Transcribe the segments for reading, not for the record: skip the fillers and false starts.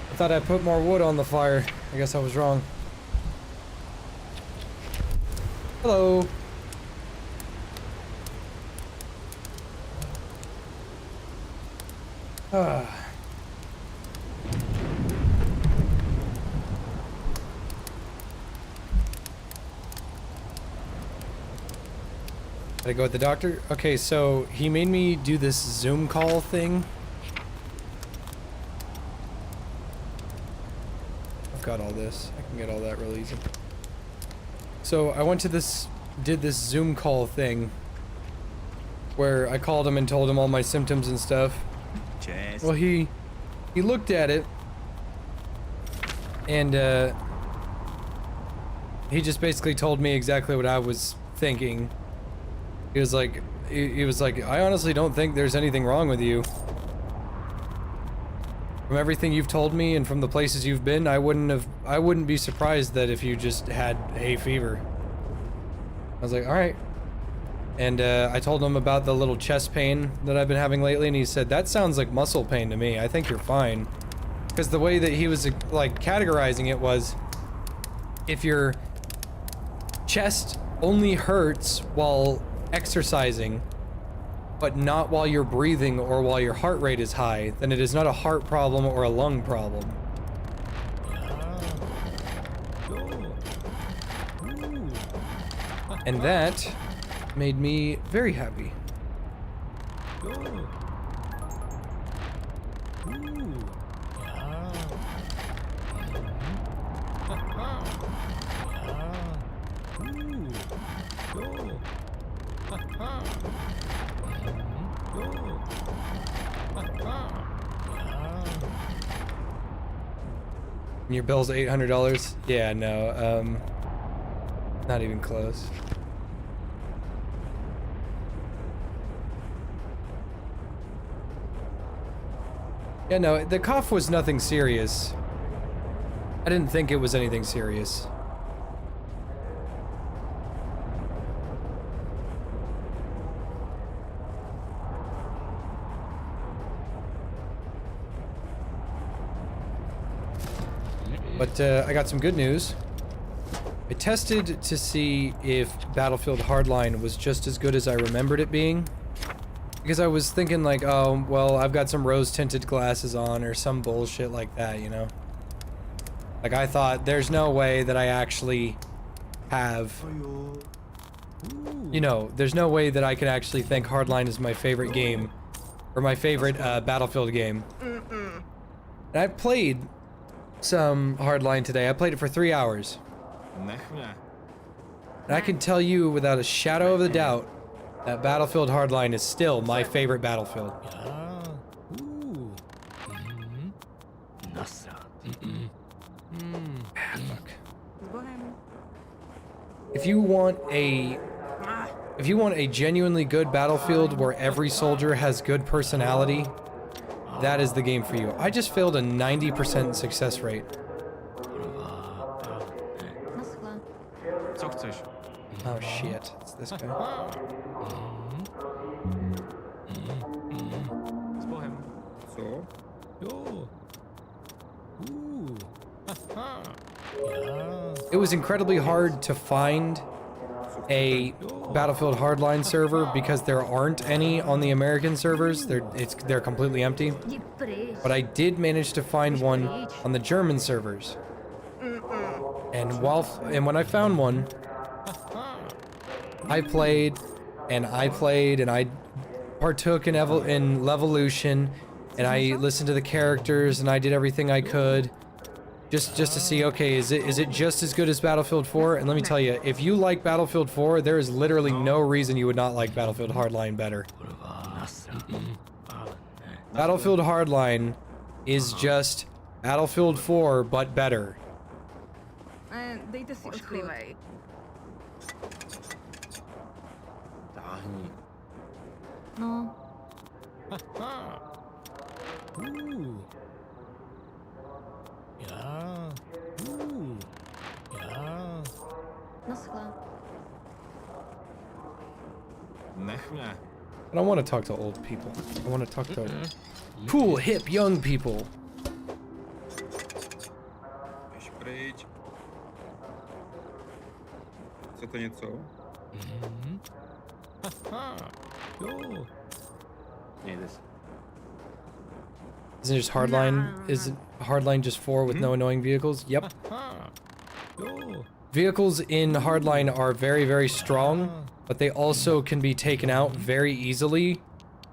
I thought I put more wood on the fire. I guess I was wrong. Hello. Gotta go with the doctor? Okay, so he made me do this Zoom call thing. I've got all this. I can get all that real easy. So I went to did this Zoom call thing where I called him and told him all my symptoms and stuff. Cheers. Well, he looked at it and he just basically told me exactly what I was thinking. He was like, I honestly don't think there's anything wrong with you. From everything you've told me and from the places you've been, I wouldn't be surprised that if you just had hay fever. I was like, all right. And I told him about the little chest pain that I've been having lately, and he said, that sounds like muscle pain to me. I think you're fine. Because the way that he was like categorizing it was, if your chest only hurts while exercising, but not while you're breathing or while your heart rate is high, then it is not a heart problem or a lung problem. And that made me very happy. And your bill's $800? Yeah, no, not even close. Yeah, no, the cough was nothing serious. I didn't think it was anything serious. But I got some good news. I tested to see if Battlefield Hardline was just as good as I remembered it being. Because I was thinking like, oh, well, I've got some rose-tinted glasses on or some bullshit like that, you know? Like, I thought, there's no way that I actually have... You know, there's no way that I could actually think Hardline is my favorite game. Or my favorite Battlefield game. And I played some Hardline today. I played it for 3 hours. And I can tell you without a shadow of a doubt that Battlefield Hardline is still my favorite Battlefield. Fuck. If you want a genuinely good Battlefield where every soldier has good personality, that is the game for you. I just failed a 90% success rate. Oh shit, it's this guy. It was incredibly hard to find a Battlefield Hardline server because there aren't any on the American servers. They're completely empty. But I did manage to find one on the German servers. And when I found one, I played and I partook in Levolution, and I listened to the characters and I did everything I could. just to see, okay, is it just as good as Battlefield 4? And let me tell you, if you like Battlefield 4, there is literally no reason you would not like Battlefield Hardline better. Battlefield Hardline is just Battlefield 4, but better. Dejte si odchlívej. Táhni. No. Ja. Ja. Naschle. Nech mě. I don't want to talk to old people. I want to talk to cool, hip, young people. Běž pryč. Chcete něco? Jo. Nejde se. Isn't it just Hardline? Is Hardline just 4 with no annoying vehicles? Yep. Jo. Vehicles in Hardline are very, very strong, but they also can be taken out very easily, you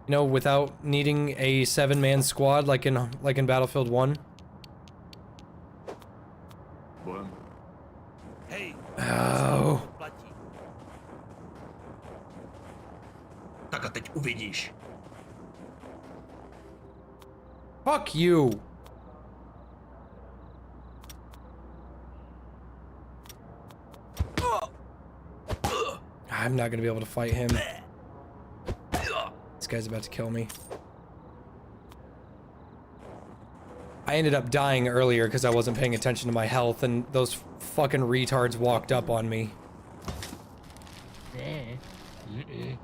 know, without needing a 7-man squad like in Battlefield 1. Bojem. Hej. Oh. Tak a teď uvidíš. Fuck you. I'm not gonna be able to fight him. This guy's about to kill me. I ended up dying earlier because I wasn't paying attention to my health, and those fucking retards walked up on me. Ne. Ne.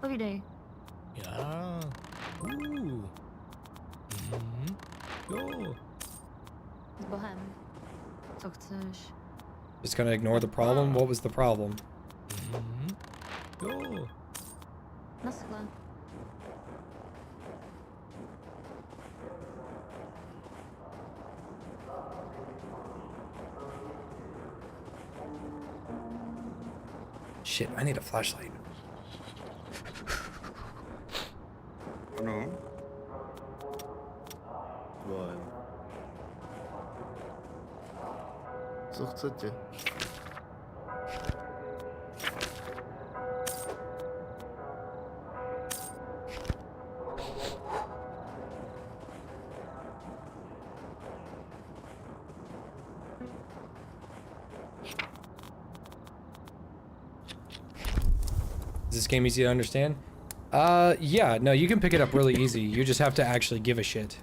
Povídej. Ja. Jo. S Bohem. Co chceš? Just gonna ignore the problem? What was the problem? Jo. Naschle. Shit, I need a flashlight. Ano. Bojem. Co chcete? Is this game easy to understand? Yeah, no, you can pick it up really easy. You just have to actually give a shit.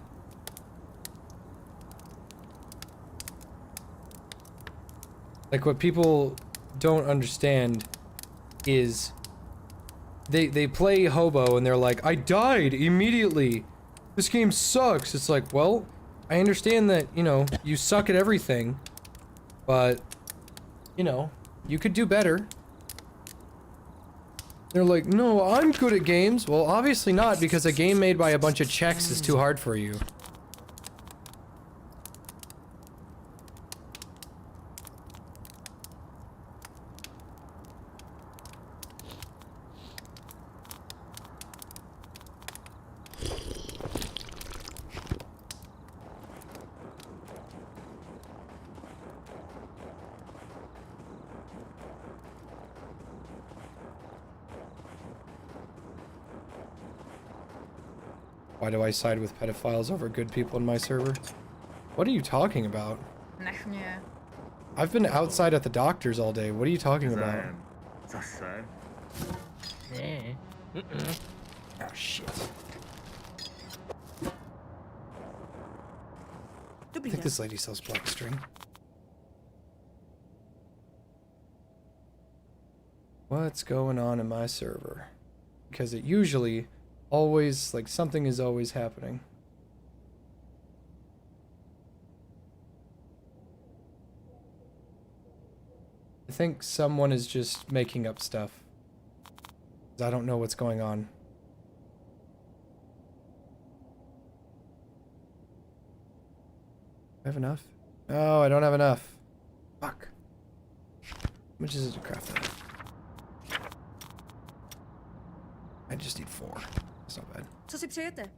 Like, what people don't understand is they play Hobo and they're like, I died immediately. This game sucks. It's like, well, I understand that, you know, you suck at everything, but, you know, you could do better. They're like, no, I'm good at games. Well, obviously not, because a game made by a bunch of Czechs is too hard for you. Why do I side with pedophiles over good people in my server? What are you talking about? Nech mě. I've been outside at the doctor's all day. What are you talking about? Zájem. Zase. Ne. Oh, shit. I think this lady sells black string. What's going on in my server? Because it usually always, like, something is always happening. I think someone is just making up stuff. 'Cause I don't know what's going on. I have enough? Oh, I don't have enough. Fuck. How much is it to craft that? I just need 4. That's not bad. Co si přejete?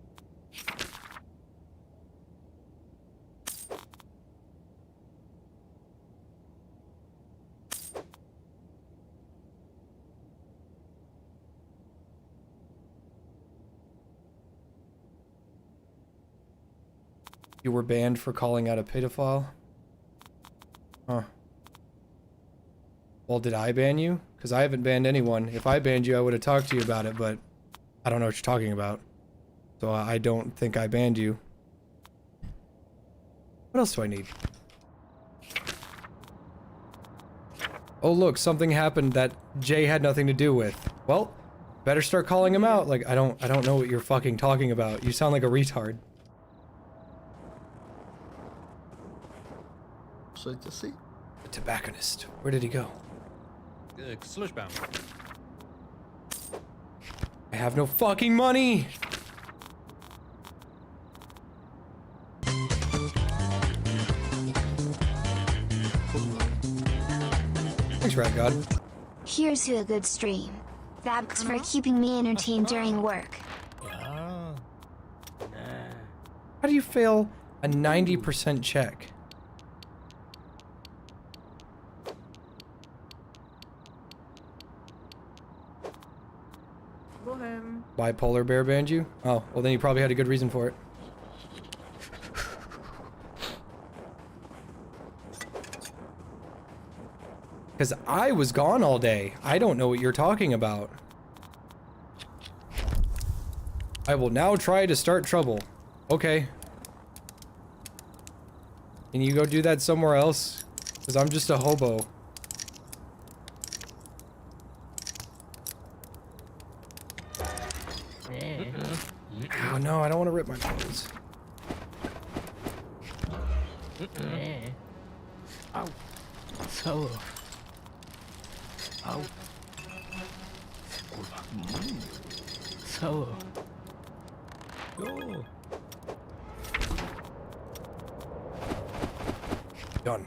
You were banned for calling out a pedophile? Huh. Well, did I ban you? Because I haven't banned anyone. If I banned you, I would have talked to you about it, but I don't know what you're talking about. So I don't think I banned you. What else do I need? Oh look, something happened that Jay had nothing to do with. Well, better start calling him out. Like, I don't know what you're fucking talking about. You sound like a retard. Słuchajcie si? The tobacconist. Where did he go? Slushbound. I have no fucking money! Thanks, Rat God. Here's to a good stream. Thanks for keeping me entertained during work. Yeah. How do you fail a 90% check? Bohem. Bipolar bear banned you? Oh, well then you probably had a good reason for it. Because I was gone all day. I don't know what you're talking about. I will now try to start trouble. Okay. Can you go do that somewhere else? Because I'm just a hobo. Oh no, I don't want to rip my clothes. Ow. So. Ow. So. Go. Done.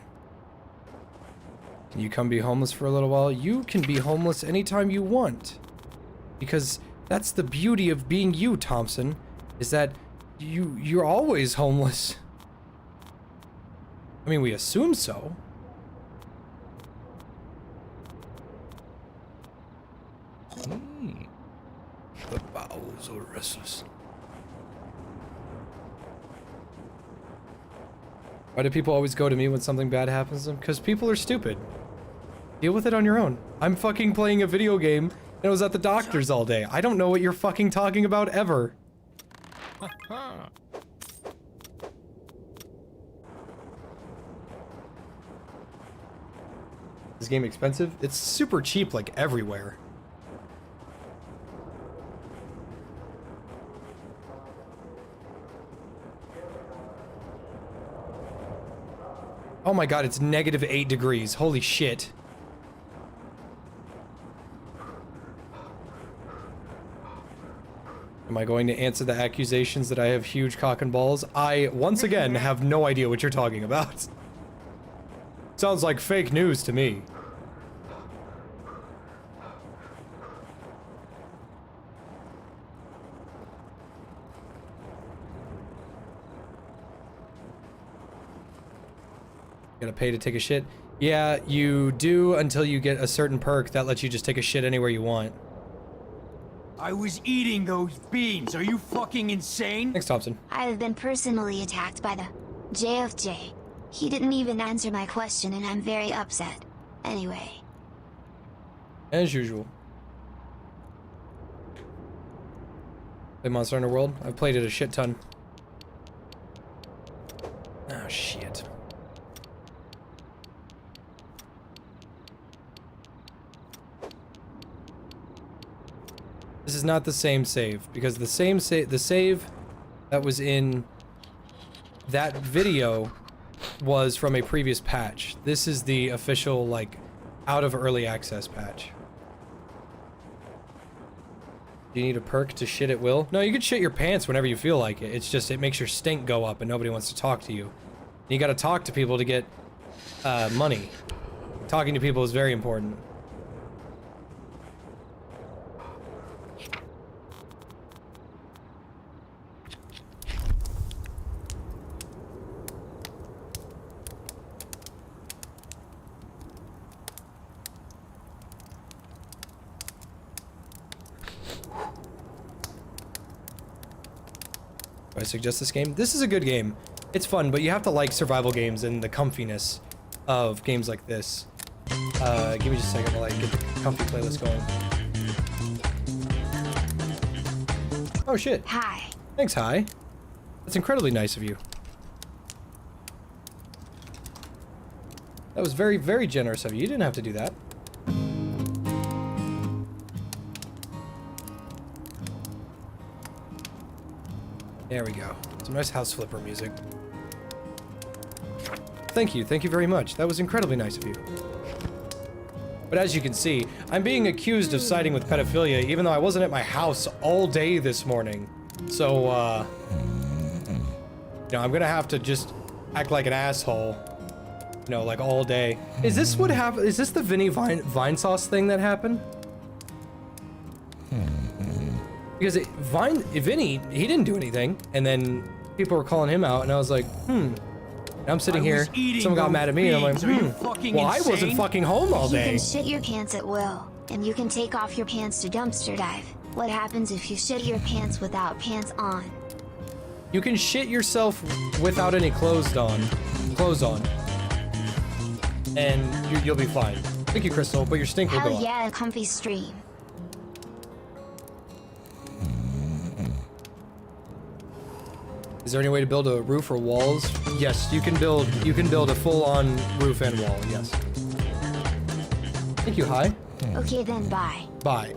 Can you come be homeless for a little while? You can be homeless anytime you want. Because that's the beauty of being you, Thompson, is that you're always homeless. I mean, we assume so. The bowels are restless. Why do people always go to me when something bad happens to them? Because people are stupid. Deal with it on your own. I'm fucking playing a video game and I was at the doctor's all day. I don't know what you're fucking talking about ever. Is this game expensive? It's super cheap, like, everywhere. Oh my god, it's -8 degrees. Holy shit. Am I going to answer the accusations that I have huge cock and balls? I, once again, have no idea what you're talking about. Sounds like fake news to me. Gotta pay to take a shit? Yeah, you do until you get a certain perk that lets you just take a shit anywhere you want. I was eating those beans. Are you fucking insane? Thanks, Thompson. I've been personally attacked by the JFJ. He didn't even answer my question and I'm very upset. Anyway. As usual. Play Monster Hunter World? I've played it a shit ton. Oh, shit. This is not the same save, because the save that was in that video was from a previous patch. This is the official, like, out of early access patch. Do you need a perk to shit at will? No, you can shit your pants whenever you feel like it. It's just, it makes your stink go up and nobody wants to talk to you. And you gotta talk to people to get money. Talking to people is very important. I suggest this game? This is a good game. It's fun, but you have to like survival games and the comfiness of games like this. Give me just a second while I get the comfy playlist going. Oh shit. Hi. Thanks, Hi. That's incredibly nice of you. That was very, very generous of you. You didn't have to do that. There we go. Some nice house flipper music. Thank you very much. That was incredibly nice of you. But as you can see, I'm being accused of siding with pedophilia even though I wasn't at my house all day this morning. So, you know, I'm gonna have to just act like an asshole. You know, like all day. Is this what happened? Is this the Vinny Vine sauce thing that happened? Because Vinny, he didn't do anything, and then people were calling him out, and I was like, Now I'm sitting here, someone got mad at me, and I'm like, well, I wasn't fucking home all You day. can shit your pants at will, and you can take off your pants to dumpster dive. What happens if you shit your pants without pants on? You can shit yourself without any clothes on, and you'll be fine. Thank you, Crystal, but your stink will go Hell up. yeah, a comfy stream. Is there any way to build a roof or walls? Yes, you can build a full-on roof and wall, yes. Thank you, Hi. Okay then, bye. Bye.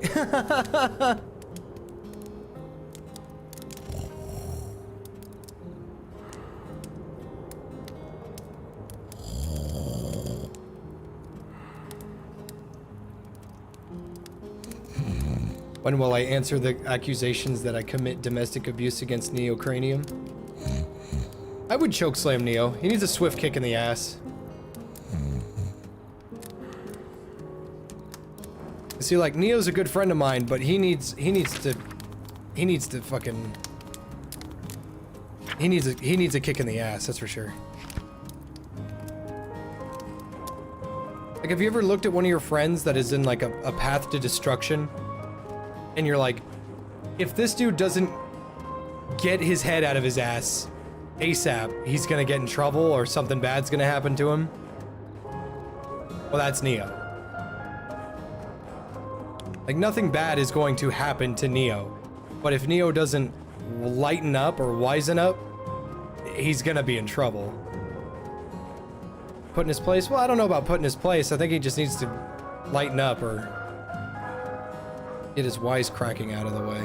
When will I answer the accusations that I commit domestic abuse against Neocranium? I would chokeslam Neo. He needs a swift kick in the ass. See, like, Neo's a good friend of mine, but he needs a kick in the ass, that's for sure. Like, have you ever looked at one of your friends that is in, like, a path to destruction? And you're like, if this dude doesn't get his head out of his ass ASAP, he's gonna get in trouble or something bad's gonna happen to him? Well, that's Neo. Like, nothing bad is going to happen to Neo. But if Neo doesn't lighten up or wisen up, he's gonna be in trouble. Put in his place? Well, I don't know about putting his place. I think he just needs to lighten up or get his wisecracking out of the way.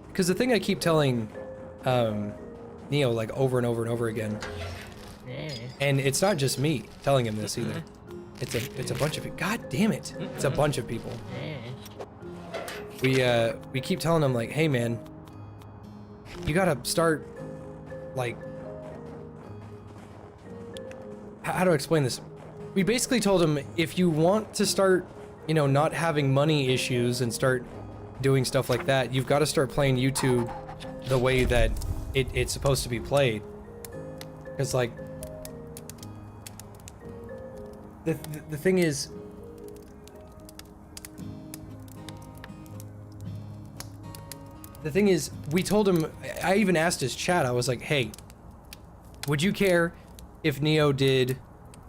Because the thing I keep telling Neo, like, over and over and over again, and it's not just me telling him this either. It's a bunch of people. God damn it! It's a bunch of people. We keep telling him, like, hey man, you gotta start, like, how do I explain this? We basically told him, if you want to start, you know, not having money issues and start doing stuff like that, you've got to start playing YouTube the way that it's supposed to be played. Because, like, the thing is, we told him, I even asked his chat, I was like, hey, would you care if Neo did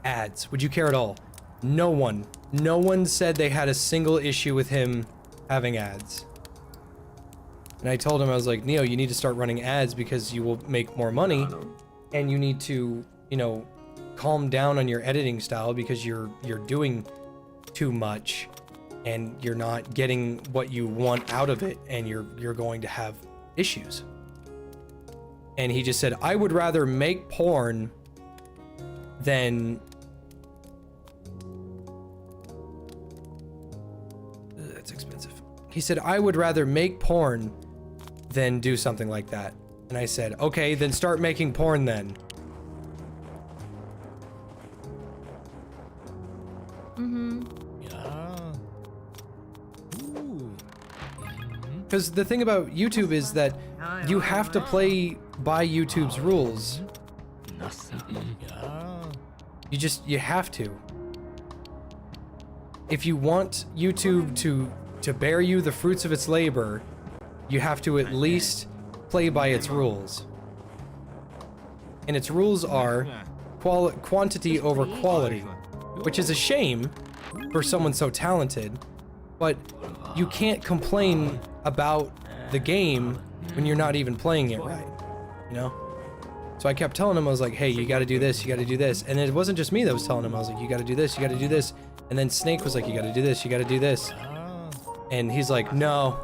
ads? Would you care at all? No one said they had a single issue with him having ads. And I told him, I was like, Neo, you need to start running ads because you will make more money, and you need to, you know, calm down on your editing style because you're doing too much and you're not getting what you want out of it, and you're going to have issues. And he just said, I would rather make porn than that's expensive. He said, I would rather make porn than do something like that. And I said, okay, then start making porn then. Mm-hmm. Yeah. Ooh. Because the thing about YouTube is that you have to play by YouTube's rules. You have to. If you want YouTube to bear you the fruits of its labor, you have to at least play by its rules. And its rules are quantity over quality, which is a shame for someone so talented, but you can't complain about the game when you're not even playing it right, you know? So I kept telling him, I was like, hey, you gotta do this, you gotta do this. And it wasn't just me that was telling him, I was like, you gotta do this, you gotta do this. And then Snake was like, you gotta do this, you gotta do this. And he's like, no,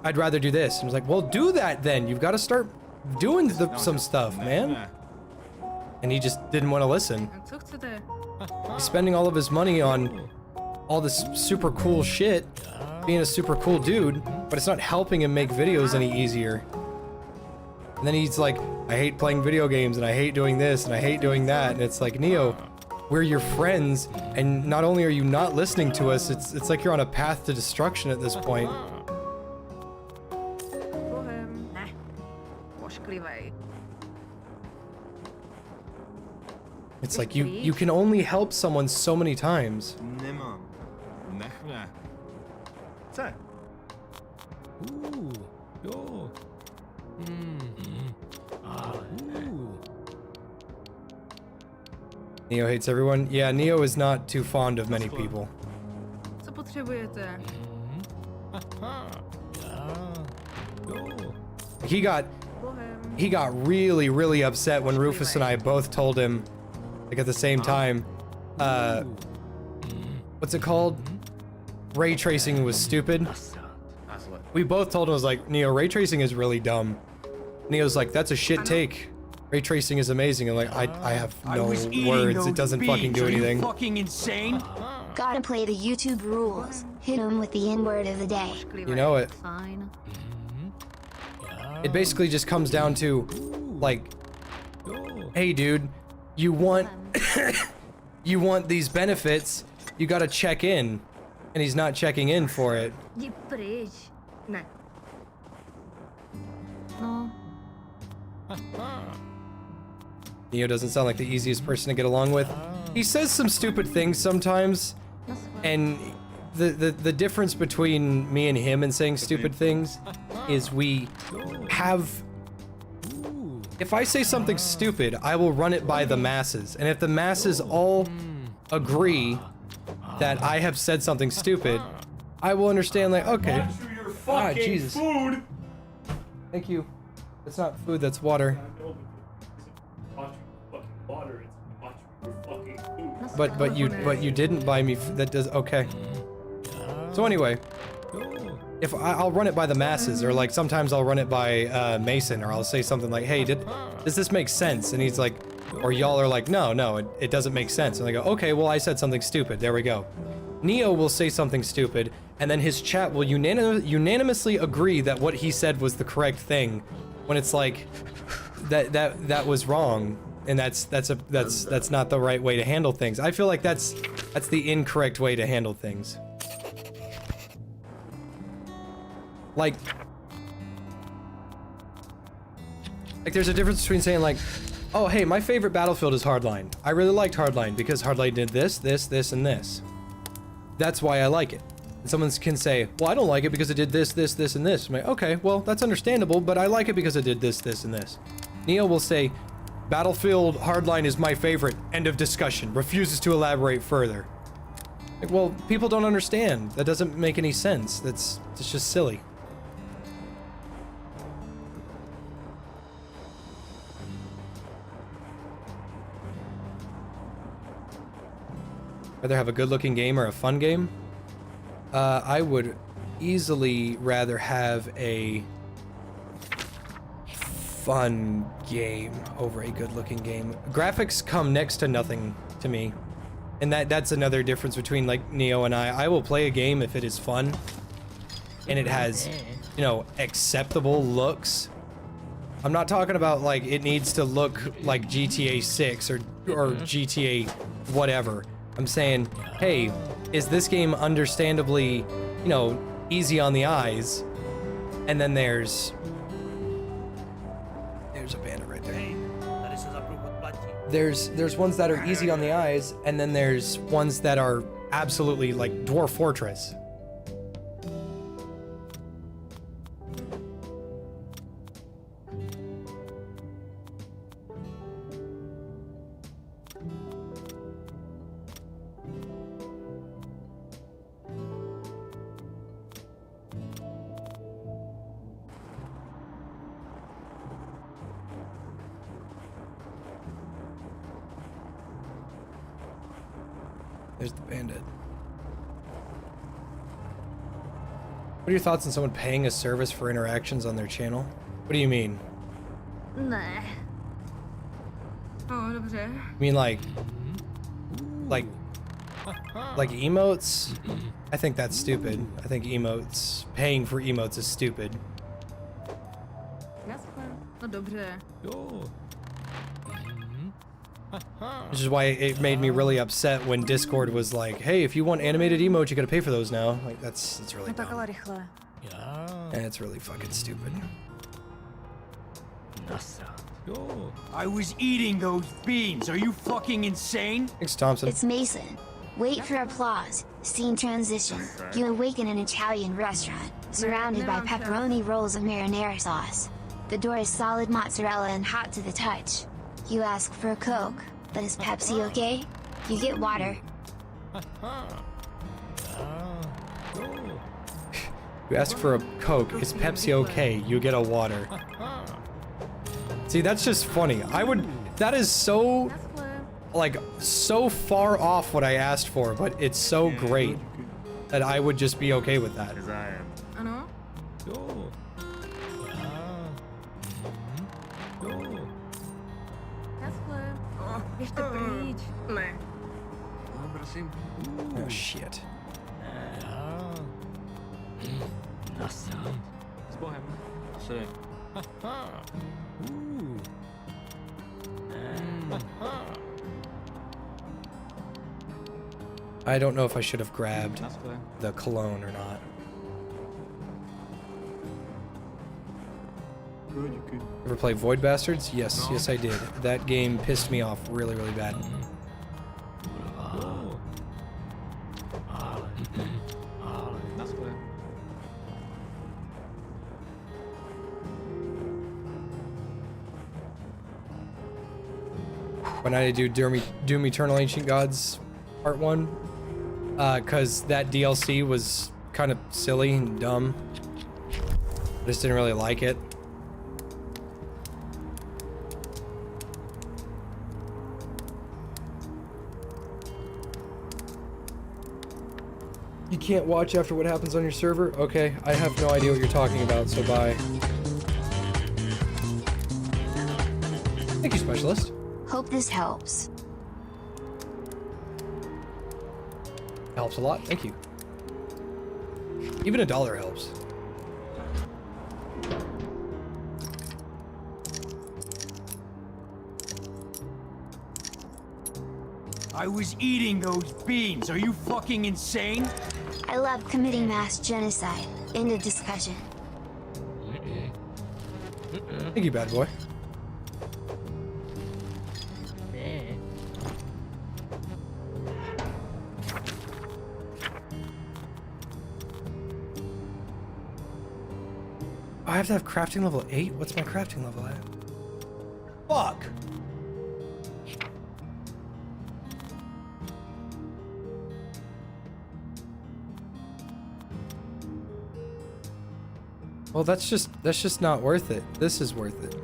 I'd rather do this. And I was like, well, do that then. You've gotta start doing some stuff, man. And he just didn't want to listen. He's spending all of his money on all this super cool shit, being a super cool dude, but it's not helping him make videos any easier. And then he's like, I hate playing video games, and I hate doing this, and I hate doing that. And it's like, Neo, we're your friends, and not only are you not listening to us, it's like you're on a path to destruction at this point. It's like you can only help someone so many times. Nemám. Nech mě. Co? Jo. Neo hates everyone. Yeah, Neo is not too fond of many people. Co potřebujete? He got really upset when Rufus and I both told him, like at the same time, what's it called? Ray tracing was stupid. We both told him, I was like, Neo, ray tracing is really dumb. Neo's like, that's a shit take. Ray tracing is amazing. And like, I have no words. It doesn't fucking do anything. Are you fucking insane? Gotta play the YouTube rules. Hit 'em with the N-word of the day. You know it. Fine. It basically just comes down to, like, hey dude, you want you want these benefits, you gotta check in. And he's not checking in for it. Jdi pryč. Ne. No. Neo doesn't sound like the easiest person to get along with. He says some stupid things sometimes, and the difference between me and him and saying stupid things is we have... If I say something stupid, I will run it by the masses, and if the masses all agree that I have said something stupid, I will understand, like, okay. Ah, Jesus. Food. Thank you. It's not food, that's water. Water. It's watch your fucking food. But you didn't buy me. That does okay. So anyway, if I'll run it by the masses, or like sometimes I'll run it by Mason, or I'll say something like, "Hey, does this make sense?" And he's like, or y'all are like, "No, it doesn't make sense." And I go, "Okay, well I said something stupid. There we go." Neo will say something stupid, and then his chat will unanimously agree that what he said was the correct thing, when it's like that was wrong. And that's not the right way to handle things. I feel like that's the incorrect way to handle things. Like there's a difference between saying like, oh hey, my favorite Battlefield is Hardline. I really liked Hardline because Hardline did this, and this. That's why I like it. And someone can say, well, I don't like it because it did this, and this. I'm like, okay, well, that's understandable, but I like it because it did this, and this. Neo will say, Battlefield Hardline is my favorite. End of discussion. Refuses to elaborate further. Like, well, people don't understand. That doesn't make any sense. It's just silly. Rather have a good-looking game or a fun game? I would easily rather have a fun game over a good-looking game. Graphics come next to nothing to me, and that's another difference between like Neo and I. I will play a game if it is fun and it has, you know, acceptable looks. I'm not talking about like it needs to look like GTA 6 or GTA whatever. I'm saying, hey, is this game understandably, you know, easy on the eyes? And then there's a bandit right there. There's ones that are easy on the eyes, and then there's ones that are absolutely like Dwarf Fortress. There's the bandit. What are your thoughts on someone paying a service for interactions on their channel? What do you mean? Ne. Oh, dobře. You mean like emotes? I think that's stupid. I think paying for emotes is stupid. Naschle. No dobře. Jo. Which is why it made me really upset when Discord was like, hey, if you want animated emotes, you gotta pay for those now. Like, that's really No tak dumb. ale rychle. Ja. And it's really fucking stupid. Nasrat. Jo. I was eating those beans. Are you fucking insane? Thanks, Thompson. It's Mason. Wait for applause. Scene transition. You awaken in an Italian restaurant, surrounded by pepperoni rolls of marinara sauce. The door is solid mozzarella and hot to the touch. You ask for a Coke, but is Pepsi okay? You get water. You ask for a Coke, is Pepsi okay? You get a water. See, that's just funny. That is so, Naschle. like, so far off what I asked for, but it's so great that I would just be okay with that. Zájem. Ano? Jo. Ja. Jo. Naschle. Oh, běžte pryč. Ne. No, prosím. Oh, shit. Ja. Nasrat. S Bohem. Sorry. I don't know if I should have grabbed Naschle. the cologne or not. Jo, díky. Ever play Void Bastards? Yes, yes I did. That game pissed me off really, really bad. Jo. Naschle. When I do Doom Eternal Ancient Gods Part 1, because that DLC was kind of silly and dumb. I just didn't really like it. You can't watch after what happens on your server? Okay, I have no idea what you're talking about, so bye. Thank you, Specialist. Hope this helps. Helps a lot, thank you. Even $1 helps. I was eating those beans. Are you fucking insane? I love committing mass genocide. End of discussion. Thank you, bad boy. I have to have crafting level 8? What's my crafting level at? Fuck! Well, that's just not worth it. This is worth it.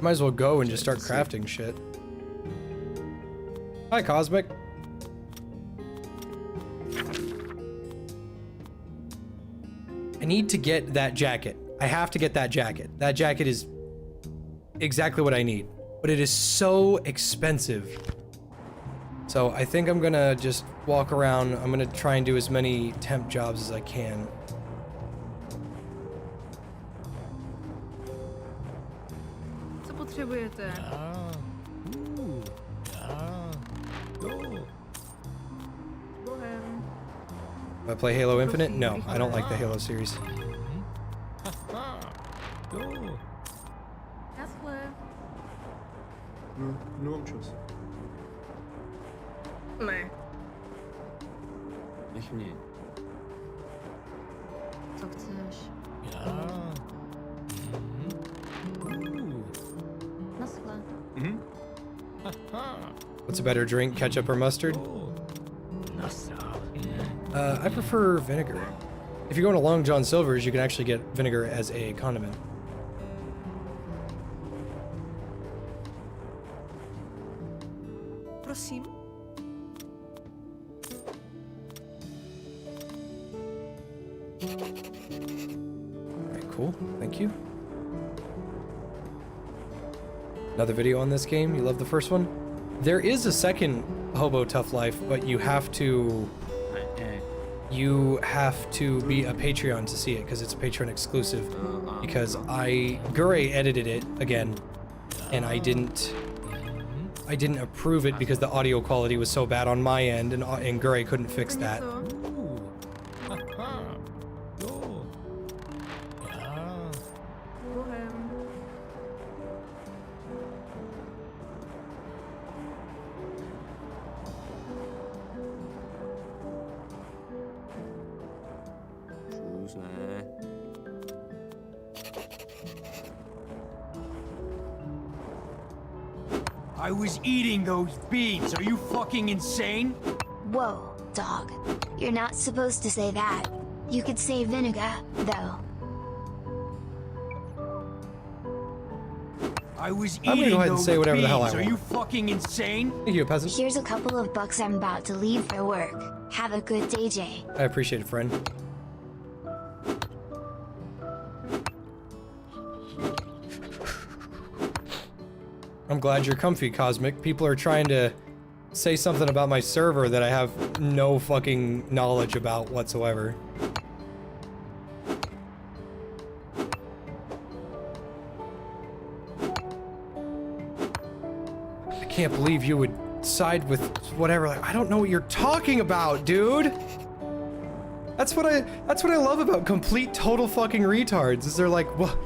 Might as well go and just start crafting shit. Hi, Cosmic. I need to get that jacket. I have to get that jacket. That jacket is exactly what I need, but it is so expensive. So I think I'm gonna just walk around. I'm gonna try and do as many temp jobs as I can. Co potřebujete? Ja. I play Halo Infinite? No, I don't like the Halo series. Go. Jasper. Nur um Schuss. Ne. Nicht mnie. Co chcesz? Ja. Na schle. Mhm. What's a better drink, ketchup or mustard? Oh. Nasa. I prefer vinegar. If you're going to Long John Silver's, you can actually get vinegar as a condiment. Prosím. Alright, cool. Thank you. Another video on this game. You love the first one? There is a second Hobo Tough Life, but you have to be a Patreon to see it because it's a Patreon exclusive. Because Gure edited it again, and I didn't approve it because the audio quality was so bad on my end, and Gure couldn't fix that. Ooh. Go. Ja. Bohem. Schuss, ne. I was eating those beans. Are you fucking insane? Whoa, dog. You're not supposed to say that. You could say vinegar, though. I was I'm gonna eating go ahead and those say whatever the hell beans. I Are want. you fucking insane? Thank you, peasant. Here's a couple of bucks. I'm about to leave for work. Have a good day, Jay. I appreciate it, friend. I'm glad you're comfy, Cosmic. People are trying to say something about my server that I have no fucking knowledge about whatsoever. I can't believe you would side with whatever. Like, I don't know what you're talking about, dude. That's what I love about complete total fucking retards. Is they're like, well,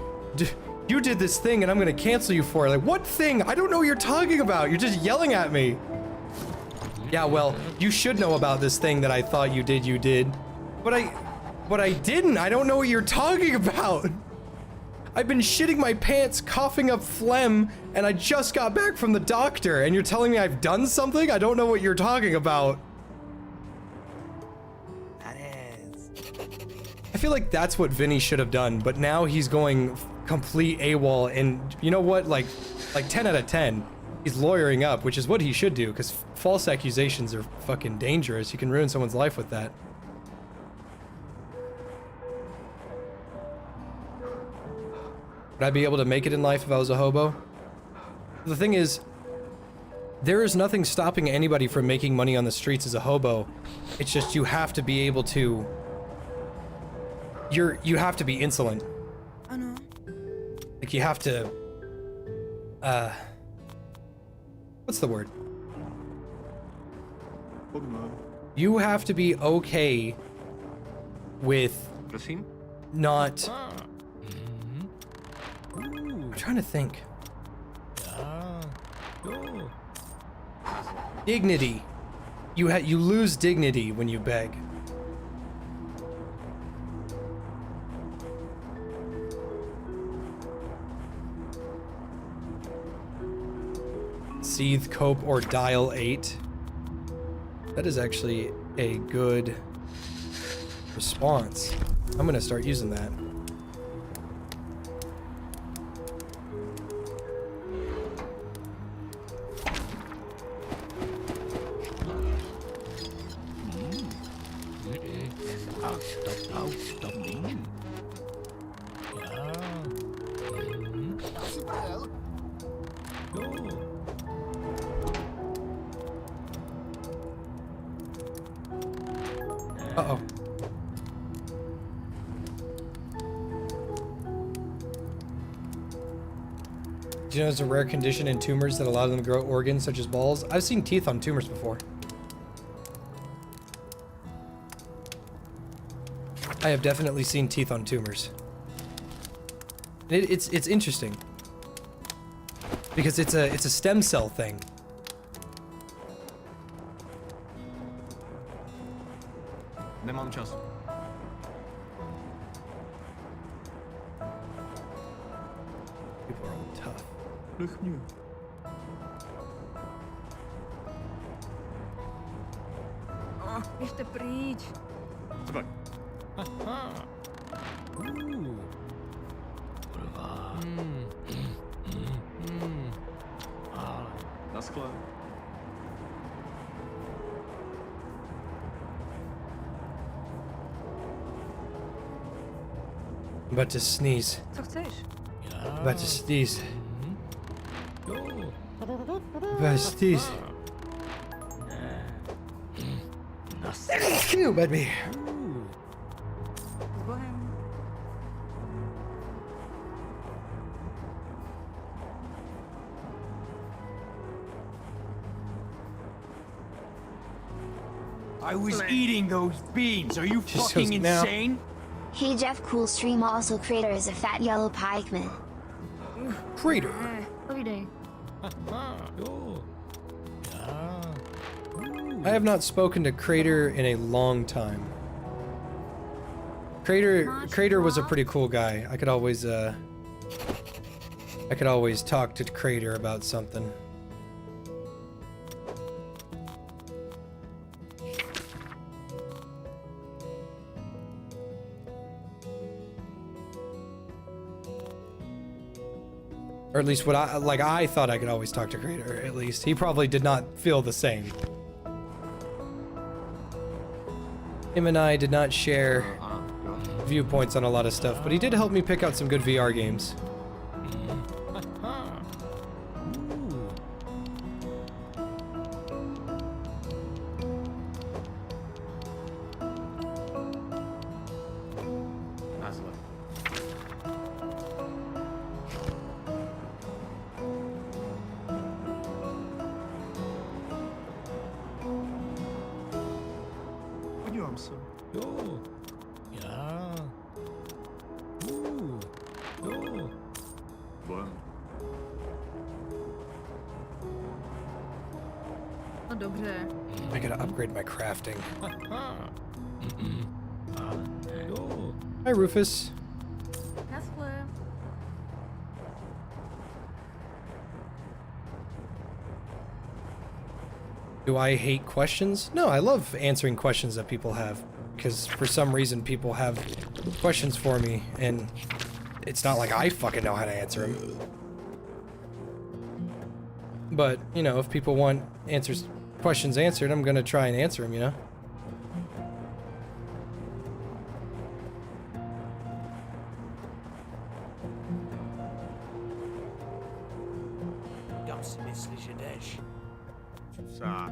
you did this thing and I'm gonna cancel you for it. Like, what thing? I don't know what you're talking about. You're just yelling at me. Yeah, well, you should know about this thing that I thought you did. But I didn't. I don't know what you're talking about. I've been shitting my pants, coughing up phlegm, and I just got back from the doctor, and you're telling me I've done something? I don't know what you're talking about. I feel like that's what Vinny should have done, but now he's going complete AWOL, and you know what? Like 10 out of 10. He's lawyering up, which is what he should do, because false accusations are fucking dangerous. You can ruin someone's life with that. Would I be able to make it in life if I was a hobo? The thing is, there is nothing stopping anybody from making money on the streets as a hobo. It's just you have to be able to... You have to be insolent. I know. Like, you have to... What's the word? You have to be okay with Prosím? not... Ooh. I'm trying to think. Ja. Go. Dignity. You lose dignity when you beg. Seethe, cope, or dial 8. That is actually a good response. I'm gonna start using that. Stop. Ja. Go. Uh-oh. Do you know there's a rare condition in tumors that allow them to grow organs such as balls? I've seen teeth on tumors before. I have definitely seen teeth on tumors. It's interesting because it's a stem cell thing. Nemám čas. People are all tough. Nech mě. Běžte pryč. Co pak? Kurva. Ale. Naschle. I'm about to sneeze. Co chceš? I'm about to sneeze. Jo. I'm about to sneeze. You bet me. S Bohem. I was eating those beans. Are you Just fucking goes now. insane? Hey Jeff Cool Stream also Crater is a fat yellow pikeman. Crater. Povídej. Jo. Ja. I have not spoken to Crater in a long time. Crater was a pretty cool guy. I could always talk to Crater about something. Or at least what I thought I could always talk to Crater, at least. He probably did not feel the same. Him and I did not share viewpoints on a lot of stuff, but he did help me pick out some good VR games. Naschle. Podívám se. Jo. Ja. Jo. Bohem. No dobře. I gotta upgrade my crafting. Jo. Hi, Rufus. Naschle. Do I hate questions? No, I love answering questions that people have. Because for some reason people have questions for me, and it's not like I fucking know how to answer them. But, you know, if people want questions answered, I'm gonna try and answer them, you know? Kam si myslíš, že jdeš? Sá.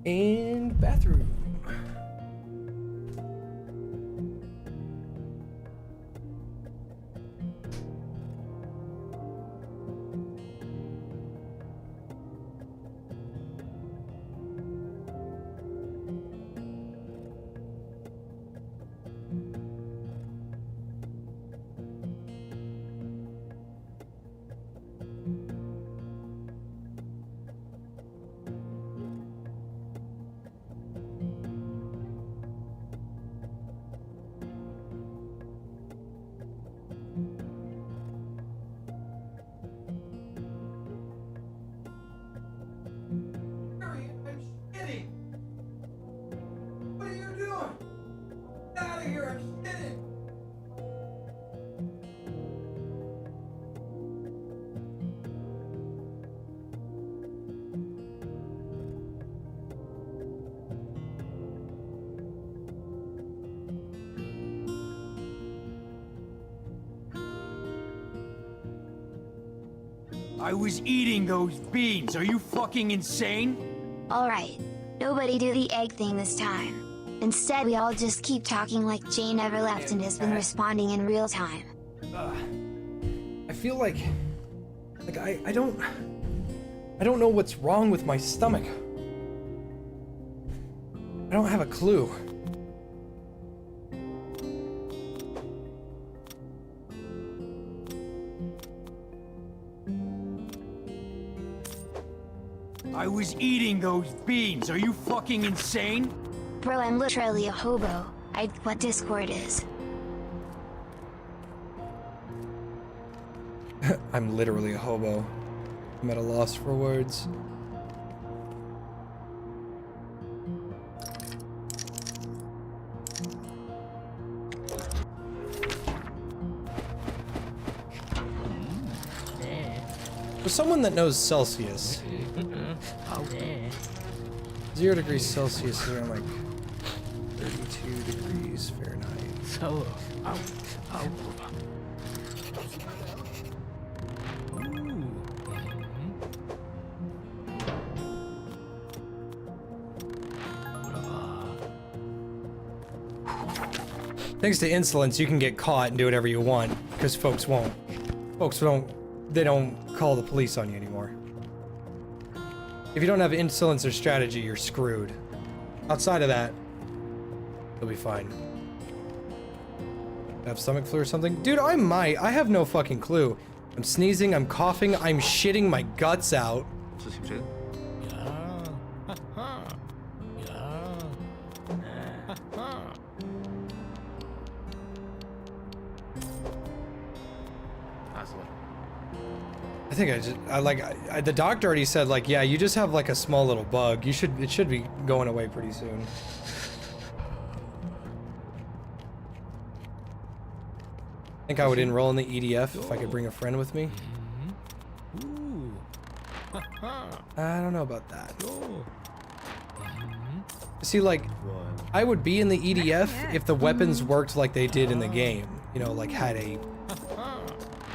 And bathroom. I was eating those beans. Are you fucking insane? Alright, nobody do the egg thing this time. Instead, we all just keep talking like Jay never left and has been responding in real time. I feel like I don't know what's wrong with my stomach. I don't have a clue. I was eating those beans. Are you fucking insane? Bro, I'm literally a hobo. What Discord is. I'm literally a hobo. I'm at a loss for words. For someone that knows Celsius, Oh, yeah. 0 degrees Celsius is around like 32 degrees Fahrenheit. So, oh. Thanks to insolence, you can get caught and do whatever you want, because folks won't. They don't call the police on you anymore. If you don't have insolence or strategy, you're screwed. Outside of that, you'll be fine. Have stomach flu or something? Dude, I might. I have no fucking clue. I'm sneezing, I'm coughing, I'm shitting my guts out. Co si přeje? Ja. Haha. Ja. Haha. Názor. I think the doctor already said, like, yeah, you just have like a small little bug. It should be going away pretty soon. I think I would enroll in the EDF if I could bring a friend with me. Ooh. Haha. I don't know about that. Oh. See, like, I would be in the EDF if the weapons worked like they did in the game. You know, like had a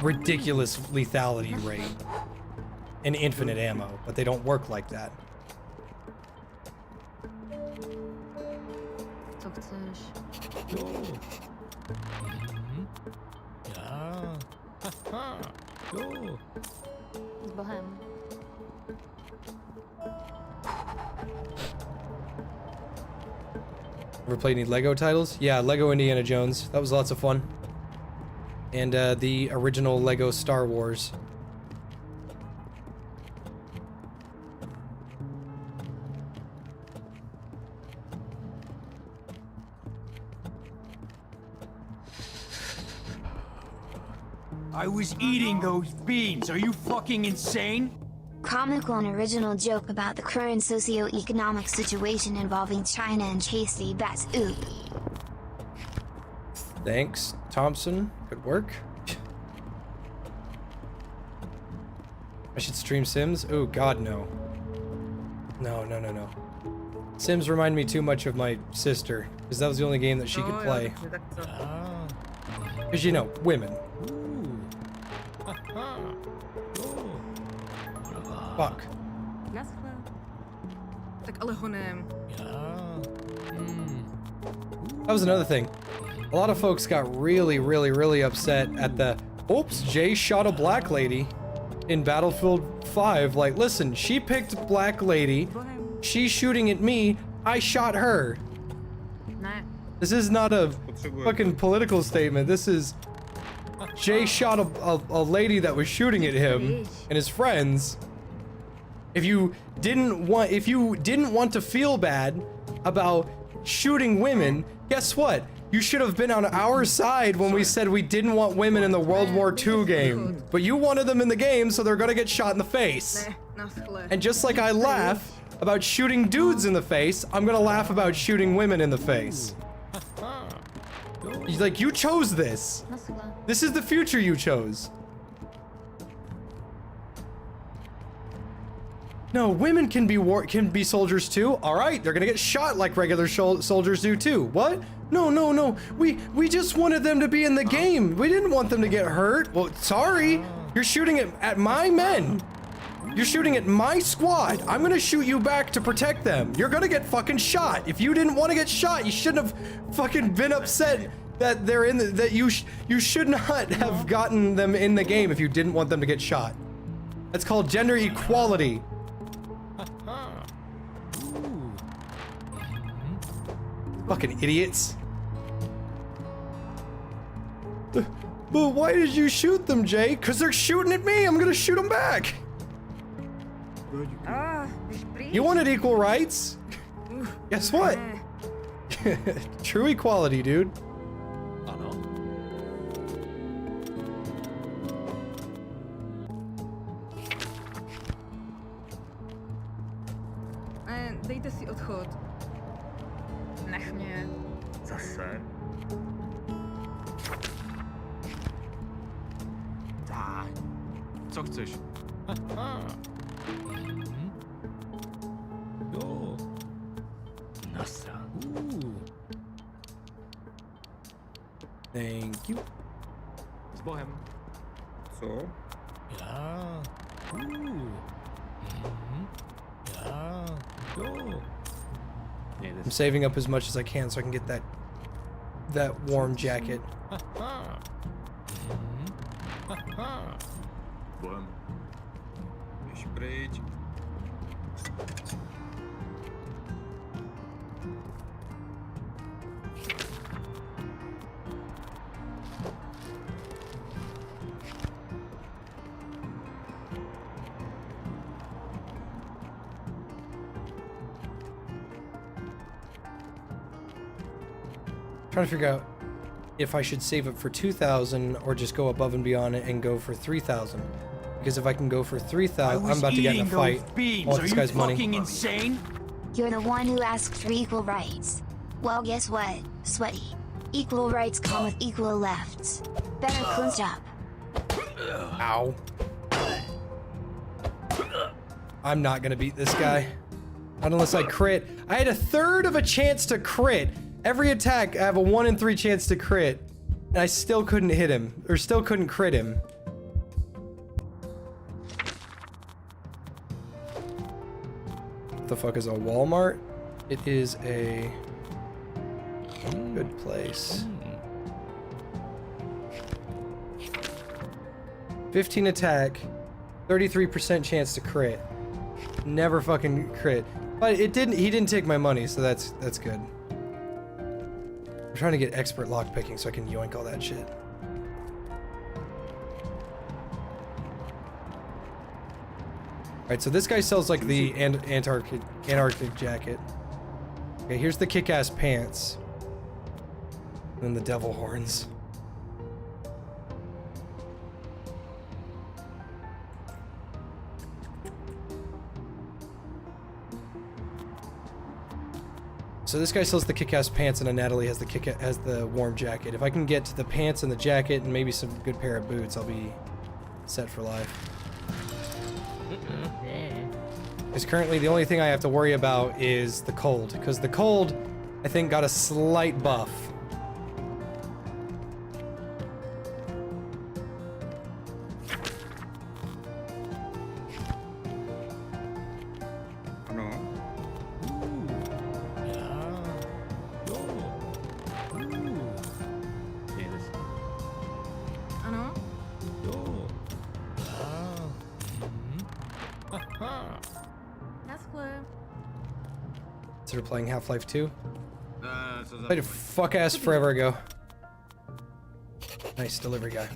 ridiculous lethality rate and infinite ammo, but they don't work like that. Co chceš? Jo. Ja. Haha. Jo. S Bohem. Ever played any Lego titles? Yeah, Lego Indiana Jones. That was lots of fun. And the original Lego Star Wars. I was eating those beans. Are you fucking insane? Comical and original joke about the current socio-economic situation involving China and tasty bats. Ooh. Thanks, Thompson. Good work. I should stream Sims? Oh, God, no. No. Sims remind me too much of my sister, because that was the only game that she could play. Ja. Because, you know, women. Ooh. Haha. Jo. Fuck. Naschle. Tak ale honem. Ja. That was another thing. A lot of folks got really upset at the, oops, Jay shot a black lady in Battlefield 5. Like, listen, she picked black lady. Bohem. She's shooting at me. I shot her. Ne. This is not a Potrzebuję. fucking political statement. This is Jay shot a lady that was shooting at him and his friends. If you didn't want to feel bad about shooting women, guess what? You should have been on our side when we said we didn't want women in the World War II game. But you wanted them in the game, so they're gonna get shot in the face. Ne. Naschle. And just like I laugh about shooting dudes in the face, I'm gonna laugh about shooting women in the face. Like, you chose this. Naschle. This is the future you chose. No, women can be soldiers too. All right, they're gonna get shot like regular soldiers do too. What? No. We just wanted them to be in the game. We didn't want them to get hurt. Well, sorry. You're shooting at my men. You're shooting at my squad. I'm gonna shoot you back to protect them. You're gonna get fucking shot. If you didn't want to get shot, you shouldn't have fucking been upset that they're in that you should not have gotten them in the game if you didn't want them to get shot. That's called gender equality. Fucking idiots. But why did you shoot them, Jay? Because they're shooting at me. I'm gonna shoot them back. Ah, verspreid. You wanted equal rights? Guess what? True equality, dude. Ano? Dejte si odchod. Nech mě. Zase. Tak. Co chceš? Haha. Mhm. Jo. Nasran. Thank you. S Bohem. Co? Ja. Mhm. Ja. Jo. Mějte I'm se. saving up as much as I can so I can get that warm jacket. Haha. Mhm. Haha. S Bohem. Běž pryč. Trying to figure out if I should save up for 2,000 or just go above and beyond it and go for 3,000. Because if I can go for 3,000, I'm about to get in a fight. I want Are this you guy's money. fucking insane? You're the one who asked for equal rights. Well, guess what, Sweaty? Equal rights come with equal lefts. Better close up. Ow. I'm not gonna beat this guy. Not unless I crit. I had a third of a chance to crit. Every attack, I have a 1 in 3 chance to crit. And I still couldn't hit him. Or still couldn't crit him. What the fuck is a Walmart? It is a good place. 15 attack, 33% chance to crit. Never fucking crit. But he didn't take my money, so that's good. I'm trying to get expert lockpicking so I can yoink all that shit. Alright, so this guy sells like the Antarctic jacket. Okay, here's the kick-ass pants. And then the devil horns. So this guy sells the kick-ass pants, and Natalie has the warm jacket. If I can get to the pants and the jacket and maybe some good pair of boots, I'll be set for life. Because currently the only thing I have to worry about is the cold, because the cold, I think, got a slight buff. Ano. Mějte se. Ano? Naschle. Consider playing Half-Life 2. Co za Played a fuck-ass forever ago. Nice delivery guy.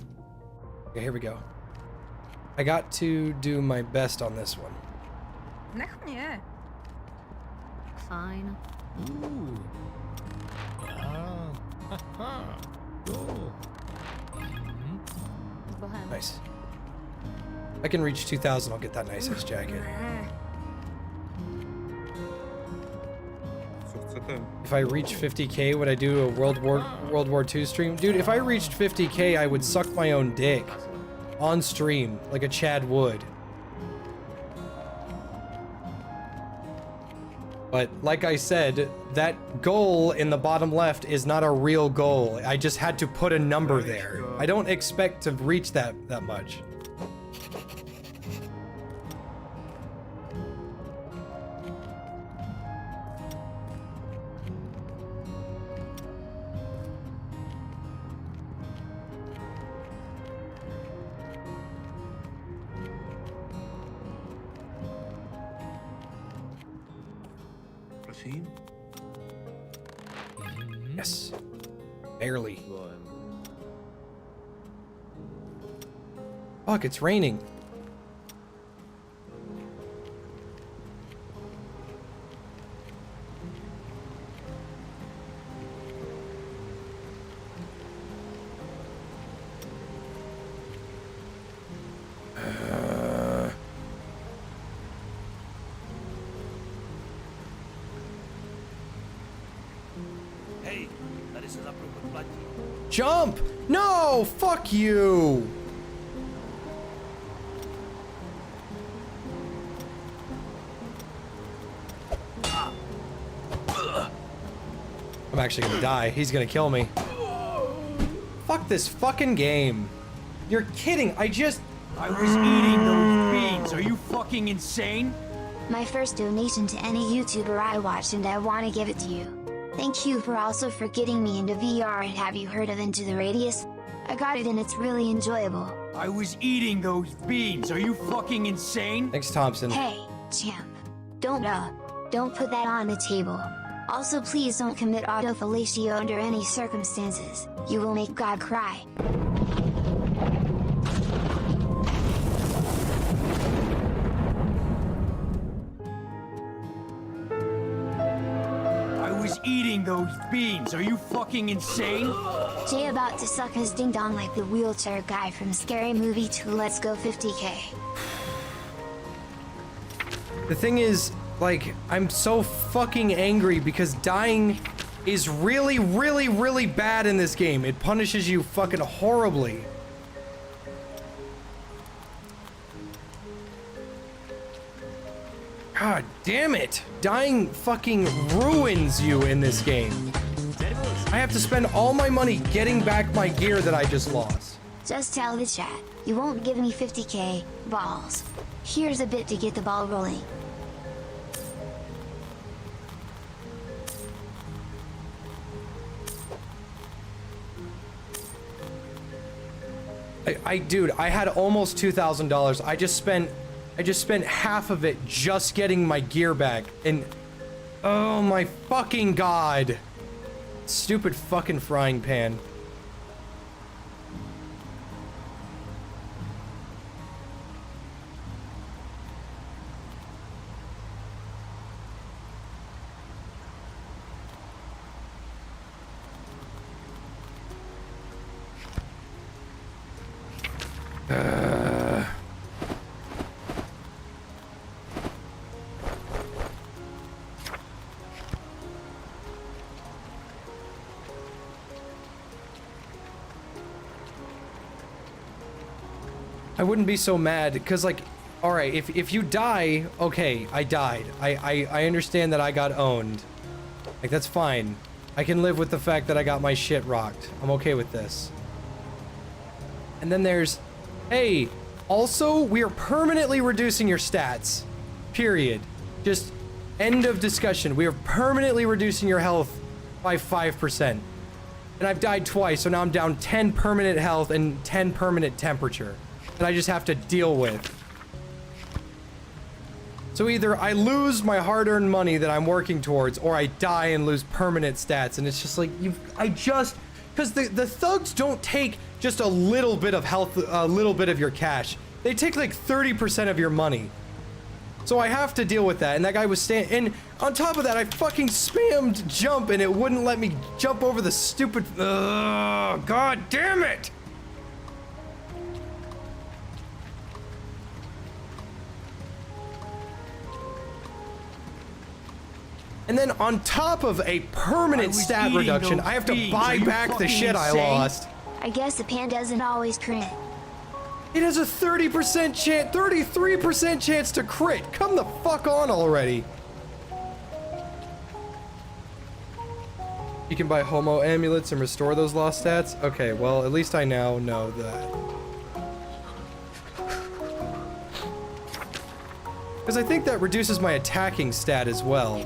Okay, here we go. I got to do my best on this one. Nech mě. Fajn. S Bohem. Nice. If I can reach 2,000, I'll get that nice-ass jacket. Ne. Co chcete? If I reach 50k, would I do a World War II stream? Dude, if I reached 50k, I would suck my own dick on stream like a Chad would. But like I said, that goal in the bottom left is not a real goal. I just had to put a number there. I don't expect to reach that much. Prosím? Yes. Barely. Fuck, it's raining. Jump! No! Fuck you! I'm actually gonna die. He's gonna kill me. Fuck this fucking game. You're kidding. I was eating those beans. Are you fucking insane? My first donation to any YouTuber I watched, and I want to give it to you. Thank you for also for getting me into VR. And have you heard of Into the Radius? I got it and it's really enjoyable. I was eating those beans. Are you fucking insane? Thanks, Thompson. Hey, champ. Don't put that on the table. Also, please don't commit autofellatio under any circumstances. You will make God cry. I was eating those beans. Are you fucking insane? Jay about to suck his ding dong like the wheelchair guy from Scary Movie 2. Let's go 50K. The thing is, like, I'm so fucking angry because dying is really, really, really bad in this game. It punishes you fucking horribly. God damn it. Dying fucking ruins you in this game. I have to spend all my money getting back my gear that I just lost. Just tell the chat, you won't give me 50K balls. Here's a bit to get the ball rolling. Dude, I had almost $2,000. I just spent half of it just getting my gear back, and oh my fucking god. Stupid fucking frying pan. I wouldn't be so mad, because, like, alright, if you die, okay, I died. I understand that I got owned. Like, that's fine. I can live with the fact that I got my shit rocked. I'm okay with this. And then there's, hey, also, we are permanently reducing your stats. Period. Just end of discussion. We are permanently reducing your health by 5%. And I've died twice, so now I'm down 10 permanent health and 10 permanent temperature. That I just have to deal with. So either I lose my hard-earned money that I'm working towards, or I die and lose permanent stats. And it's just like, because the thugs don't take just a little bit of health, a little bit of your cash. They take like 30% of your money. So I have to deal with that. And that guy was and on top of that, I fucking spammed jump and it wouldn't let me jump over the stupid, god damn it! And then on top of a permanent stat reduction, I have to buy back the shit I lost. I guess the pan doesn't always crit. It has a 30% chance, 33% chance to crit. Come the fuck on already. You can buy Homo amulets and restore those lost stats? Okay, well, at least I now know that. Because I think that reduces my attacking stat as well.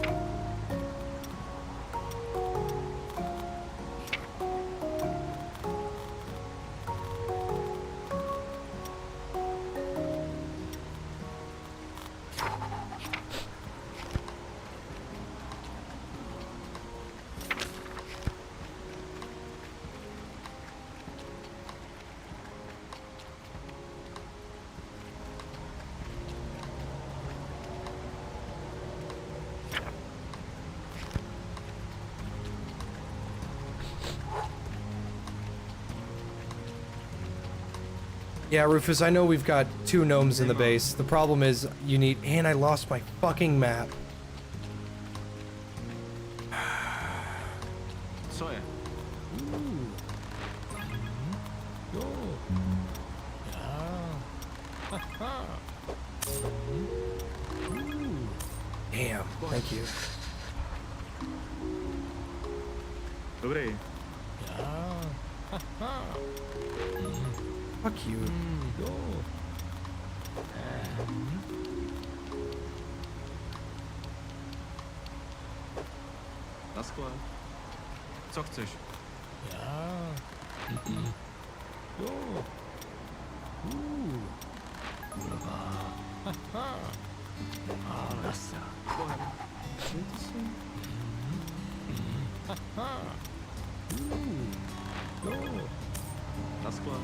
Yeah, Rufus, I know we've got 2 gnomes in the base. The problem is you need... And I lost my fucking map. Co je? Jo. Ja. Haha. Damn, thank you. Dobrý. Ja. Haha. Fuck you. Jo. Na skle. Co chceš? Ja. Jo. Kurwa. Haha. Alasa. Haha. Jo. Na skle.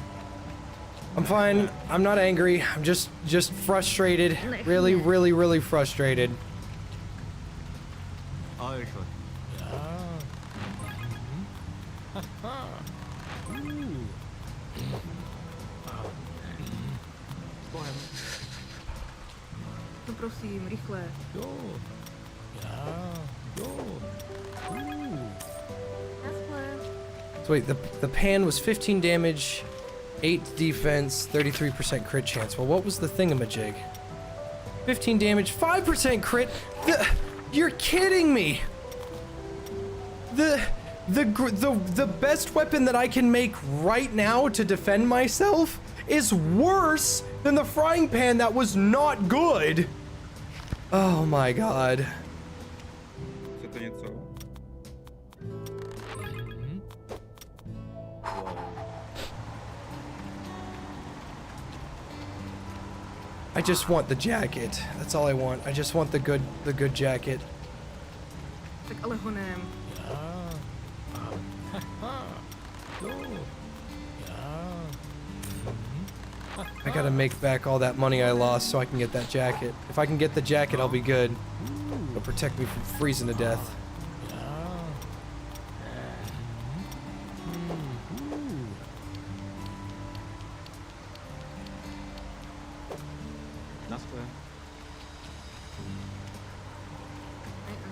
I'm fine. I'm not angry. I'm just frustrated. Really, really, really frustrated. Ale rychle. Ja. Haha. Bohem. No prosím, rychle. Jo. Ja. Jo. Naschle. So wait, the pan was 15 damage, 8 defense, 33% crit chance. Well, what was the thingamajig? 15 damage, 5% crit. You're kidding me. The best weapon that I can make right now to defend myself is worse than the frying pan that was not good. Oh my god. Co to něco? I just want the jacket. That's all I want. I just want the good jacket. Tak ale honem. I gotta make back all that money I lost so I can get that jacket. If I can get the jacket, I'll be good. It'll protect me from freezing to death. Na skle.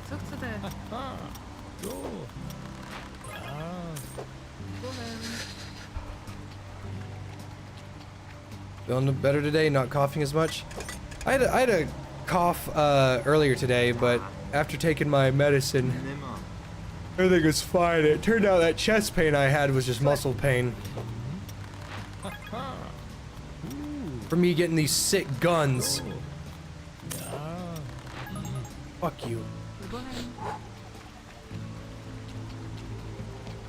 Co chcete? Bohem. Feeling better today, not coughing as much. I had a cough earlier today, but after taking my medicine, Nemám. everything was fine. It turned out that chest pain I had was just muscle pain. From me getting these sick guns. Fuck you. Bohem.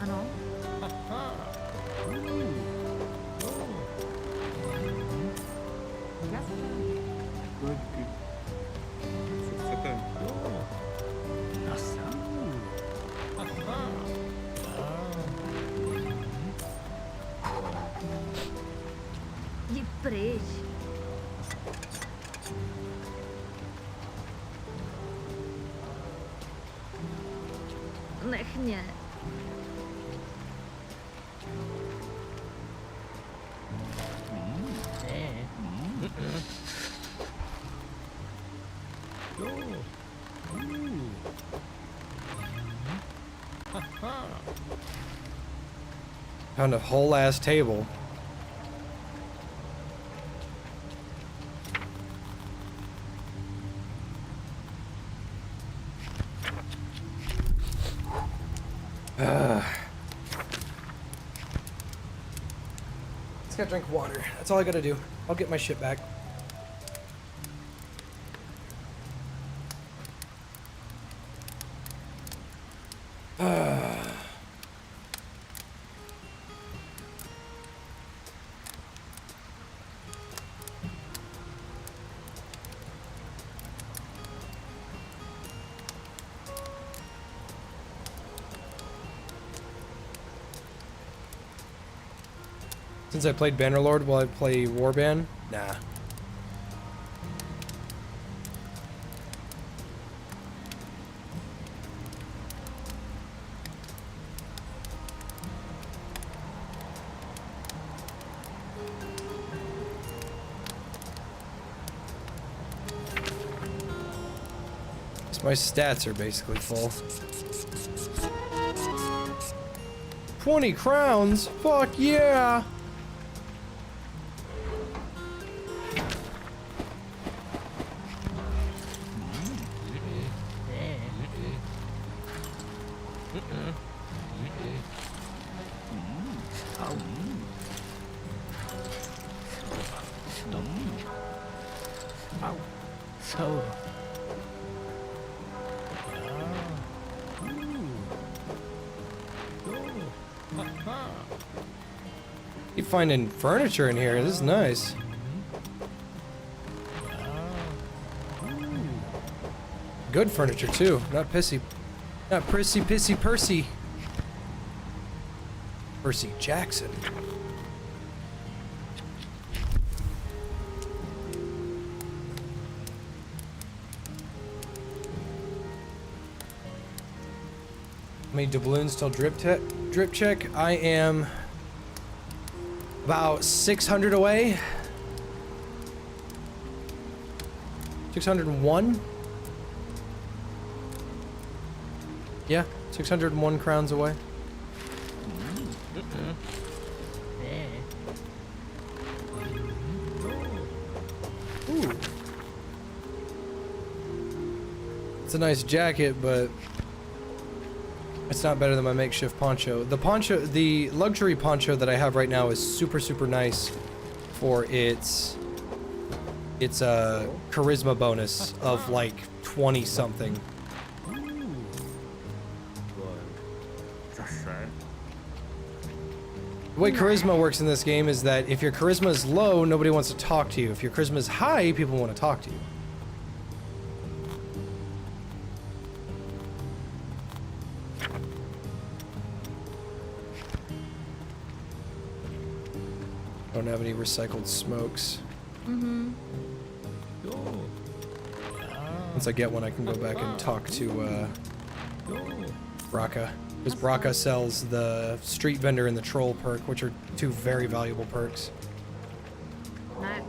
Ano? Jasne. Good, good. Co chcete? Nasa. Jdi pryč. Nech mě. Found a whole ass table. Just gotta drink water. That's all I gotta do. I'll get my shit back. Since I played Bannerlord, will I play Warband? Nah. So my stats are basically full. 20 crowns? Fuck yeah! So. Keep finding furniture in here. This is nice. Good furniture too. Not pissy. Not prissy pissy Percy. Percy Jackson. How many doubloons till drip check? I am about 600 away. 601? Yeah, 601 crowns away. Ooh. It's a nice jacket, but it's not better than my makeshift poncho. The luxury poncho that I have right now is super, super nice for its charisma bonus of like 20 something. The way charisma works in this game is that if your charisma is low, nobody wants to talk to you. If your charisma is high, people want to talk to you. Don't have any recycled smokes. Mm-hmm. Once I get one, I can go back and talk to Braca. Because Braca sells the street vendor and the troll perk, which are two very valuable perks. Nej.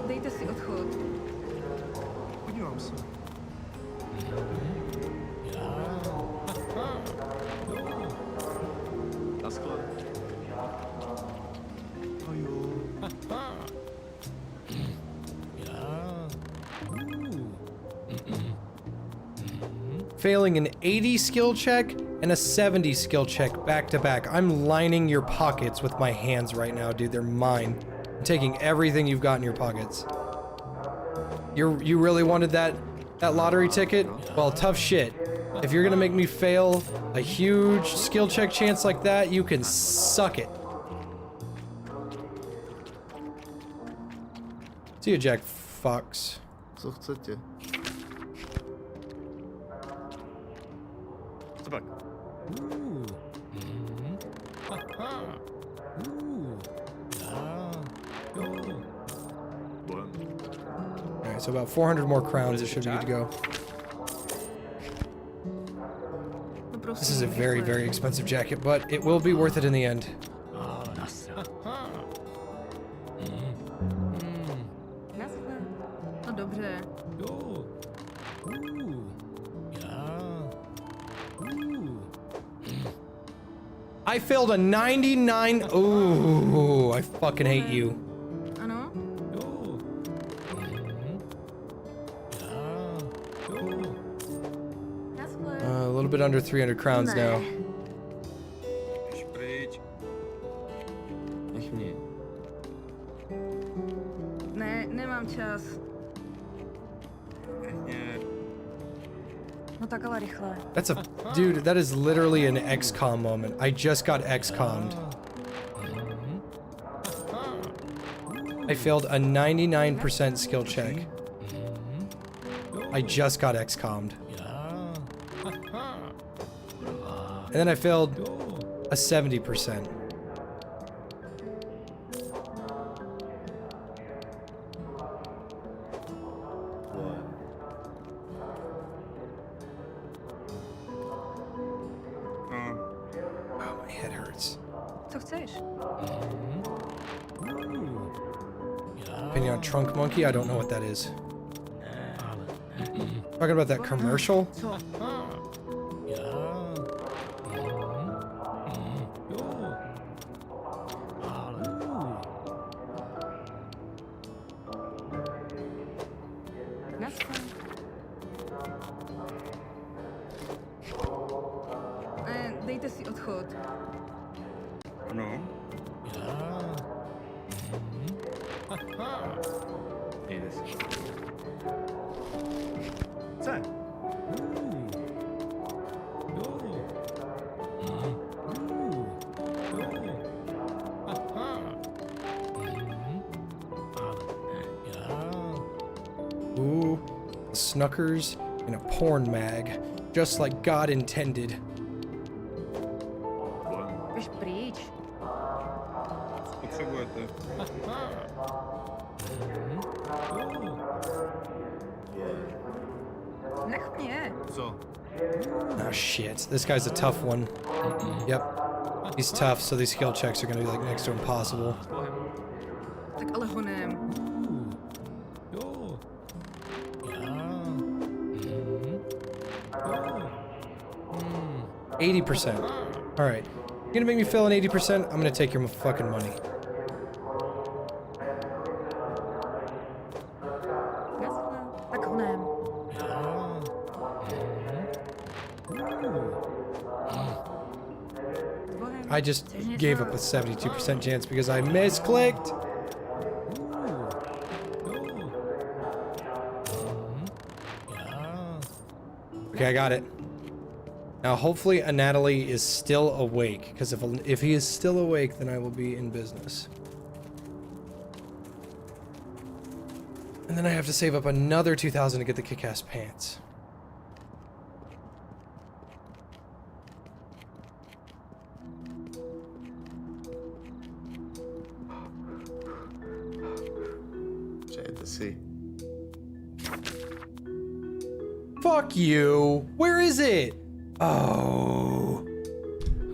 Dejte si odchod. Podívám se. Naschle. Failing an 80 skill check and a 70 skill check back to back. I'm lining your pockets with my hands right now, dude. They're mine. I'm taking everything you've got in your pockets. You really wanted that lottery ticket? Well, tough shit. If you're gonna make me fail a huge skill check chance like that, you can suck it. See you, Jack Fox. Co chcete? Co pak? Alright, so about 400 more crowns, it should be good to go. This is a very, very expensive jacket, but it will be worth it in the end. Naschle. No dobře. I failed a 99. Ooh, I fucking hate you. Ano? Naschle. A little bit under 300 crowns now. Jdeš pryč. Nech mě. Ne, nemám čas. Mě. No tak ale rychle. That's a dude, that is literally an XCOM moment. I just got XCOM'd. I failed a 99% skill check. I just got XCOM'd. And then I failed a 70%. Oh, my head hurts. Co chceš? Opinion on Trunk Monkey? I don't know what that is. Talking about that commercial? Co? Naschle. Dejte si odchod. Ano. Jde si. Co? Ooh, Snuckers in a porn mag, just like God intended. Běž pryč. Potřebujete. Nech mě. Co? Oh shit, this guy's a tough one. Yep, he's tough, so these skill checks are gonna be like next to impossible. Tak ale honem. 80%. All right, you're gonna make me fail an 80%. I'm gonna take your fucking money. Naschle. Tak honem. Bohem. I just Chceš něco? gave up a 72% chance because I misclicked. Okay, I got it. Now, hopefully, Natalie is still awake, because if he is still awake, then I will be in business. And then I have to save up another 2,000 to get the kick-ass pants. Přejete si. Fuck you! Where is it? Oh.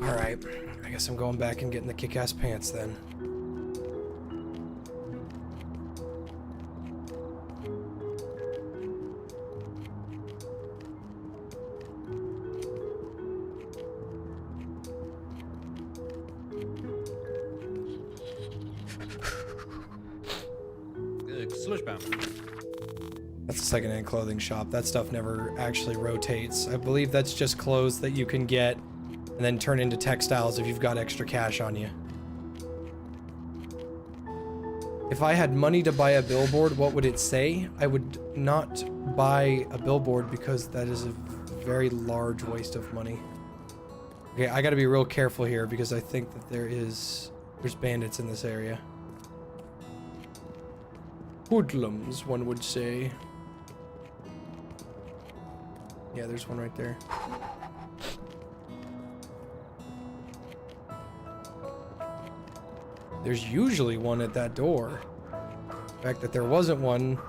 Alright. I guess I'm going back and getting the kick-ass pants then. Služba. That's a second-hand clothing shop. That stuff never actually rotates. I believe that's just clothes that you can get and then turn into textiles if you've got extra cash on you. If I had money to buy a billboard, what would it say? I would not buy a billboard because that is a very large waste of money. Okay, I gotta be real careful here because I think that there's bandits in this area. Hoodlums, one would say. Yeah, there's one right there. There's usually one at that door. The fact that there wasn't one.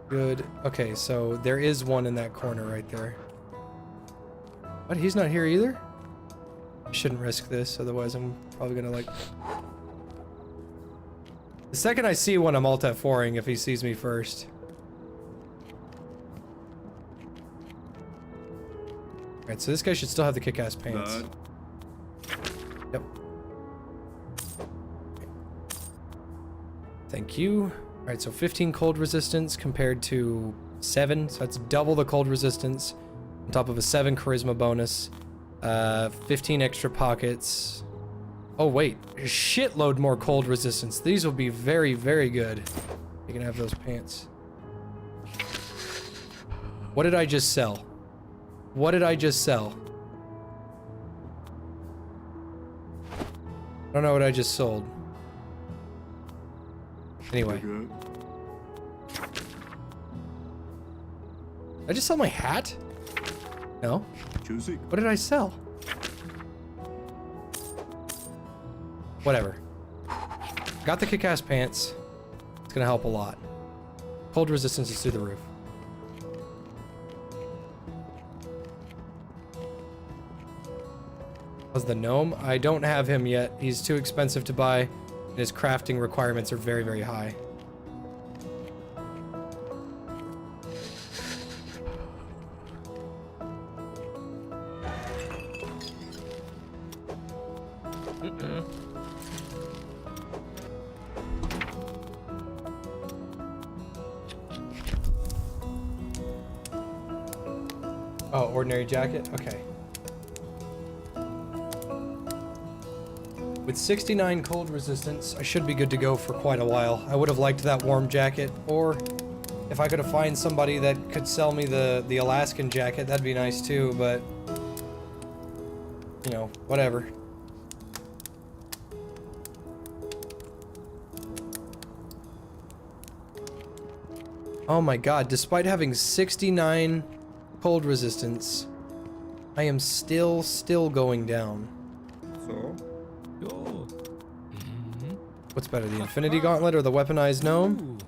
Good. Okay, so there is one in that corner right there. But he's not here either? I shouldn't risk this, otherwise I'm probably gonna like... The second I see one, I'm alt F4ing if he sees me first. Alright, so this guy should still have the kick-ass pants. Yep. Thank you. Alright, so 15 cold resistance compared to 7, so that's double the cold resistance. On top of a 7 charisma bonus. 15 extra pockets. Oh wait, a shitload more cold resistance. These will be very, very good. You can have those pants. What did I just sell? What did I just sell? I don't know what I just sold. Anyway. Did I just sell my hat? No. What did I sell? Whatever. Got the kick-ass pants. It's gonna help a lot. Cold resistance is through the roof. Was the gnome? I don't have him yet. He's too expensive to buy, and his crafting requirements are very, very high. Oh, ordinary jacket? Okay. With 69 cold resistance, I should be good to go for quite a while. I would have liked that warm jacket, or if I could have found somebody that could sell me the Alaskan jacket, that'd be nice too, but you know, whatever. Oh my god, despite having 69 cold resistance, I am still going down. So? Yo. What's better, the Infinity Gauntlet or the Weaponized Gnome?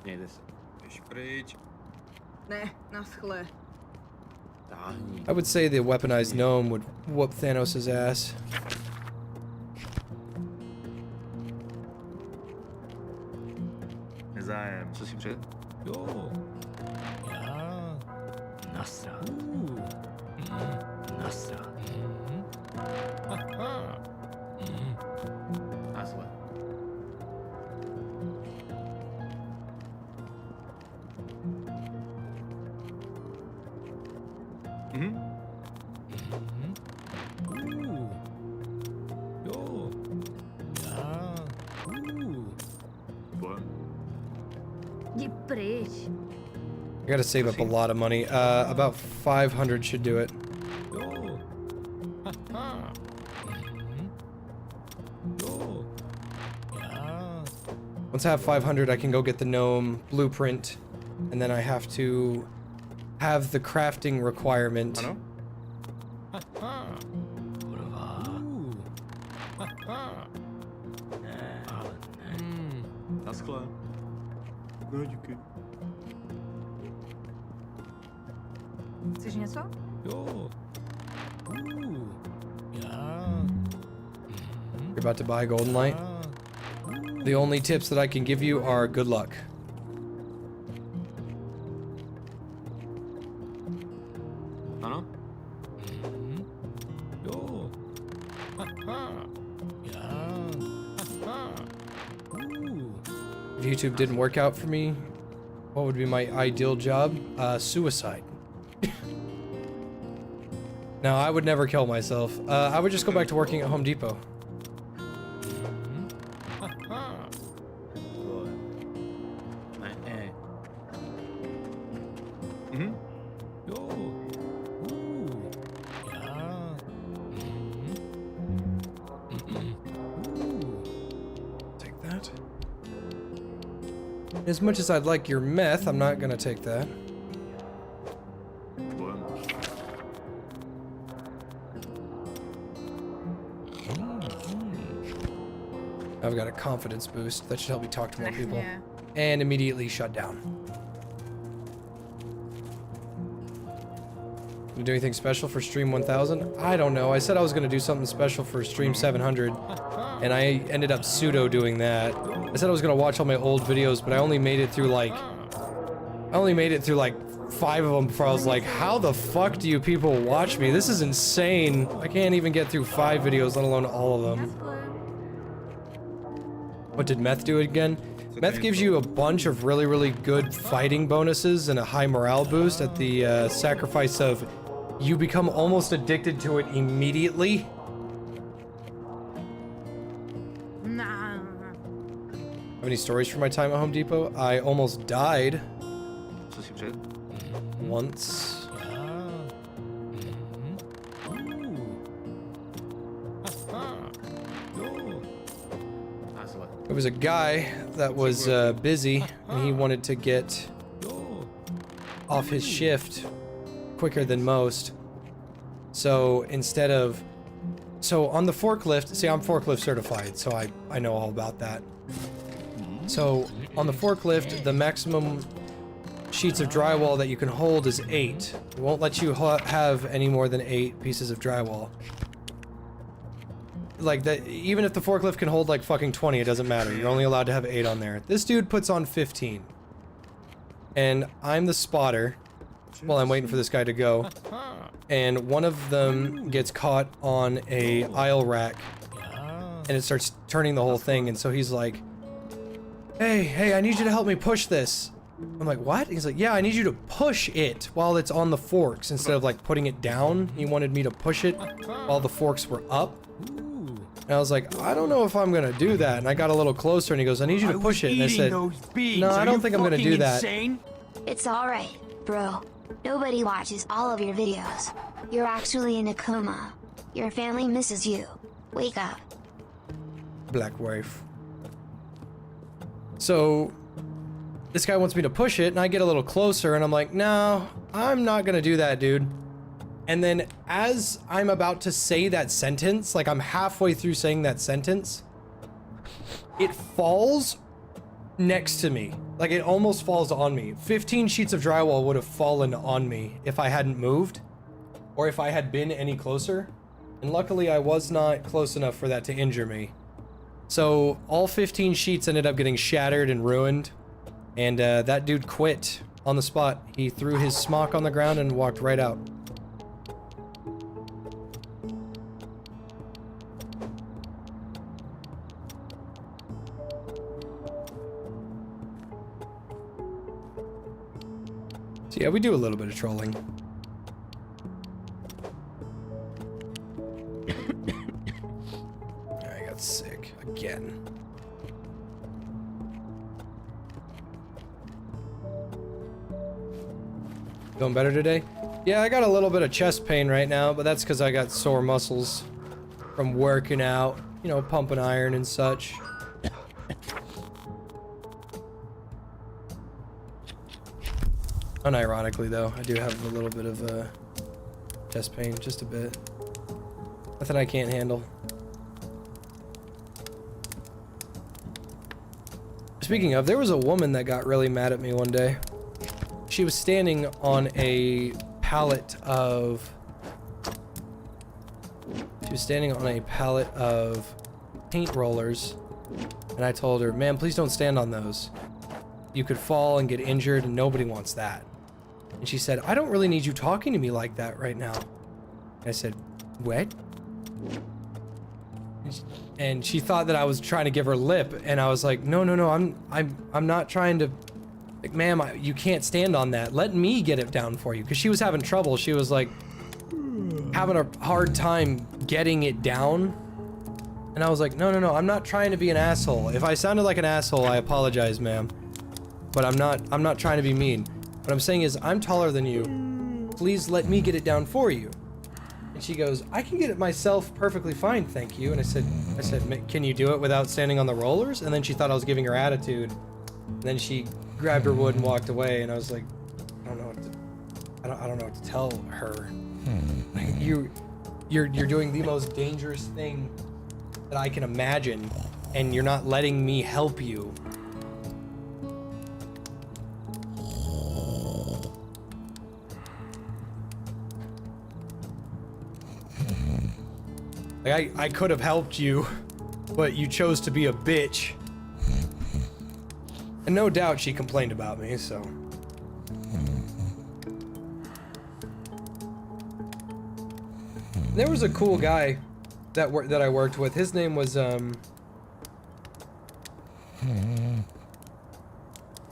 Měj se. Běž pryč. Ne, naschle. Táhni. I would say the Weaponized Gnome would whoop Thanos' ass. Nezájem. Co si před? Yo. Ja. Nasra. Nasra. Názle. Yo. Ja. Bojem. Jdi pryč. I gotta save up a lot of money. About 500 should do it. Yo. Yo. Ja. Once I have 500, I can go get the gnome blueprint, and then I have to have the crafting requirement. Ano? Naschle. No, díky. Chceš něco? Yo. Ja. You're about to buy Golden Light. The only tips that I can give you are good luck. Ano? Yo. Ja. If YouTube didn't work out for me, what would be my ideal job? Suicide. No, I would never kill myself. I would just go back to working at Home Depot. Vole. Ne. Mhm. Yo. Ja. Take that. As much as I'd like your meth, I'm not gonna take that. Bojem. I've got a confidence boost. That should help me talk to more people. Nechně. And immediately shut down. You do anything special for stream 1000? I don't know. I said I was gonna do something special for stream 700, and I ended up pseudo doing that. I said I was gonna watch all my old videos, but I only made it through like 5 of them before I was like, how the fuck do you people watch me? This is insane. I can't even get through 5 videos, let alone all of them. Naschle. What did Meth do again? Meth gives you a bunch of really, really good fighting bonuses and a high morale boost at the sacrifice of you become almost addicted to it immediately. Nah. Have any stories from my time at Home Depot? I almost died Co si před? once. Názle. There was a guy that was busy and he wanted to get off his shift quicker than most. So instead of... So on the forklift, see, I'm forklift certified, so I know all about that. So on the forklift, the maximum sheets of drywall that you can hold is 8. It won't let you have any more than 8 pieces of drywall. Like that, even if the forklift can hold like fucking 20, it doesn't matter. You're only allowed to have 8 on there. This dude puts on 15. And I'm the spotter while I'm waiting for this guy to go. And one of them gets caught on a aisle rack and it starts turning the whole thing. And so he's like, hey, I need you to help me push this. I'm like, what? He's like, yeah, I need you to push it while it's on the forks instead of like putting it down. He wanted me to push it while the forks were up. And I was like, I don't know if I'm gonna do that. And I got a little closer and he goes, I need you to push it. And I said, no, I don't think I'm gonna do that. It's alright, bro. Nobody watches all of your videos. You're actually in a coma. Your family misses you. Wake up. Black wife. So this guy wants me to push it and I get a little closer and I'm like, no, I'm not gonna do that, dude. And then as I'm about to say that sentence, like I'm halfway through saying that sentence, it falls next to me. Like it almost falls on me. 15 sheets of drywall would have fallen on me if I hadn't moved or if I had been any closer. And luckily I was not close enough for that to injure me. So all 15 sheets ended up getting shattered and ruined. And that dude quit on the spot. He threw his smock on the ground and walked right out. So yeah, we do a little bit of trolling. I got sick again. Feeling better today? Yeah, I got a little bit of chest pain right now, but that's because I got sore muscles from working out, you know, pumping iron and such. Unironically though, I do have a little bit of chest pain, just a bit. Nothing I can't handle. Speaking of, there was a woman that got really mad at me one day. She was standing on a pallet of... paint rollers. And I told her, ma'am, please don't stand on those. You could fall and get injured and nobody wants that. And she said, I don't really need you talking to me like that right now. And I said, what? And she thought that I was trying to give her lip, and I was like, no, I'm not trying to, like, ma'am, you can't stand on that. Let me get it down for you. Because she was having trouble. She was like having a hard time getting it down. And I was like, no, I'm not trying to be an asshole. If I sounded like an asshole, I apologize, ma'am. But I'm not trying to be mean. What I'm saying is, I'm taller than you. Please let me get it down for you. And she goes, I can get it myself perfectly fine, thank you. And I said, can you do it without standing on the rollers? And then she thought I was giving her attitude. And then she grabbed her wood and walked away. And I was like, I don't know what to tell her. Like, you're doing the most dangerous thing that I can imagine, and you're not letting me help you. Like, I could have helped you, but you chose to be a bitch. And no doubt she complained about me, so. There was a cool guy that I worked with. His name was,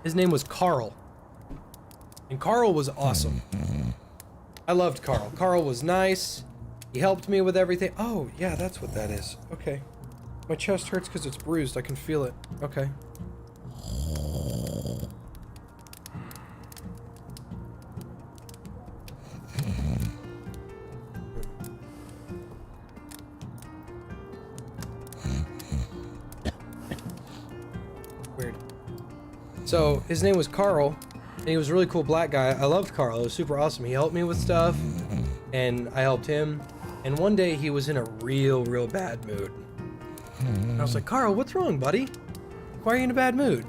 his name was Carl. And Carl was awesome. I loved Carl. Carl was nice. He helped me with everything. Oh, yeah, that's what that is. Okay. My chest hurts because it's bruised. I can feel it. Okay. Weird. So, his name was Carl, and he was a really cool black guy. I loved Carl. It was super awesome. He helped me with stuff, and I helped him. And one day he was in a real bad mood. And I was like, Carl, what's wrong, buddy? Why are you in a bad mood?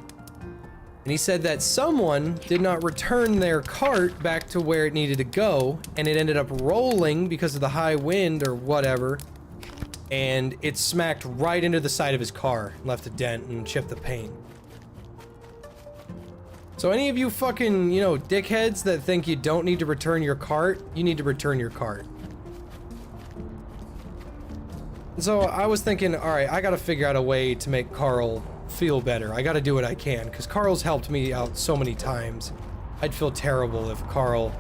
And he said that someone did not return their cart back to where it needed to go, and it ended up rolling because of the high wind or whatever, and it smacked right into the side of his car, left a dent and chipped the paint. So any of you fucking, you know, dickheads that think you don't need to return your cart, you need to return your cart. So I was thinking, all right, I gotta figure out a way to make Carl feel better. I gotta do what I can, because Carl's helped me out so many times. I'd feel terrible if Carl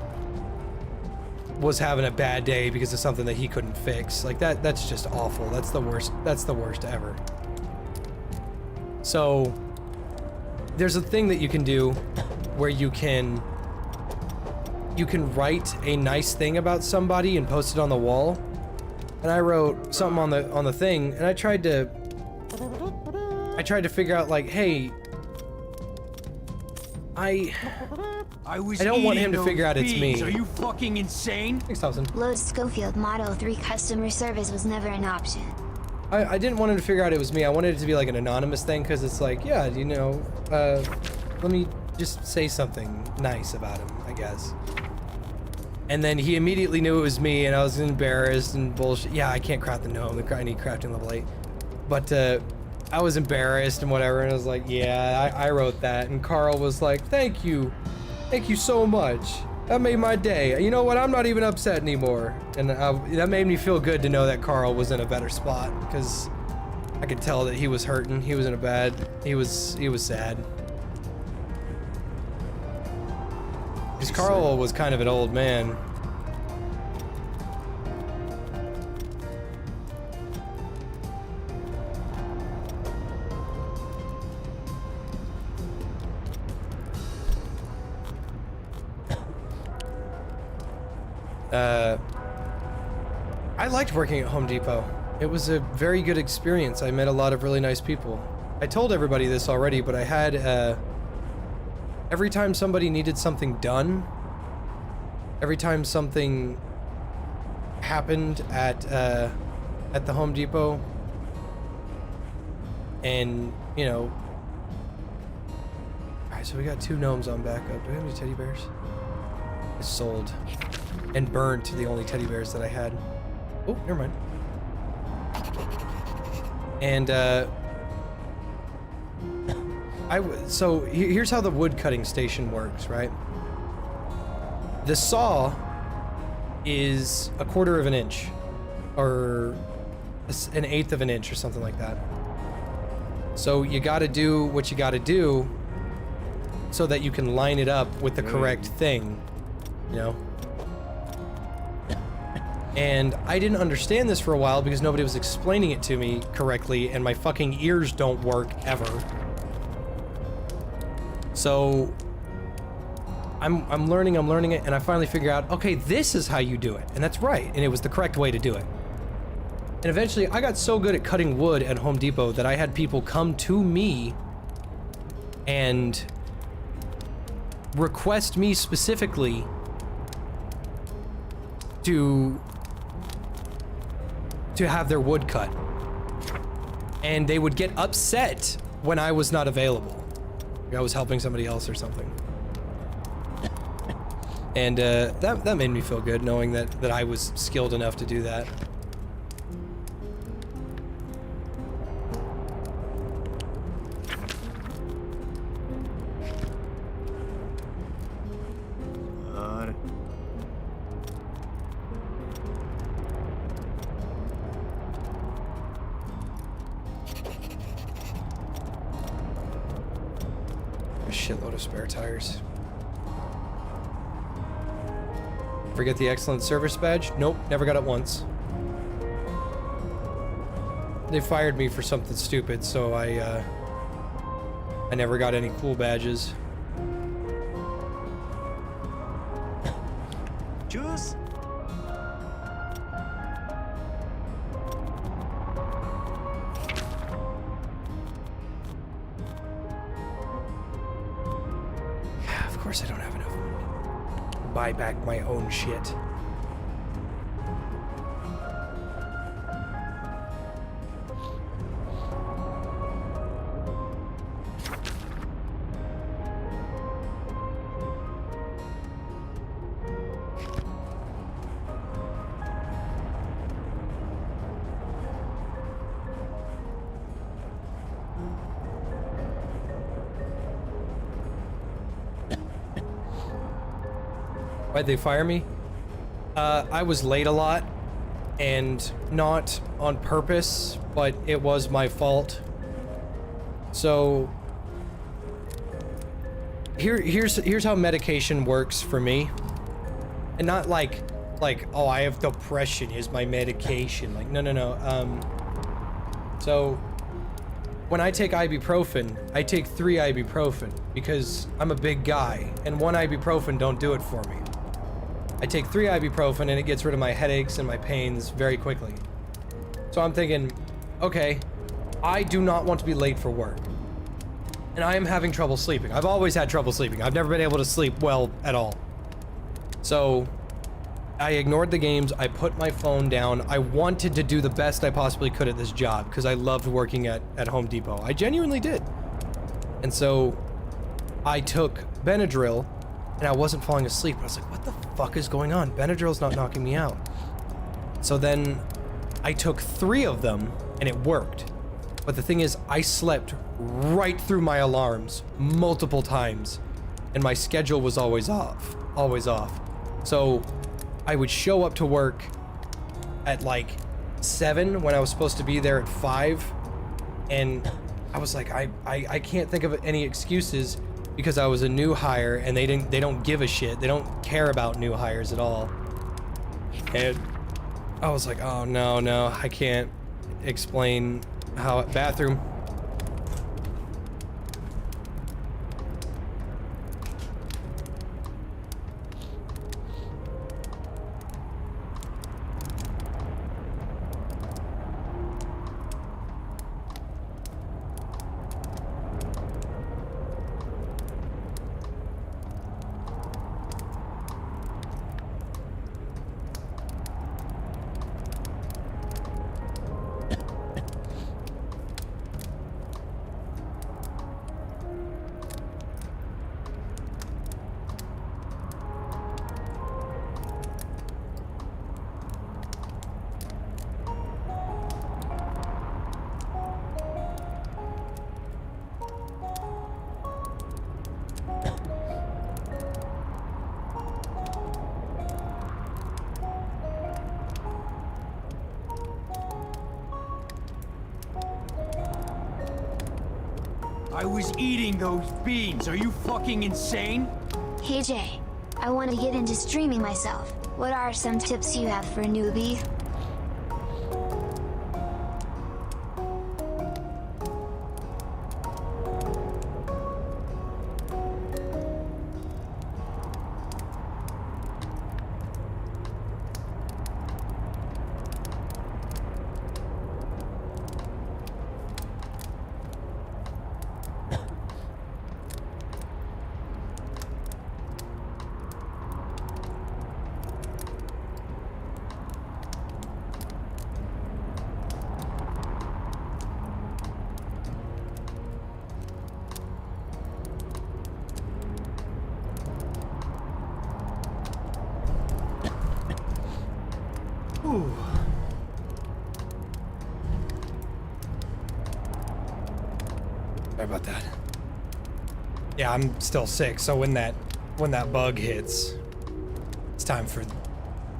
was having a bad day because of something that he couldn't fix. Like that's just awful. That's the worst ever. So there's a thing that you can do where you can write a nice thing about somebody and post it on the wall. And I wrote something on the thing, and I tried to figure out, like, hey, I don't want him to figure out it's me. Are you fucking insane? Thanks, Thompson. Load Schofield Model 3 customer service was never an option. I didn't want him to figure out it was me. I wanted it to be like an anonymous thing, because it's like, yeah, you know, let me just say something nice about him, I guess. And then he immediately knew it was me, and I was embarrassed and bullshit. Yeah, I can't craft the gnome. I need crafting level 8. But I was embarrassed and whatever, and I was like, yeah, I wrote that. And Carl was like, thank you so much. That made my day. You know what? I'm not even upset anymore. And that made me feel good to know that Carl was in a better spot, because I could tell that he was hurting. He was in a bad. He was sad. Because Carl was kind of an old man. I liked working at Home Depot. It was a very good experience. I met a lot of really nice people. I told everybody this already, but I had every time somebody needed something done, every time something happened at the Home Depot, and you know, all right, so we got 2 gnomes on backup. Do we have any teddy bears? I sold and burnt the only teddy bears that I had. Oh, never mind. And so here's how the wood cutting station works, right? The saw is 1/4 of an inch, or 1/8 of an inch, or something like that. So you got to do what you got to do so that you can line it up with the correct thing, you know? And I didn't understand this for a while because nobody was explaining it to me correctly, and my fucking ears don't work ever. So I'm learning it, and I finally figure out, okay, this is how you do it, and that's right, and it was the correct way to do it. And eventually I got so good at cutting wood at Home Depot that I had people come to me and request me specifically to have their wood cut. And they would get upset when I was not available. I was helping somebody else or something. And that made me feel good, knowing that I was skilled enough to do that. Shitload of spare tires. Forget the excellent service badge? Nope, never got it once. They fired me for something stupid, so I never got any cool badges. Juice? Of course I don't have enough money to buy back my own shit. Why'd they fire me? I was late a lot, and not on purpose, but it was my fault. So here's how medication works for me. And not like, oh, I have depression, here's my medication. Like, no. So when I take ibuprofen, I take 3 ibuprofen because I'm a big guy, and 1 ibuprofen don't do it for me. I take 3 ibuprofen and it gets rid of my headaches and my pains very quickly. So I'm thinking, okay, I do not want to be late for work. And I am having trouble sleeping. I've always had trouble sleeping. I've never been able to sleep well at all. So I ignored the games. I put my phone down. I wanted to do the best I possibly could at this job because I loved working at Home Depot. I genuinely did. And so I took Benadryl and I wasn't falling asleep. I was like, what the fuck is going on? Benadryl's not knocking me out. So then I took 3 of them and it worked. But the thing is, I slept right through my alarms multiple times and my schedule was always off. So I would show up to work at like 7 when I was supposed to be there at 5. And I was like, I can't think of any excuses because I was a new hire and they don't give a shit. They don't care about new hires at all. And I was like, oh no, I can't explain how bathroom. I was eating those beans. Are you fucking insane? Hey Jay, I want to get into streaming myself. What are some tips you have for a newbie? Sorry about that. Yeah, I'm still sick, so when that bug hits, it's time for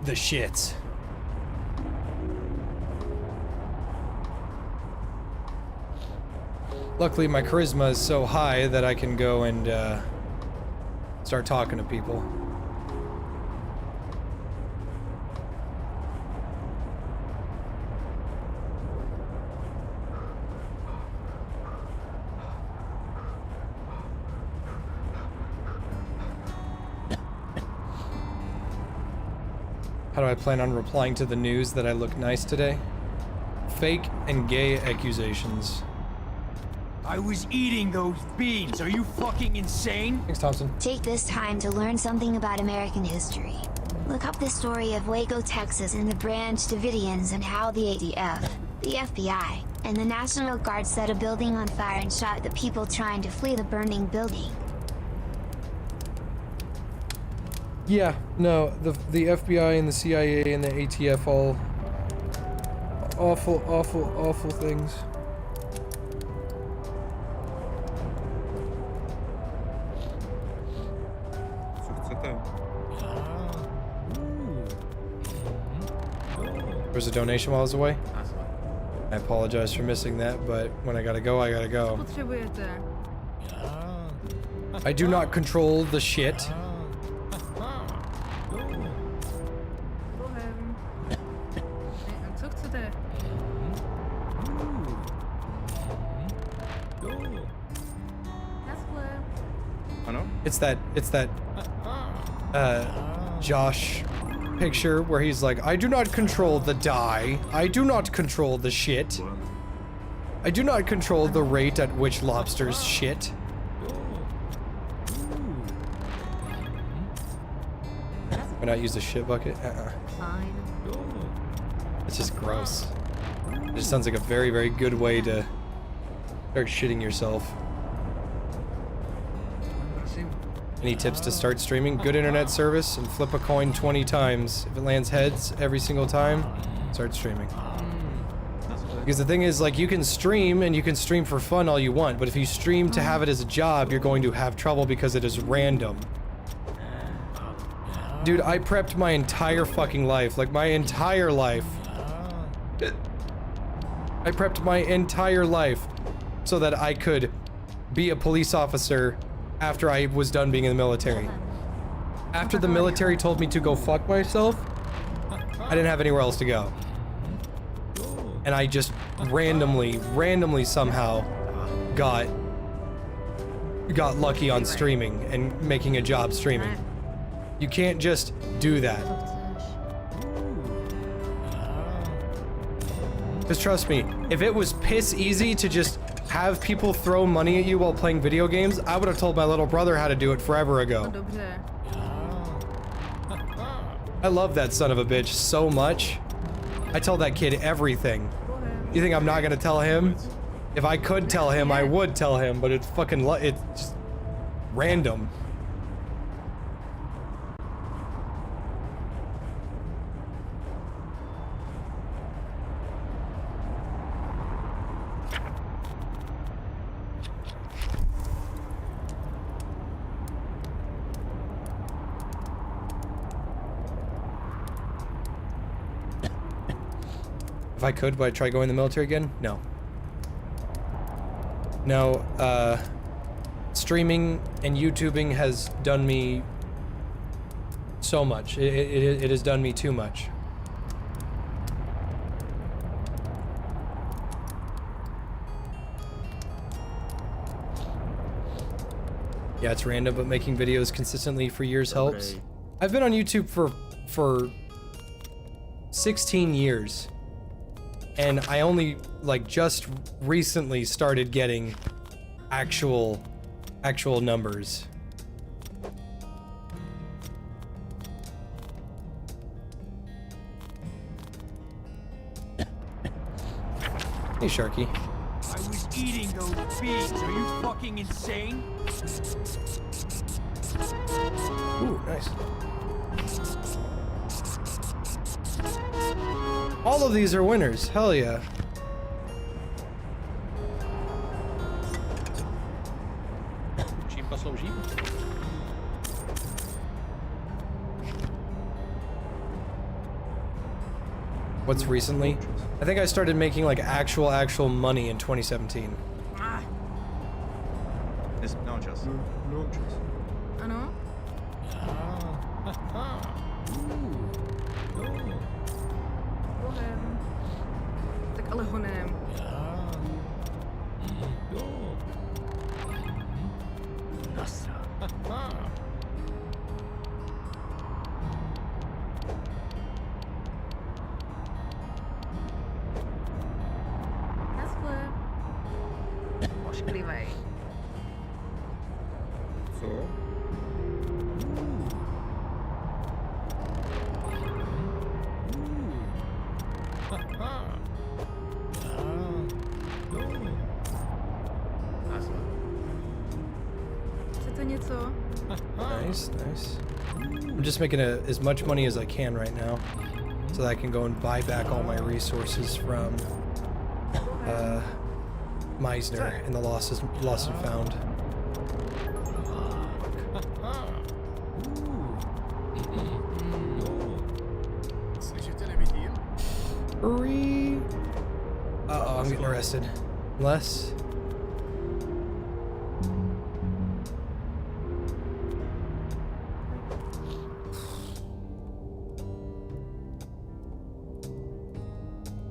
the shits. Luckily, my charisma is so high that I can go and start talking to people. How do I plan on replying to the news that I look nice today? Fake and gay accusations. I was eating those beans. Are you fucking insane? Thanks, Thompson. Take this time to learn something about American history. Look up the story of Waco, Texas and the Branch Davidians and how the ATF, the FBI, and the National Guard set a building on fire and shot the people trying to flee the burning building. Yeah, no, the FBI and the CIA and the ATF all awful things. Co chcete? was a donation while I was away. That's fine. I apologize for missing that, but when I gotta go, I gotta go. Potřebujete? I do not control the shit. Bohem. Co chcete? Naschle. Ano? It's that Josh picture where he's like, I do not control the die. I do not control the shit. I do not control the rate at which lobsters shit. Why not use the shit bucket? Fine. It's just gross. It just sounds like a very, very good way to start shitting yourself. Any tips to start streaming? Good internet service and flip a coin 20 times. If it lands heads every single time, start streaming. Because the thing is, like, you can stream and you can stream for fun all you want, but if you stream to have it as a job, you're going to have trouble because it is random. Dude, I prepped my entire fucking life, like my entire life. I prepped my entire life so that I could be a police officer after I was done being in the military. After the military told me to go fuck myself, I didn't have anywhere else to go. And I just randomly somehow got lucky on streaming and making a job streaming. You can't just do that. Because trust me, if it was piss easy to just have people throw money at you while playing video games, I would have told my little brother how to do it forever ago. Dobře. I love that son of a bitch so much. I tell that kid everything. You think I'm not gonna tell him? If I could tell him, I would tell him, but it's fucking it's just random. If I could, would I try going in the military again? No. No, streaming and YouTubing has done me so much. It has done me too much. Yeah, it's random, but making videos consistently for years helps. Okay. I've been on YouTube for 16 years. And I only, like, just recently started getting actual numbers. Hey, Sharky. I was eating those beans. Are you fucking insane? Ooh, nice. All of these are winners. Hell yeah. What's recently? I think I started making like actual money in 2017. Jest no czas. No čas. Ano? Bohem. Tak ale honem. Naschle. Ošklivej. Co? Chcete něco? Nice, nice. I'm just making as much money as I can right now, so that I can go and buy back all my resources from Meisner and the Lost and Found. Hurry. Uh-oh, I'm getting arrested. Less.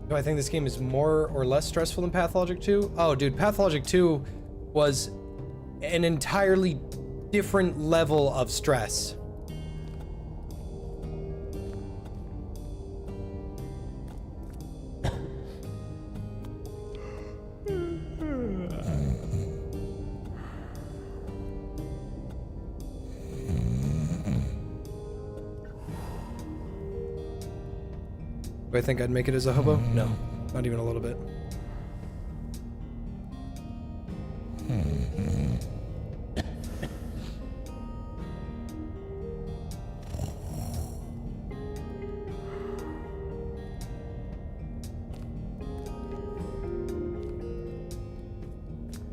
Do I think this game is more or less stressful than Pathologic 2? Oh, dude, Pathologic 2 was an entirely different level of stress. Do I think I'd make it as a hobo? No, not even a little bit.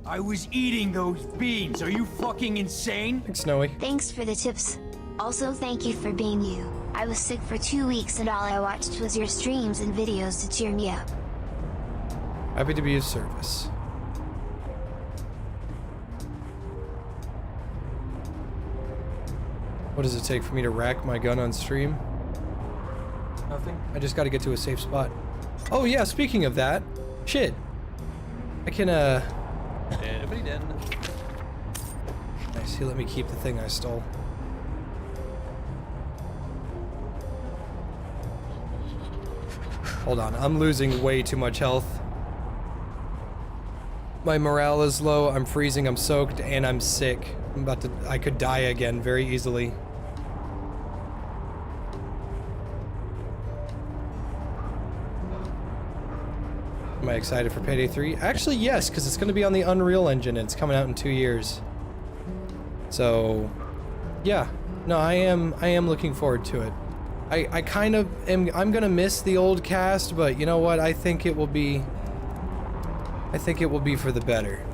I was eating those beans. Are you fucking insane? Thanks, Snowy. Thanks for the tips. Also thank you for being you. I was sick for 2 weeks and all I watched was your streams and videos to cheer me up. Happy to be of service. What does it take for me to rack my gun on stream? Nothing. I just gotta get to a safe spot. Oh yeah, speaking of that, shit. I can, Anybody done? Nice, he let me keep the thing I stole. Hold on, I'm losing way too much health. My morale is low, I'm freezing, I'm soaked, and I'm sick. I could die again very easily. Am I excited for Payday 3? Actually, yes, because it's going to be on the Unreal Engine and it's coming out in 2 years. So, yeah. No, I am looking forward to it. I kind of am, I'm going to miss the old cast, but you know what? I think it will be for the better.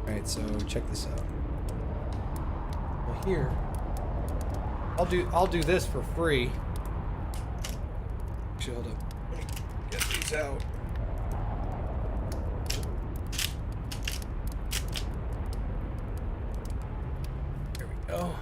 Alright, so check this out. Well, here, I'll do this for free. Actually, hold up. Let me get these out. There we go.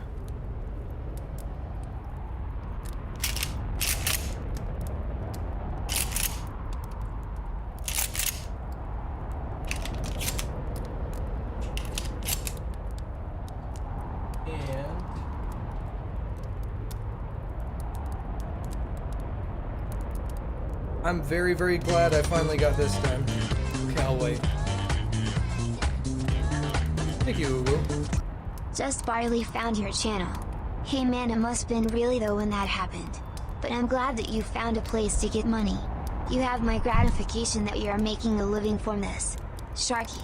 I'm very, very glad I finally got this done. Okay, I'll wait. Thank you, Hobo. Just barely found your channel. Hey man, it must been really though when that happened. But I'm glad that you found a place to get money. You have my gratification that you are making a living from this. Sharky.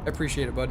I appreciate it, bud.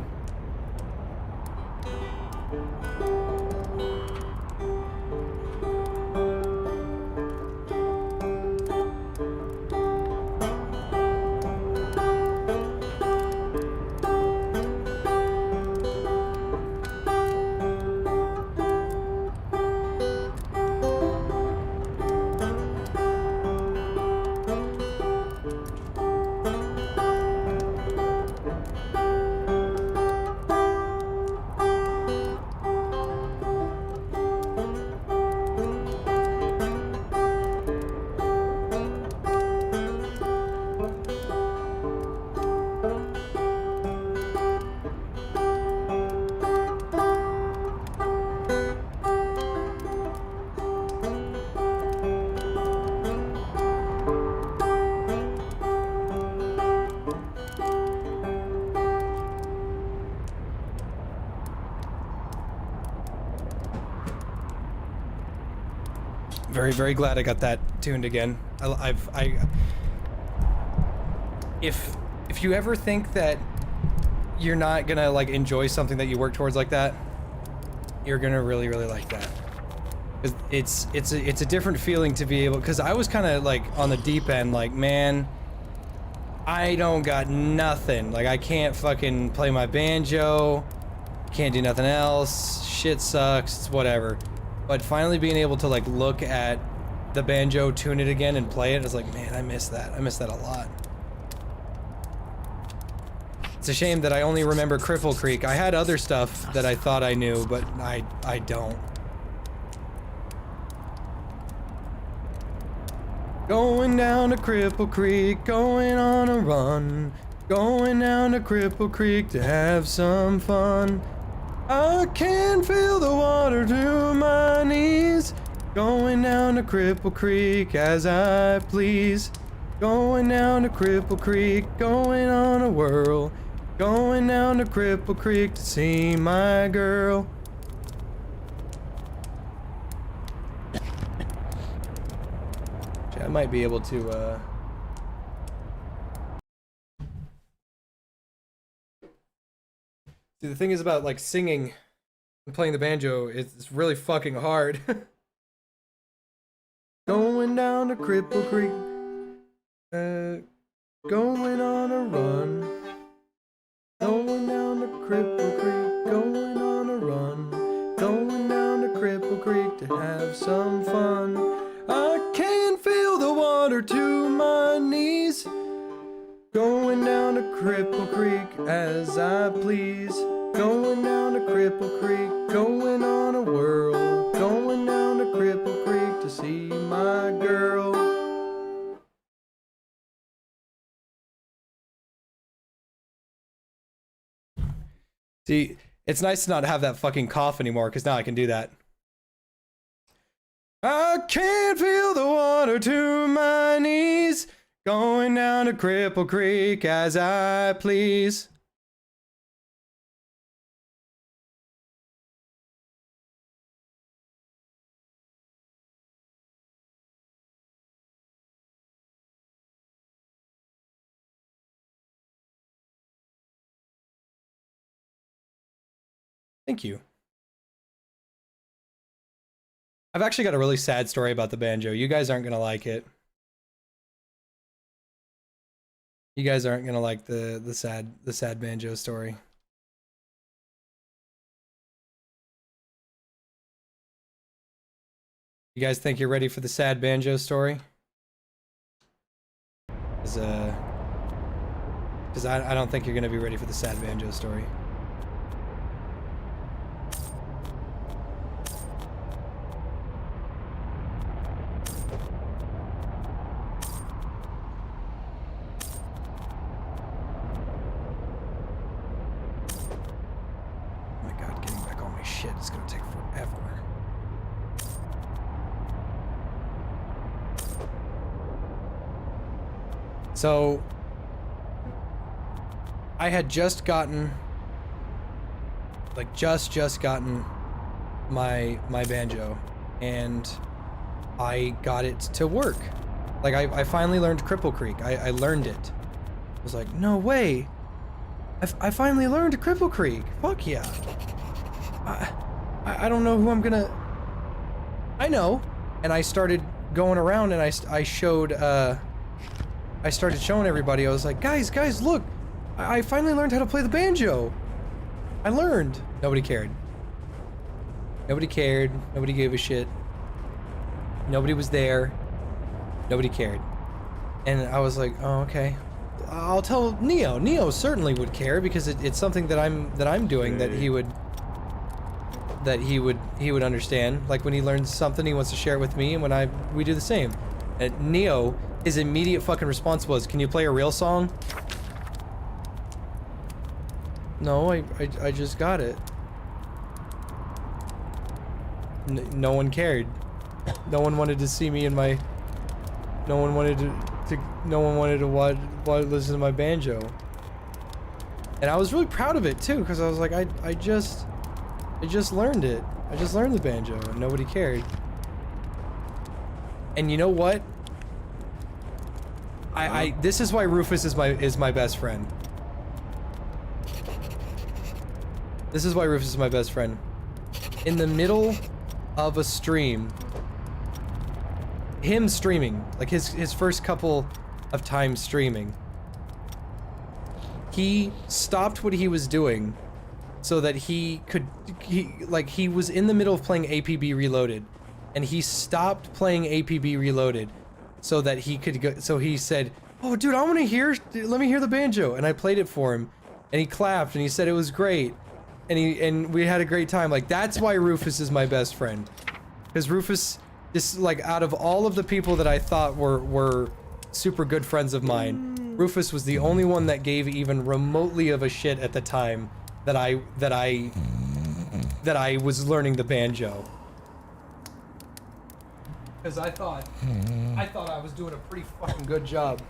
Very, very glad I got that tuned again. If you ever think that you're not gonna like enjoy something that you work towards like that, you're gonna really, really like that. 'Cause it's a different feeling to be able, because I was kind of like on the deep end, like, man, I don't got nothing. Like, I can't fucking play my banjo, can't do nothing else, shit sucks, it's whatever. But finally being able to like look at the banjo, tune it again, and play it is like, man, I miss that. I miss that a lot. It's a shame that I only remember Cripple Creek. I had other stuff that I thought I knew, but I don't. Going down to Cripple Creek, going on a run. Going down to Cripple Creek to have some fun. I can feel the water to my knees. Going down to Cripple Creek as I please. Going down to Cripple Creek, going on a whirl. Going down to Cripple Creek to see my girl. I might be able to, See, the thing is about, like, singing and playing the banjo, it's really fucking hard. Going down to Cripple Creek, going on a run. Going down to Cripple Creek, going on a run. Going down to Cripple Creek to have some fun. I can feel the water to my knees. Going down to Cripple Creek as I please. Going down to Cripple Creek, going on a whirl. Going down to Cripple Creek to see my girl. See, it's nice to not have that fucking cough anymore, because now I can do that. I can't feel the water to my knees. Going down to Cripple Creek as I please. Thank you. I've actually got a really sad story about the banjo. You guys aren't gonna like it. You guys aren't gonna like the sad banjo story. You guys think you're ready for the sad banjo story? Because I don't think you're gonna be ready for the sad banjo story. It's gonna take forever. So I had just gotten just gotten my banjo, and I got it to work. Like I finally learned Cripple Creek. I learned it. I was like, no way. I finally learned Cripple Creek. Fuck yeah. I don't know who I'm gonna... I know. And I started going around and I started showing everybody. I was like, guys, look. I finally learned how to play the banjo. I learned. Nobody cared. Nobody cared. Nobody gave a shit. Nobody was there. Nobody cared. And I was like, oh, okay. I'll tell Neo. Neo certainly would care because it's something that I'm doing that he would understand. Like when he learns something, he wants to share it with me, and when we do the same. And Neo, his immediate fucking response was, "Can you play a real song?" No, I just got it. No one cared. No one wanted to see me in my. No one wanted to watch listen to my banjo. And I was really proud of it too, because I was like, I just learned it. I just learned the banjo, and nobody cared. And you know what? This is why Rufus is my best friend. This is why Rufus is my best friend. In the middle of a stream, him streaming, like his first couple of times streaming, he stopped what he was doing so that he could he was in the middle of playing APB Reloaded, and he stopped playing APB Reloaded so that he could go. So he said, "Oh, dude, I want to hear. Let me hear the banjo." And I played it for him, and he clapped and he said it was great, and we had a great time. Like, that's why Rufus is my best friend, because Rufus is like, out of all of the people that I thought were super good friends of mine, Rufus was the only one that gave even remotely of a shit at the time that I was learning the banjo. Because I thought I was doing a pretty fucking good job.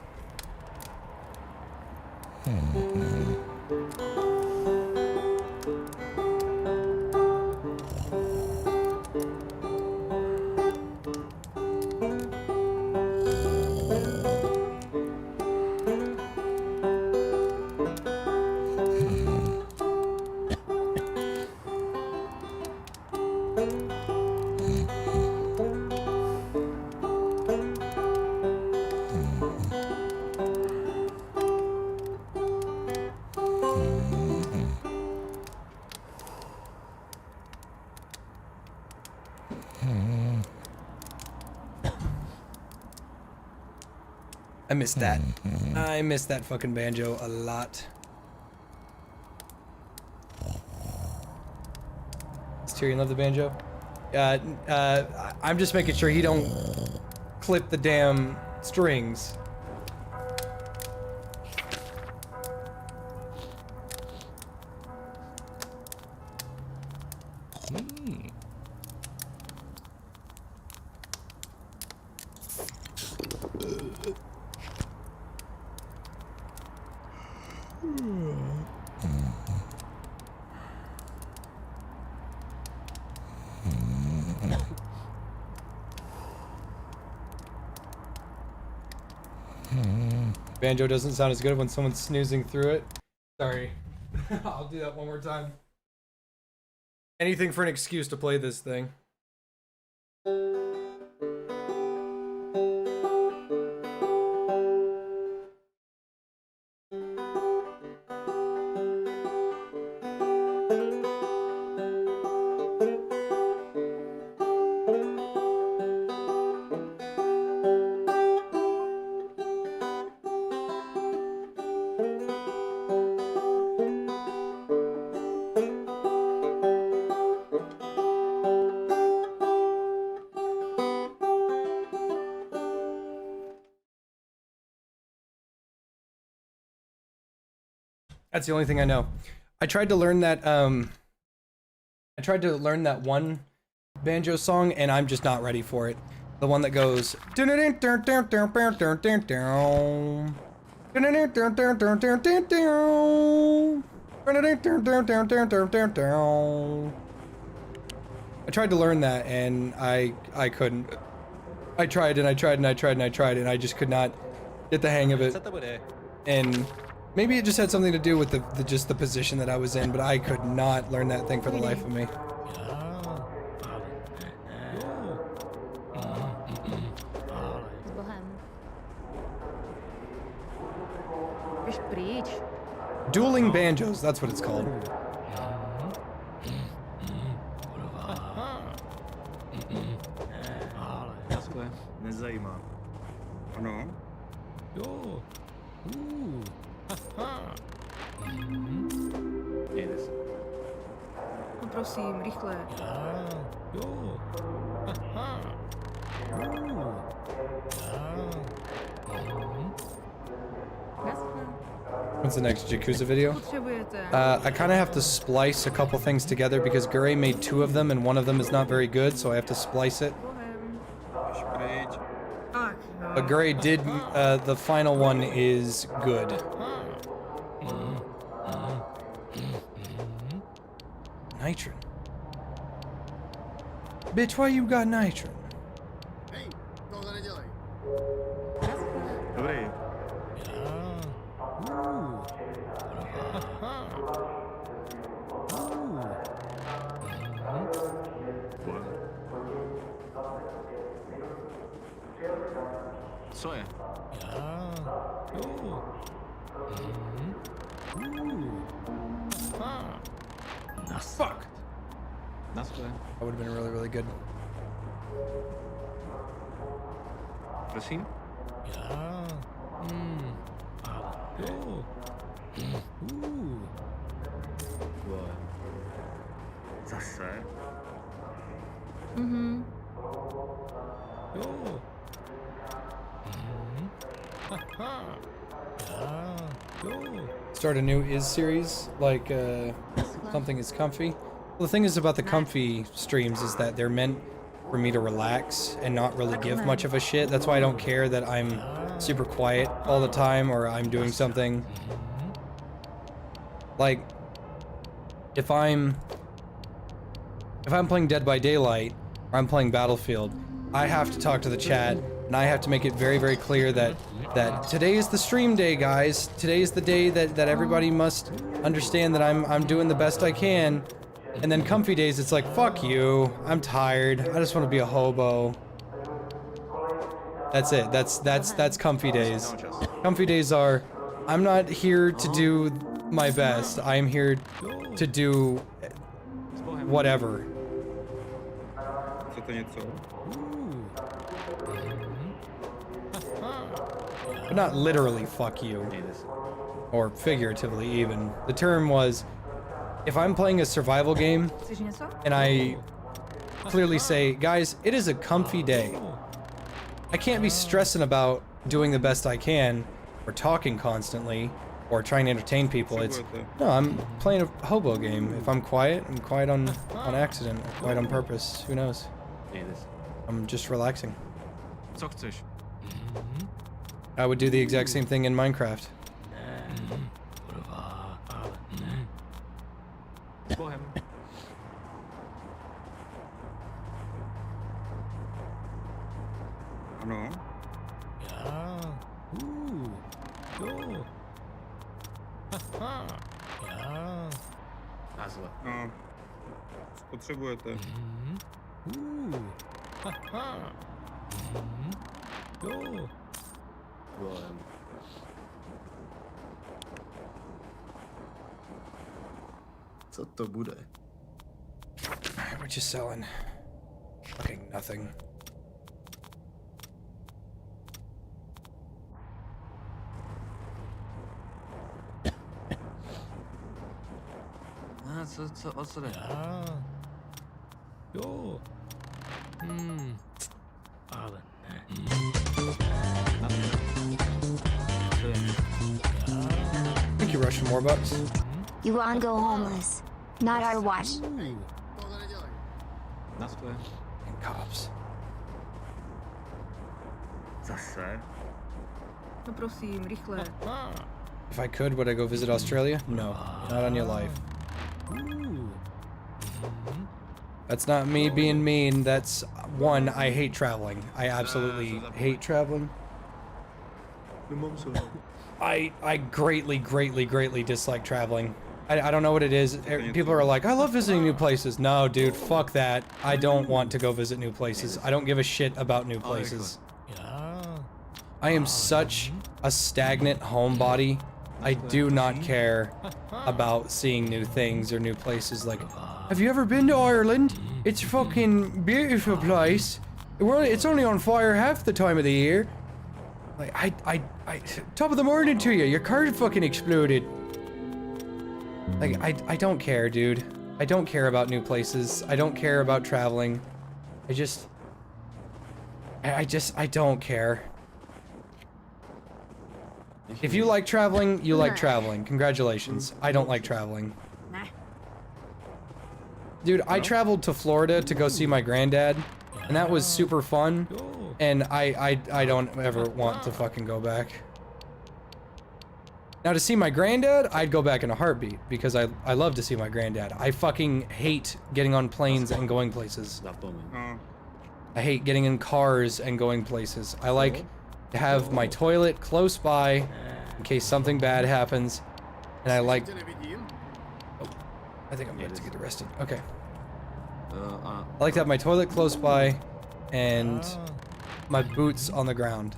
I missed that. I missed that fucking banjo a lot. Is Tyrion love the banjo? I'm just making sure he don't clip the damn strings. Banjo doesn't sound as good when someone's snoozing through it. Sorry. I'll do that one more time. Anything for an excuse to play this thing. That's the only thing I know. I tried to learn that one banjo song, and I'm just not ready for it. The one that goes I tried to learn that, and I couldn't. I tried and I tried and I tried and I tried, and I just could not get the hang of it. And maybe it just had something to do with just the position that I was in, but I could not learn that thing for the life of me. Dueling banjos, that's what it's called. Nezajímá. Ano. Jo. Jde se. No prosím, rychle. Jo. What's the next Yakuza video? I kind of have to splice a couple things together because Gure made 2 of them and one of them is not very good, so I have to splice it. But Gure did, the final one is good. Nitron. Bitch, why you got nitron? Hey, tohle nedělej. Dobrý. Co je? Fuck. Na skle. That would have been really, really good. Prosím? Ja. Jo. Vole. Zase? Mhm. Jo. Start a new is series, like something is comfy. Well, the thing is about the comfy streams is that they're meant for me to relax and not really give much of a shit. That's why I don't care that I'm super quiet all the time or I'm doing something. Like, if I'm playing Dead by Daylight or I'm playing Battlefield, I have to talk to the chat and I have to make it very, very clear that today is the stream day, guys. Today is the day that everybody must understand that I'm doing the best I can. And then comfy days, it's like, fuck you, I'm tired, I just want to be a hobo. That's it, that's comfy days. Comfy days are, I'm not here to do my best, I'm here to do whatever. Co to něco? But not literally fuck you. Or figuratively even. The term was, if I'm playing a survival game, Chceš něco? and I clearly say, guys, it is a comfy day. I can't be stressing about doing the best I can, or talking constantly, or trying to entertain people. It's, no, I'm playing a hobo game. If I'm quiet on accident, or quiet on purpose, who knows? I'm just relaxing. Co chceš? I would do the exact same thing in Minecraft. S Bohem. Ano. Jo. Nazva. No. Spotřebujete. Jo. Bohem. Co to bude? We're just selling fucking nothing. O co jde? Jo. Ale ne. Thank you, Russian Warbucks. You wanna go homeless? Not our watch. Tohle nedělej. Na skle. And cops. Zase? No prosím, rychle. If I could, would I go visit Australia? No, not on your life. That's not me being mean. That's one, I hate traveling. I absolutely hate traveling. I greatly dislike traveling. I don't know what it is. People are like, I love visiting new places. No, dude, fuck that. I don't want to go visit new places. I don't give a shit about new places. I am such a stagnant homebody. I do not care about seeing new things or new places. Like, have you ever been to Ireland? It's a fucking beautiful place. It's only on fire half the time of the year. Like, I top of the morning to you. Your car fucking exploded. Like, I don't care, dude. I don't care about new places. I don't care about traveling. I don't care. If you like traveling, you like traveling. Congratulations. I don't like traveling. Nah. Dude, I traveled to Florida to go see my granddad, and that was super fun. And I don't ever want to fucking go back. Now, to see my granddad, I'd go back in a heartbeat, because I love to see my granddad. I fucking hate getting on planes and going places. No. I hate getting in cars and going places. I like to have my toilet close by in case something bad happens. And I like... Tě nevidím. Oh, I think I'm about to get arrested. Okay. I like to have my toilet close by and my boots on the ground.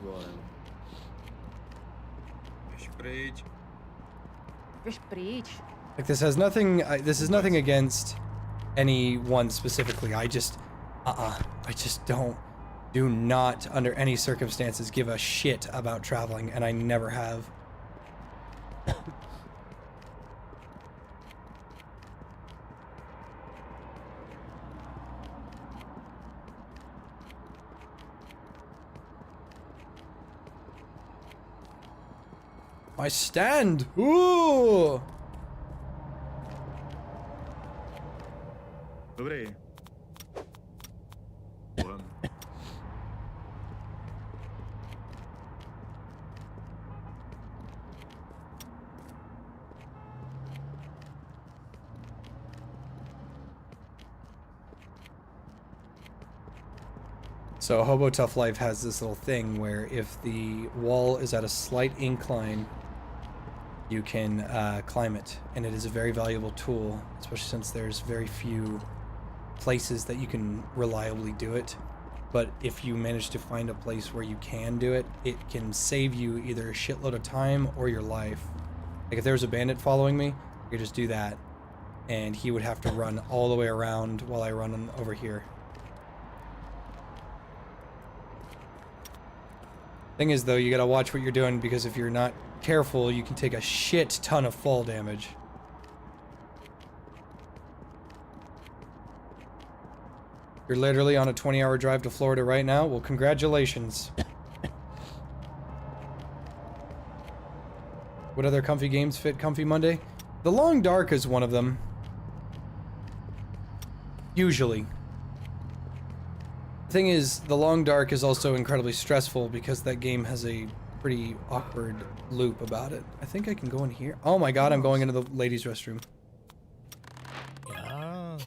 Bohem. Běž pryč. Běž pryč. Like this has nothing. This is nothing against anyone specifically. I just, I just do not under any circumstances give a shit about traveling, and I never have. My stand! Ooh! Dobrý. Volem. So Hobo Tough Life has this little thing where if the wall is at a slight incline, you can climb it, and it is a very valuable tool, especially since there's very few places that you can reliably do it. But if you manage to find a place where you can do it, it can save you either a shitload of time or your life. Like if there was a bandit following me, I could just do that, and he would have to run all the way around while I run over here. Thing is though, you gotta watch what you're doing, because if you're not careful, you can take a shit ton of fall damage. You're literally on a 20-hour drive to Florida right now? Well, congratulations. What other comfy games fit Comfy Monday? The Long Dark is one of them. Usually. The thing is, The Long Dark is also incredibly stressful because that game has a pretty awkward loop about it. I think I can go in here. Oh my god, I'm going into the ladies' restroom. Yeah.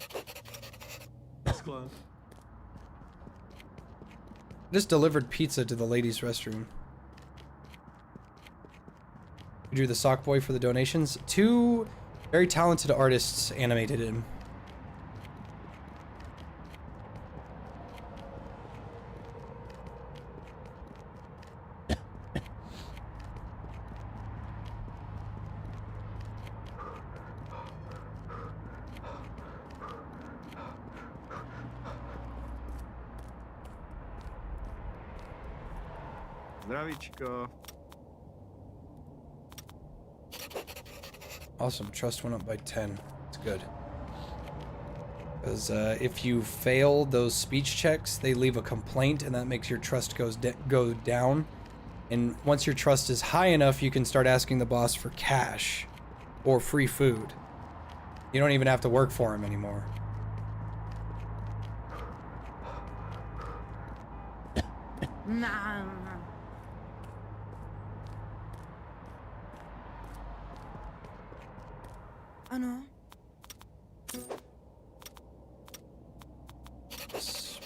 Naschle. Just delivered pizza to the ladies' restroom. We drew the sock boy for the donations. 2 very talented artists animated him. Zdravíčko. Awesome, trust went up by 10. It's good. Because if you fail those speech checks, they leave a complaint, and that makes your trust go down. And once your trust is high enough, you can start asking the boss for cash or free food. You don't even have to work for him anymore. Nah. Ano.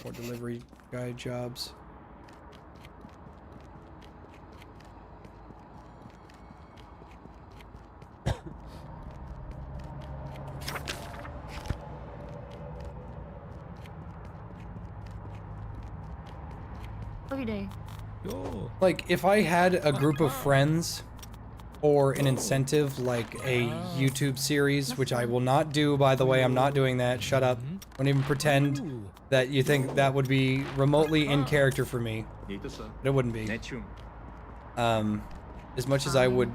More delivery guy jobs. Povídej. Yo. Like, if I had a group of friends or an incentive like a YouTube series, which I will not do, by the way, I'm not doing that, shut up. Don't even pretend Ooh. that you think that would be remotely in character for me. Mějte se. But it wouldn't be. Nečum. As much as I would,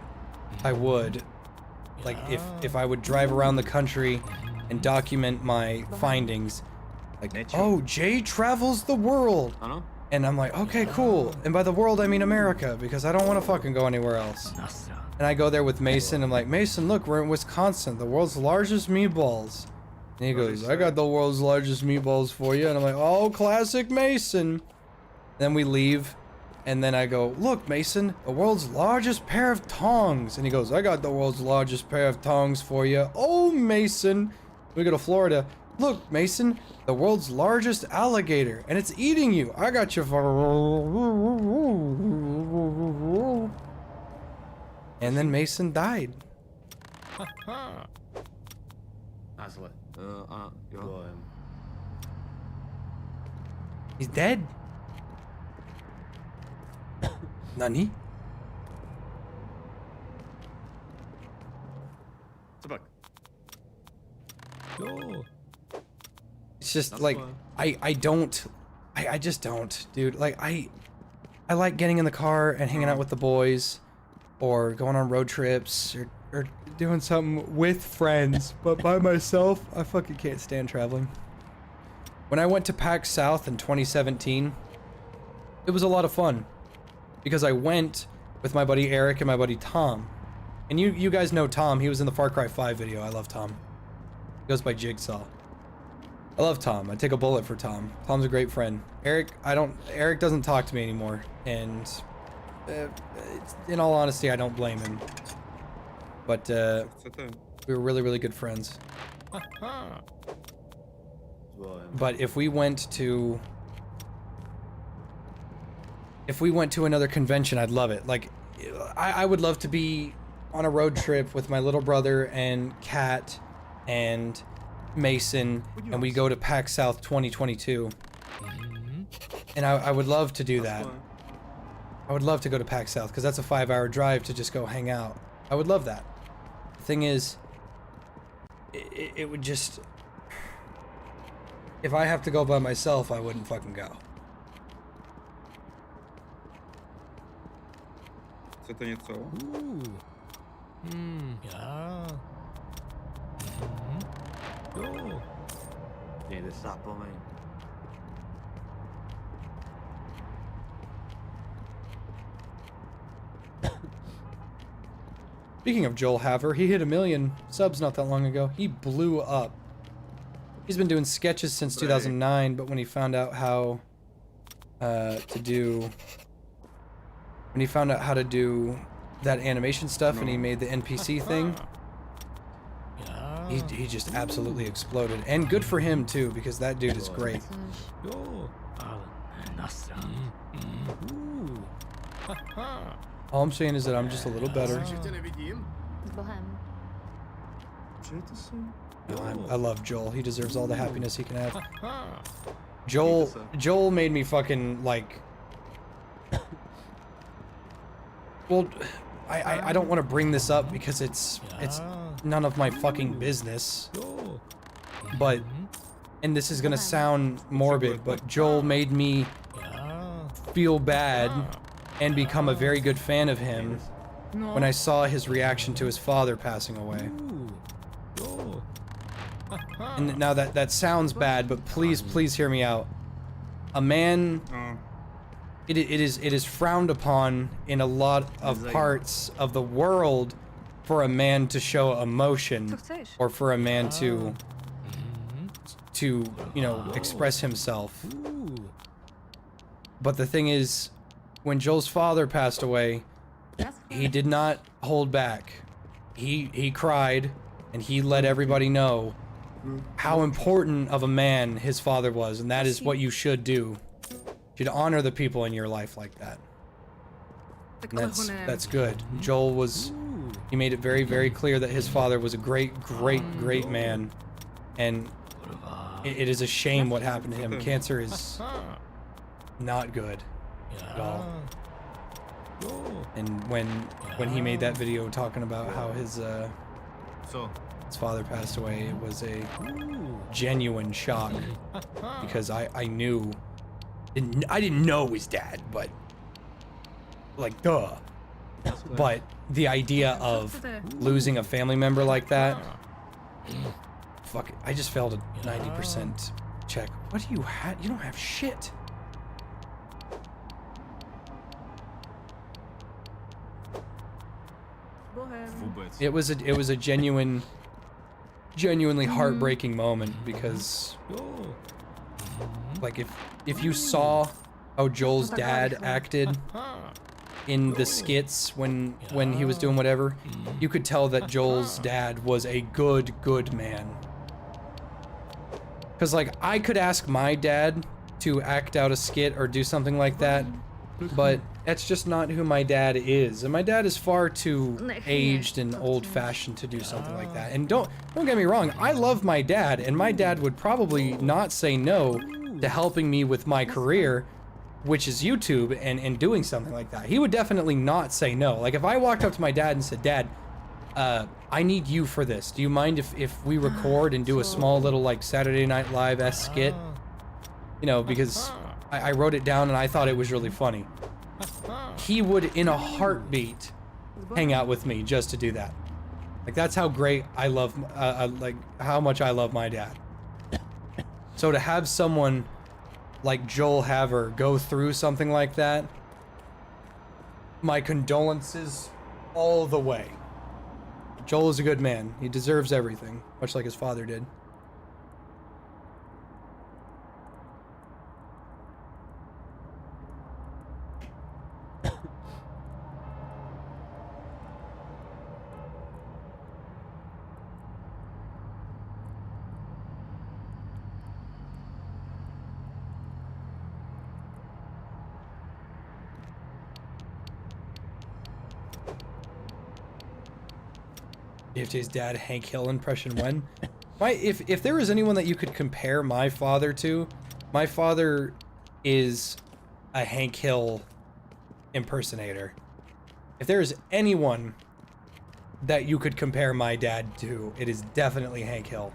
like, if I would drive around the country and document my findings, like, oh, Jay travels the world. Ano? And I'm like, okay, cool. And by the world, I mean America, because I don't want to fucking go anywhere else. Nasra. And I go there with Mason. I'm like, Mason, look, we're in Wisconsin, the world's largest meatballs. And he goes, I got the world's largest meatballs for you. And I'm like, oh, classic Mason. Then we leave. And then I go, look, Mason, the world's largest pair of tongs. And he goes, I got the world's largest pair of tongs for you. Oh, Mason. We go to Florida. Look, Mason, the world's largest alligator, and it's eating you. I got you for... And then Mason died. Názle. Ano, jo. Volem. He's dead. Nani? Co pak? it's just That's like, fine. I just don't, dude. Like, I like getting in the car and hanging out with the boys, or going on road trips, or doing something with friends, but by myself, I fucking can't stand traveling. When I went to PAX South in 2017, it was a lot of fun, because I went with my buddy Eric and my buddy Tom. And you guys know Tom, he was in the Far Cry 5 video. I love Tom. He goes by Jigsaw. I love Tom. I take a bullet for Tom. Tom's a great friend. Eric doesn't talk to me anymore, and in all honesty, I don't blame him. But Chcete? we were really, really good friends. Well, But if we went to another convention, I'd love it. Like, I would love to be on a road trip with my little brother and Kat and Mason, and we go to PAX South 2022. And I would love to do that. Fine. I would love to go to PAX South, because that's a 5-hour drive to just go hang out. I would love that. The thing is, it would just... If I have to go by myself, I wouldn't fucking go. Chcete něco? Yeah. Go. Někde zapomeň. Speaking of Joel Haver, he hit 1 million subs not that long ago. He blew up. He's been doing sketches since 2009, but when he found out how to do that animation stuff, and he made the NPC thing, he just absolutely exploded. And good for him too, because that dude is great. Go. All I'm saying is that I'm just a little better. Že tě nevidím? S Bohem. Přijete si? I love Joel. He deserves all the happiness he can have. Joel made me fucking like... Well, I don't want to bring this up because it's none of my fucking business. But, and this is gonna sound morbid, but Joel made me feel bad and become a very good fan of him when I saw his reaction to his father passing away. And now that sounds bad, but please hear me out. A man, it is frowned upon in a lot of parts of the world for a man to show emotion, or for a man to you know, express himself. But the thing is, when Joel's father passed away, he did not hold back. He cried, and he let everybody know how important of a man his father was, and that is what you should do. You should honor the people in your life like that. And that's good. Joel was, he made it very, very clear that his father was a great man, and it is a shame what happened to him. Cancer is not good at all. And when he made that video talking about how his father passed away, it was a genuine shock, because I knew, I didn't know his dad, but like, duh. But the idea of losing a family member like that, fuck it, I just failed a 90% check. What do you have? You don't have shit. It was a genuinely heartbreaking moment, because like if you saw how Joel's dad acted in the skits when he was doing whatever, you could tell that Joel's dad was a good man. Cause like, I could ask my dad to act out a skit or do something like that, but that's just not who my dad is. And my dad is far too aged and old-fashioned to do something like that. And don't get me wrong, I love my dad, and my dad would probably not say no to helping me with my career, which is YouTube, and doing something like that. He would definitely not say no. Like, if I walked up to my dad and said, Dad, I need you for this. Do you mind if we record and do a small little like Saturday Night Live-esque skit? You know, because I wrote it down and I thought it was really funny. He would, in a heartbeat, hang out with me just to do that. Like, that's how great I love, like, how much I love my dad. So to have someone like Joel Haver go through something like that, my condolences all the way. Joel is a good man. He deserves everything, much like his father did. DFJ's dad, Hank Hill impression when? If there was anyone that you could compare my father to, my father is a Hank Hill impersonator. If there is anyone that you could compare my dad to, it is definitely Hank Hill.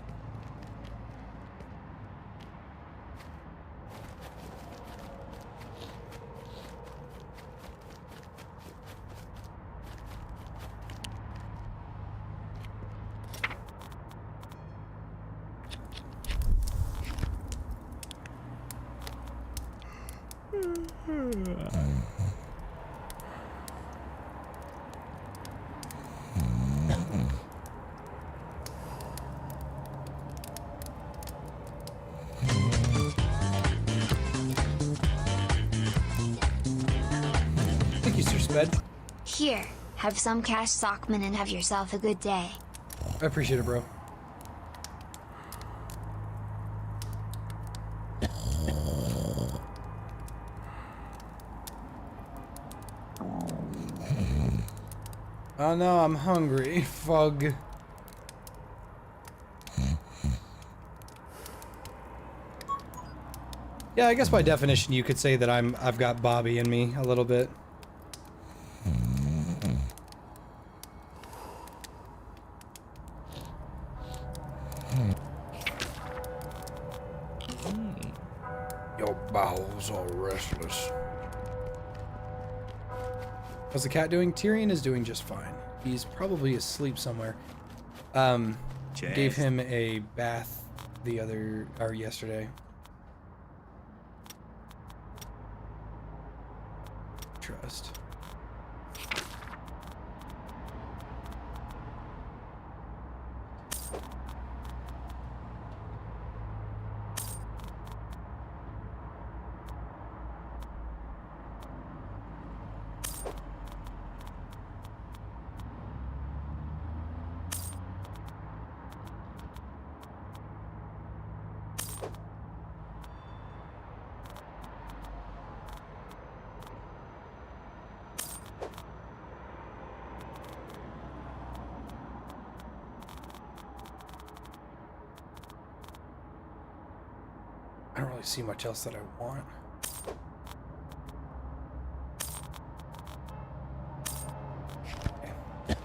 Thank you, Sir Sped. Here, have some cash, Sockman, and have yourself a good day. I appreciate it, bro. Oh no, I'm hungry. Fug. Yeah, I guess by definition you could say that I've got Bobby in me a little bit. Your bowels are restless. How's the cat doing? Tyrion is doing just fine. He's probably asleep somewhere. Gave him a bath yesterday. Trust. I don't really see much else that I want. Okay.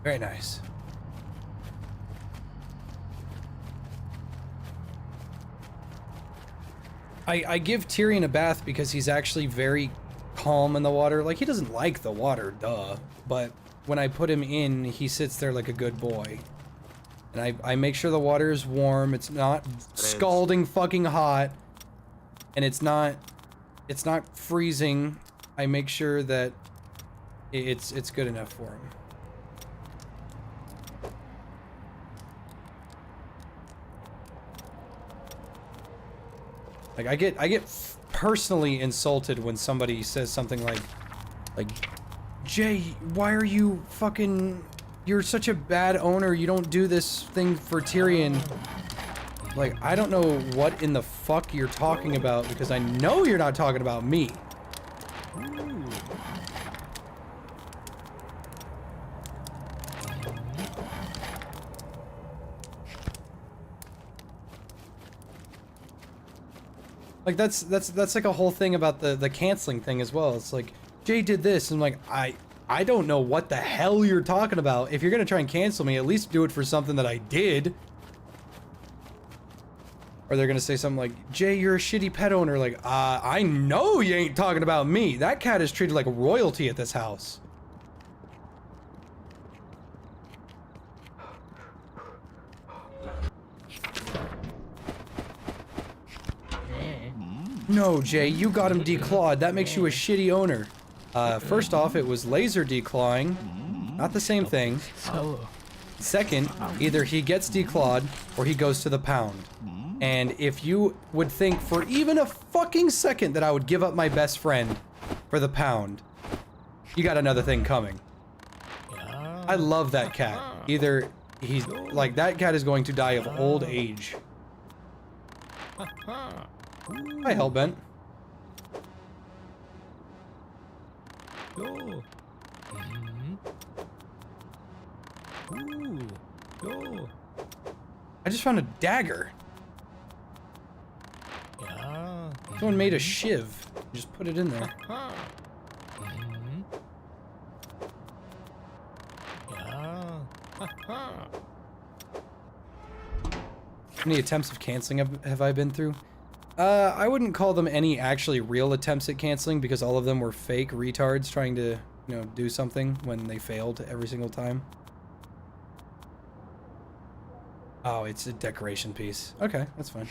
Very nice. I give Tyrion a bath because he's actually very calm in the water. Like, he doesn't like the water, duh. But when I put him in, he sits there like a good boy. And I make sure the water is warm. It's not scalding fucking hot. And it's not freezing. I make sure that it's good enough for him. Like, I get personally insulted when somebody says something like, Jay, why are you fucking... You're such a bad owner, you don't do this thing for Tyrion. Like, I don't know what in the fuck you're talking about, because I know you're not talking about me. Ooh. Like, that's like a whole thing about the canceling thing as well. It's like, Jay did this, and I'm like, I don't know what the hell you're talking about. If you're gonna try and cancel me, at least do it for something that I did. Or they're gonna say something like, Jay, you're a shitty pet owner. Like, I know you ain't talking about me. That cat is treated like royalty at this house. No, Jay, you got him declawed. That makes you a shitty owner. First off, it was laser declawing. Not the same thing. Second, either he gets declawed or he goes to the pound. And if you would think for even a fucking second that I would give up my best friend for the pound, you got another thing coming. I love that cat. Either he's like, that cat is going to die of old age. Hi, Hellbent. I just found a dagger. Someone made a shiv. Just put it in there. How many attempts of canceling have I been through? I wouldn't call them any actually real attempts at canceling because all of them were fake retards trying to, you know, do something when they failed every single time. Oh, it's a decoration piece. Okay, that's fine.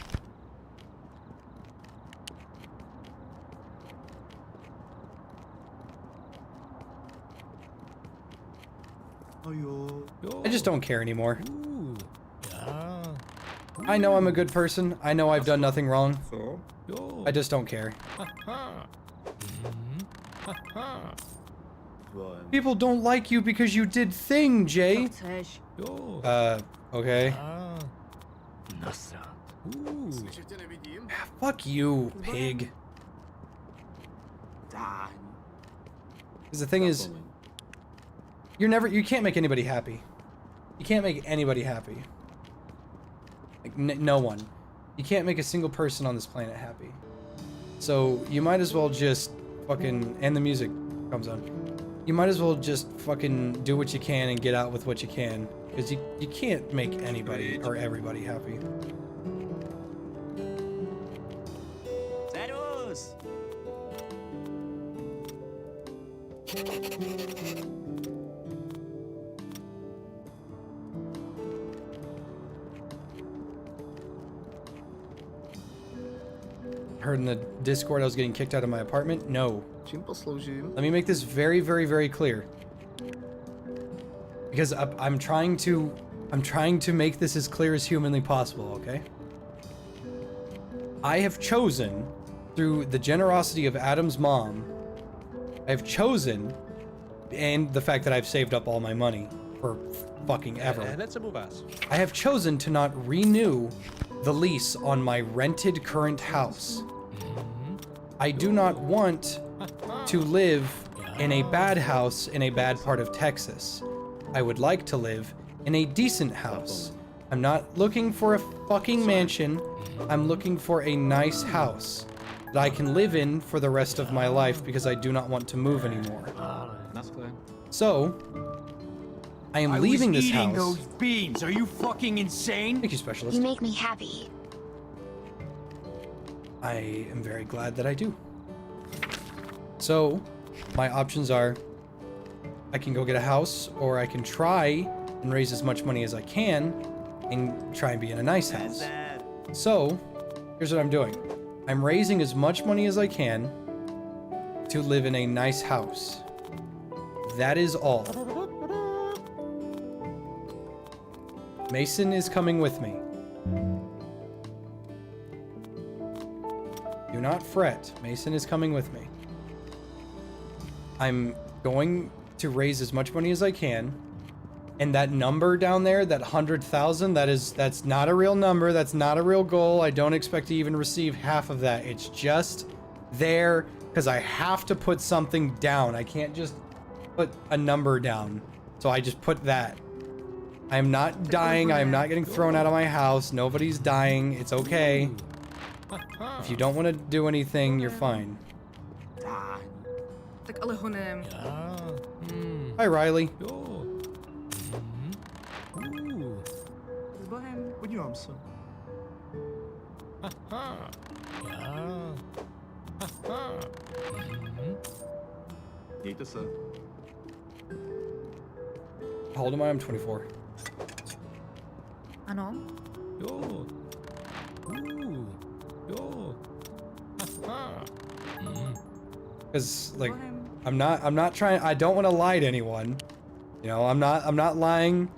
I just don't care anymore. I know I'm a good person. I know I've done nothing wrong. Co? I just don't care. People don't like you because you did thing, Jay. Okay. Slyšet tě nevidím? Fuck you, pig. Because the thing is, you can't make anybody happy. You can't make anybody happy. Like, no one. You can't make a single person on this planet happy. So, you might as well just fucking, and the music comes on. You might as well just fucking do what you can and get out with what you can. Because you can't make anybody or everybody happy. Servus! Heard in the Discord I was getting kicked out of my apartment? No. Čím posloužím? Let me make this very, very, very clear. Because I'm trying to make this as clear as humanly possible, okay? I have chosen, through the generosity of Adam's mom, I have chosen, and the fact that I've saved up all my money for fucking ever, I have chosen to not renew the lease on my rented current house. I do not want to live in a bad house in a bad part of Texas. I would like to live in a decent house. I'm not looking for a fucking mansion. I'm looking for a nice house that I can live in for the rest of my life because I do not want to move anymore. So, I am leaving this house. Those beans. Are you fucking insane? Thank you, Specialist. You make me happy. I am very glad that I do. So, my options are, I can go get a house, or I can try and raise as much money as I can and try and be in a nice house. So, here's what I'm doing. I'm raising as much money as I can to live in a nice house. That is all. Mason is coming with me. Do not fret. Mason is coming with me. I'm going to raise as much money as I can. And that number down there, that 100,000, that's not a real number. That's not a real goal. I don't expect to even receive half of that. It's just there because I have to put something down. I can't just put a number down. So I just put that. I am not dying. I am not getting thrown out of my house. Nobody's dying. It's okay. If you don't want to do anything, you're fine. Tak ale honem. Hi, Riley. Jo. S Bohem. Podívám se. Aha. Ja. Aha. Mějte se. How old am I? I'm 24. Ano. Jo. Jo. Aha. Because like Bohem. I'm not trying. I don't want to lie to anyone. You know, I'm not lying.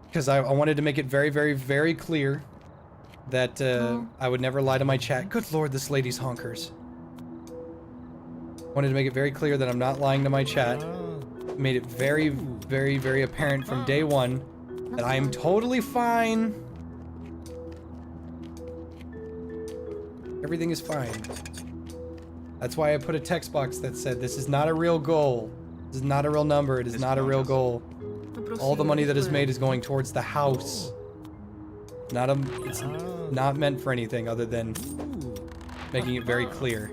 Because I wanted to make it very, very, very clear that I would never lie to my chat. Good lord, this lady's honkers. Wanted to make it very clear that I'm not lying to my chat. Made it very, very, very apparent from day one that I am totally fine. Everything is fine. That's why I put a text box that said, this is not a real goal. This is not a real number. It is not a real goal. All the money that is made is going towards the house. It's not meant for anything other than making it very clear.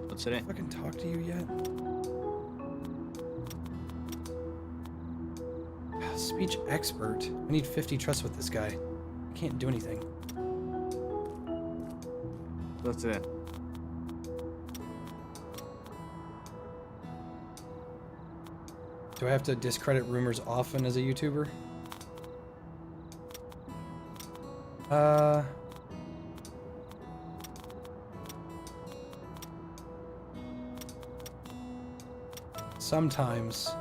What's it in? Fucking talk to you yet? Speech expert. I need 50 trust with this guy. I can't do anything. What's it in? Do I have to discredit rumors often as a YouTuber? Sometimes.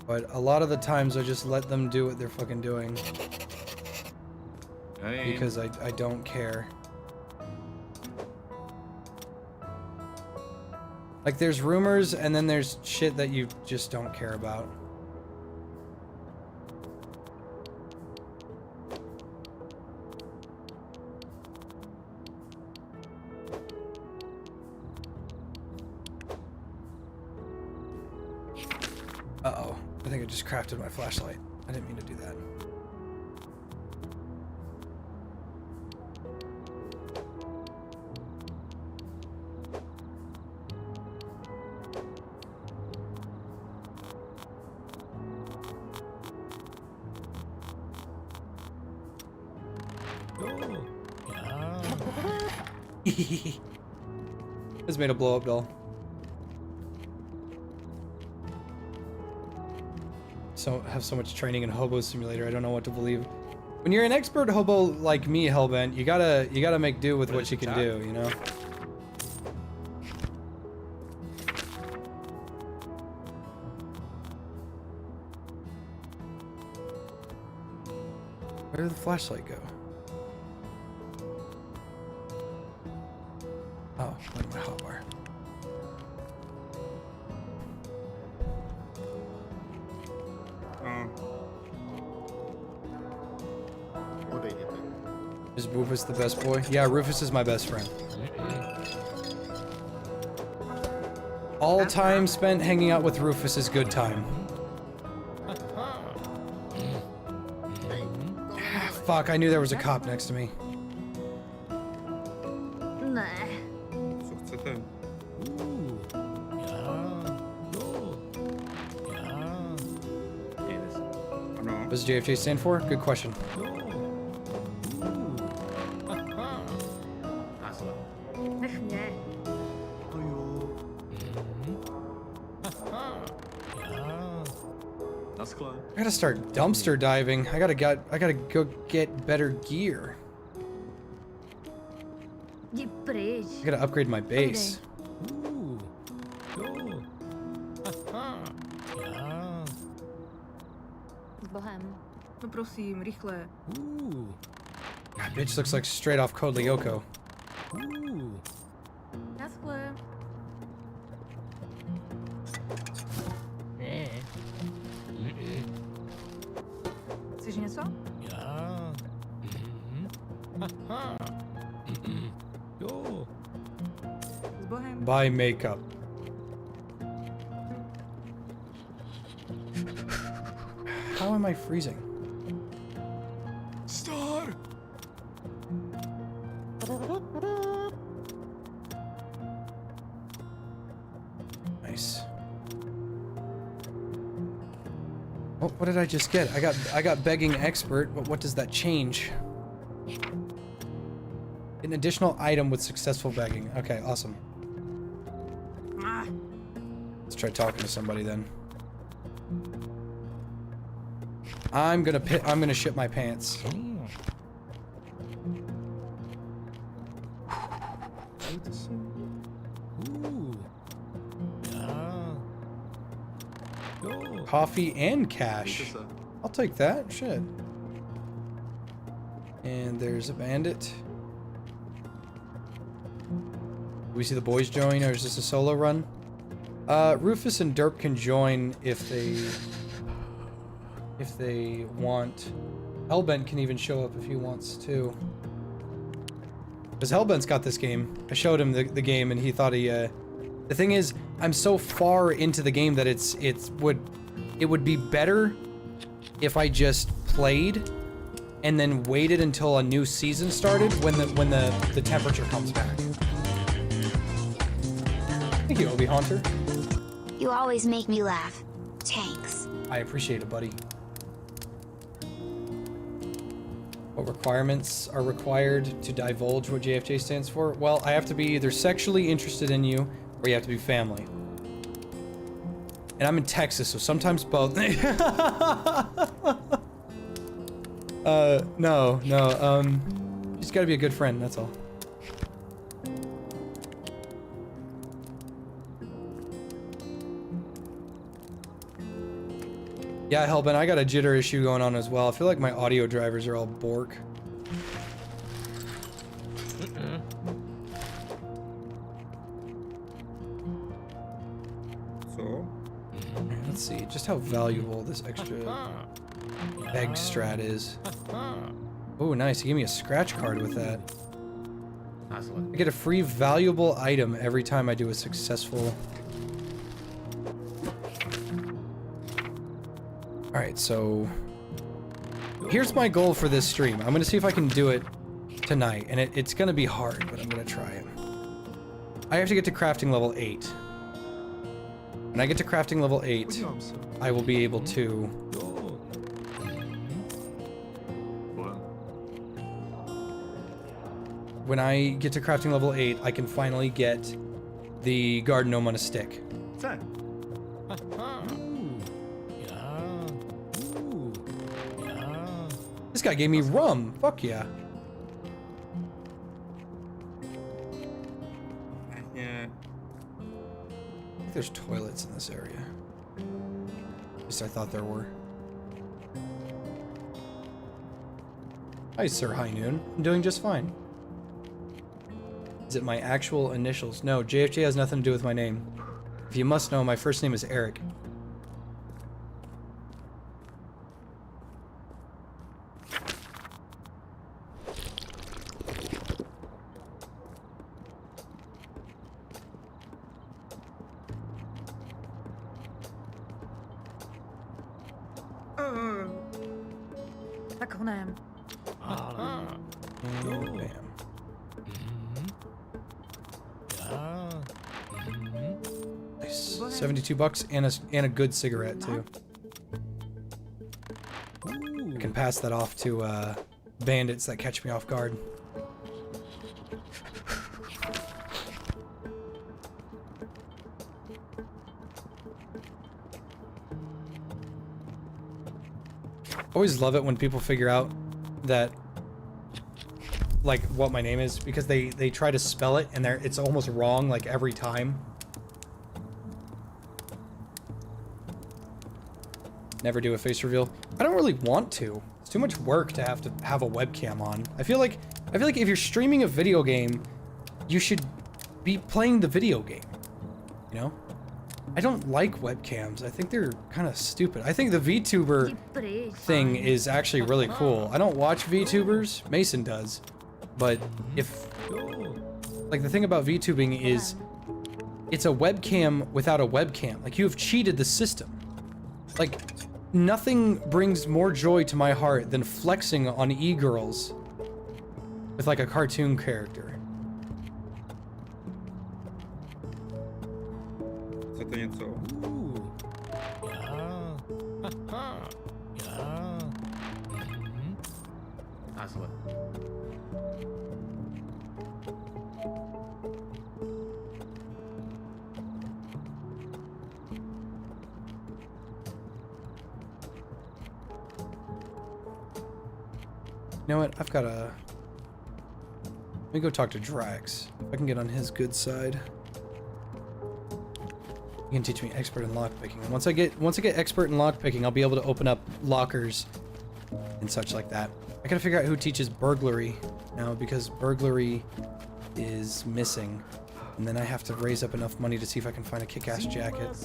But a lot of the times I just let them do what they're fucking doing. Because I don't care. Like, there's rumors, and then there's shit that you just don't care about. Uh-oh. I think I just crafted my flashlight. I didn't mean to do that. Jo. Ja. This made a blow-up doll. Have so much training in Hobo Simulator, I don't know what to believe. When you're an expert hobo like me, Hellbent, you gotta make do with what you can do, you know? Where did the flashlight go? Oh, went in my hotbar. Odejděte. Is Rufus the best boy? Yeah, Rufus is my best friend. All time spent hanging out with Rufus is good time. Fuck, I knew there was a cop next to me. Ne. Co chcete? Ja. Jo. Ja. Mějte se. Ano. What does JFJ stand for? Good question. Jo. Aha. Následně. Nech mě. No jo. Aha. Ja. Naschle. I gotta start dumpster diving. I gotta go get better gear. Jdi pryč. I gotta upgrade my base. Jo. Aha. Ja. S Bohem. No prosím, rychle. God, bitch looks like straight off Code Lyoko. Naschle. Chceš něco? Ja. Aha. Jo. S Bohem. Buy makeup. am I freezing? Star! Nice. What did I just get? I got begging expert. What does that change? An additional item with successful begging. Okay, awesome. Let's try talking to somebody then. I'm gonna shit my pants. Ooh. Yeah. Go. Coffee and cash. Mějte se. I'll take that. Shit. And there's a bandit. Do we see the boys join, or is this a solo run? Rufus and Derp can join if they want. Hellbent can even show up if he wants to. Because Hellbent's got this game. I showed him the game and he thought he, the thing is, I'm so far into the game that it would be better if I just played and then waited until a new season started when the temperature comes back. Thank you, Obi Haunter. You always make me laugh. Thanks. I appreciate it, buddy. What requirements are required to divulge what JFJ stands for? Well, I have to be either sexually interested in you, or you have to be family. And I'm in Texas, so sometimes both. No. You just gotta be a good friend, that's all. Yeah, Hellbent, I got a jitter issue going on as well. I feel like my audio drivers are all bork. So, Let's see just how valuable this extra egg strat is. Oh, nice. He gave me a scratch card with that. Nice one. I get a free valuable item every time I do a successful... Alright, so... Here's my goal for this stream. I'm gonna see if I can do it tonight. And it's gonna be hard, but I'm gonna try it. I have to get to crafting level 8. When I get to crafting level 8, Podívám se. I will be able to... Bohem. When I get to crafting level 8, I can finally get the garden gnome on a stick. Chce. This guy gave me rum. Fuck yeah. yeah. I think there's toilets in this area. At least I thought there were. Hi, Sir High Noon. I'm doing just fine. Is it my actual initials? No, JFJ has nothing to do with my name. If you must know, my first name is Eric. Tak honem. And bam. Nice. 72 bucks and a good cigarette too. I can pass that off to bandits that catch me off guard. Always love it when people figure out that, like, what my name is, because they try to spell it and it's almost wrong like every time. Never do a face reveal. I don't really want to. It's too much work to have a webcam on. I feel like if you're streaming a video game, you should be playing the video game. You know? I don't like webcams. I think they're kind of stupid. I think the VTuber thing is actually really cool. I don't watch VTubers. Mason does. But like, the thing about VTubing is it's a webcam without a webcam. Like, you have cheated the system. Like, Nothing brings more joy to my heart than flexing on e-girls with like a cartoon character. Co to nieco? Ooh. Yeah. Haha. Yeah. Mhm. Nice one. You know what? I've got a... Let me go talk to Drax. If I can get on his good side. He can teach me expert in lockpicking. And once I get expert in lockpicking, I'll be able to open up lockers and such like that. I gotta figure out who teaches burglary now, because burglary is missing. And then I have to raise up enough money to see if I can find a kick-ass jacket.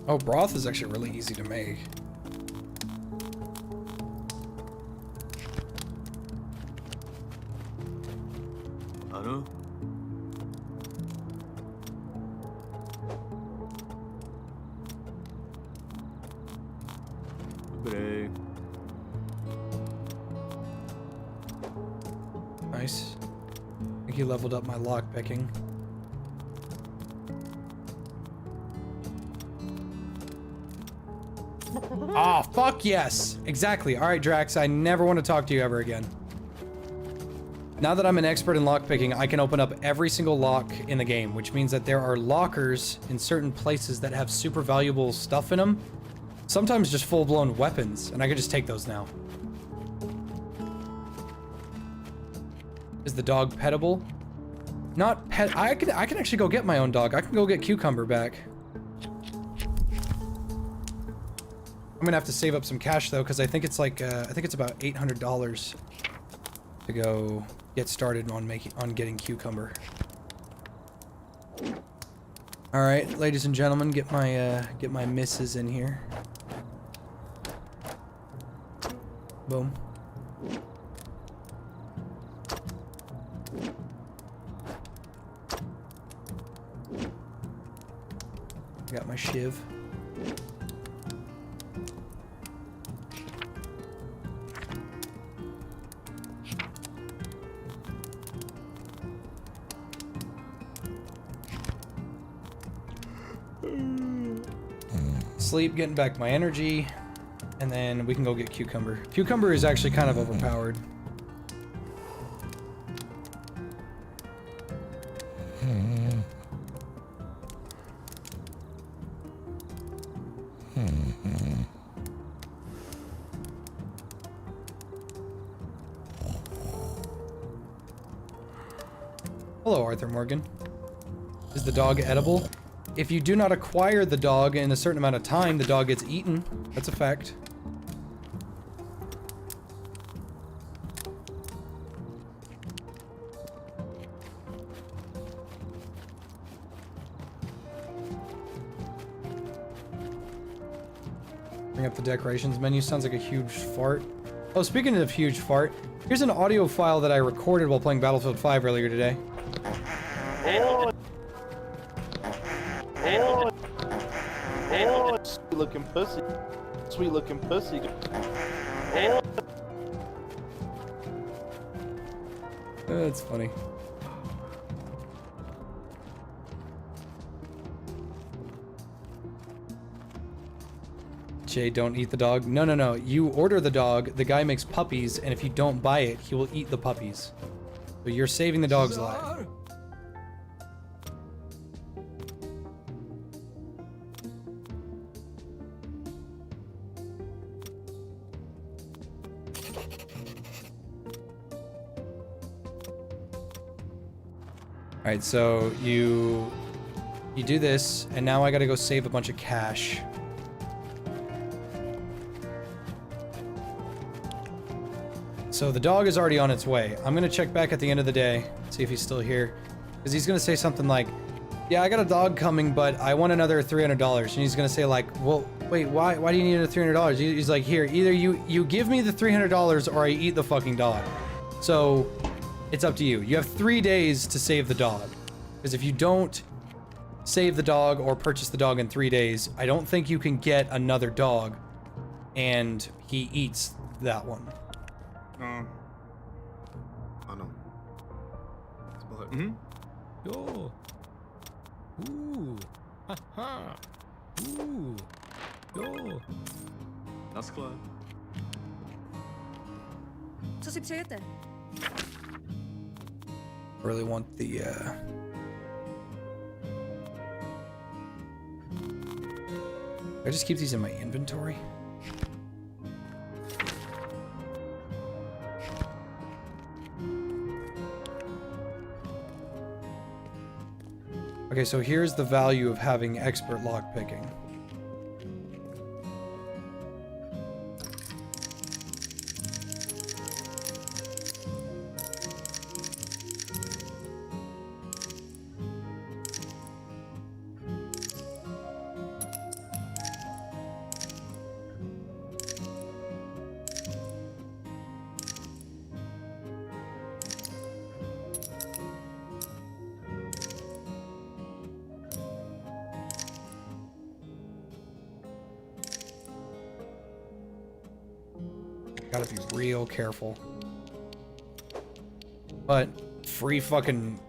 Oh, broth is actually really easy to make. Anu? Dobre. Nice. I think he leveled up my lockpicking. Oh, fuck yes! Exactly. Alright, Drax, I never want to talk to you ever again. Now that I'm an expert in lockpicking, I can open up every single lock in the game, which means that there are lockers in certain places that have super valuable stuff in them. Sometimes just full-blown weapons, and I can just take those now. Is the dog petable? Not pet. I can actually go get my own dog. I can go get Cucumber back. I'm gonna have to save up some cash though, because I think it's like I think it's about $800 to go get started on getting Cucumber. All right, ladies and gentlemen, get my misses in here. Boom. Got my shiv. Sleep, getting back my energy, and then we can go get Cucumber. Cucumber is actually kind of overpowered. Hello, Arthur Morgan. Is the dog edible? If you do not acquire the dog in a certain amount of time, the dog gets eaten. That's a fact. Bring up the decorations menu. Sounds like a huge fart. Oh, speaking of huge fart, here's an audio file that I recorded while playing Battlefield 5 earlier today. Sweet looking pussy. Sweet looking pussy. That's funny. Jay, don't eat the dog. No, no, no. You order the dog, the guy makes puppies, and if you don't buy it, he will eat the puppies. So you're saving the dog's life. Alright, so you do this, and now I gotta go save a bunch of cash. so the dog is already on its way. I'm gonna check back at the end of the day, see if he's still here. Because he's gonna say something like, yeah, I got a dog coming, but I want another $300. And he's gonna say like, well, wait, why do you need another $300? He's like, here, either you give me the $300 or I eat the fucking dog. So it's up to you. You have 3 days to save the dog. Because if you don't save the dog or purchase the dog in 3 days, I don't think you can get another dog and he eats that one. Ano? Yo. Ooh. Haha. Ooh. Yo. Naschle. Co si přejete? Really want the I just keep these in my inventory. Okay, so here's the value of having expert lockpicking. Gotta be real careful. But free fucking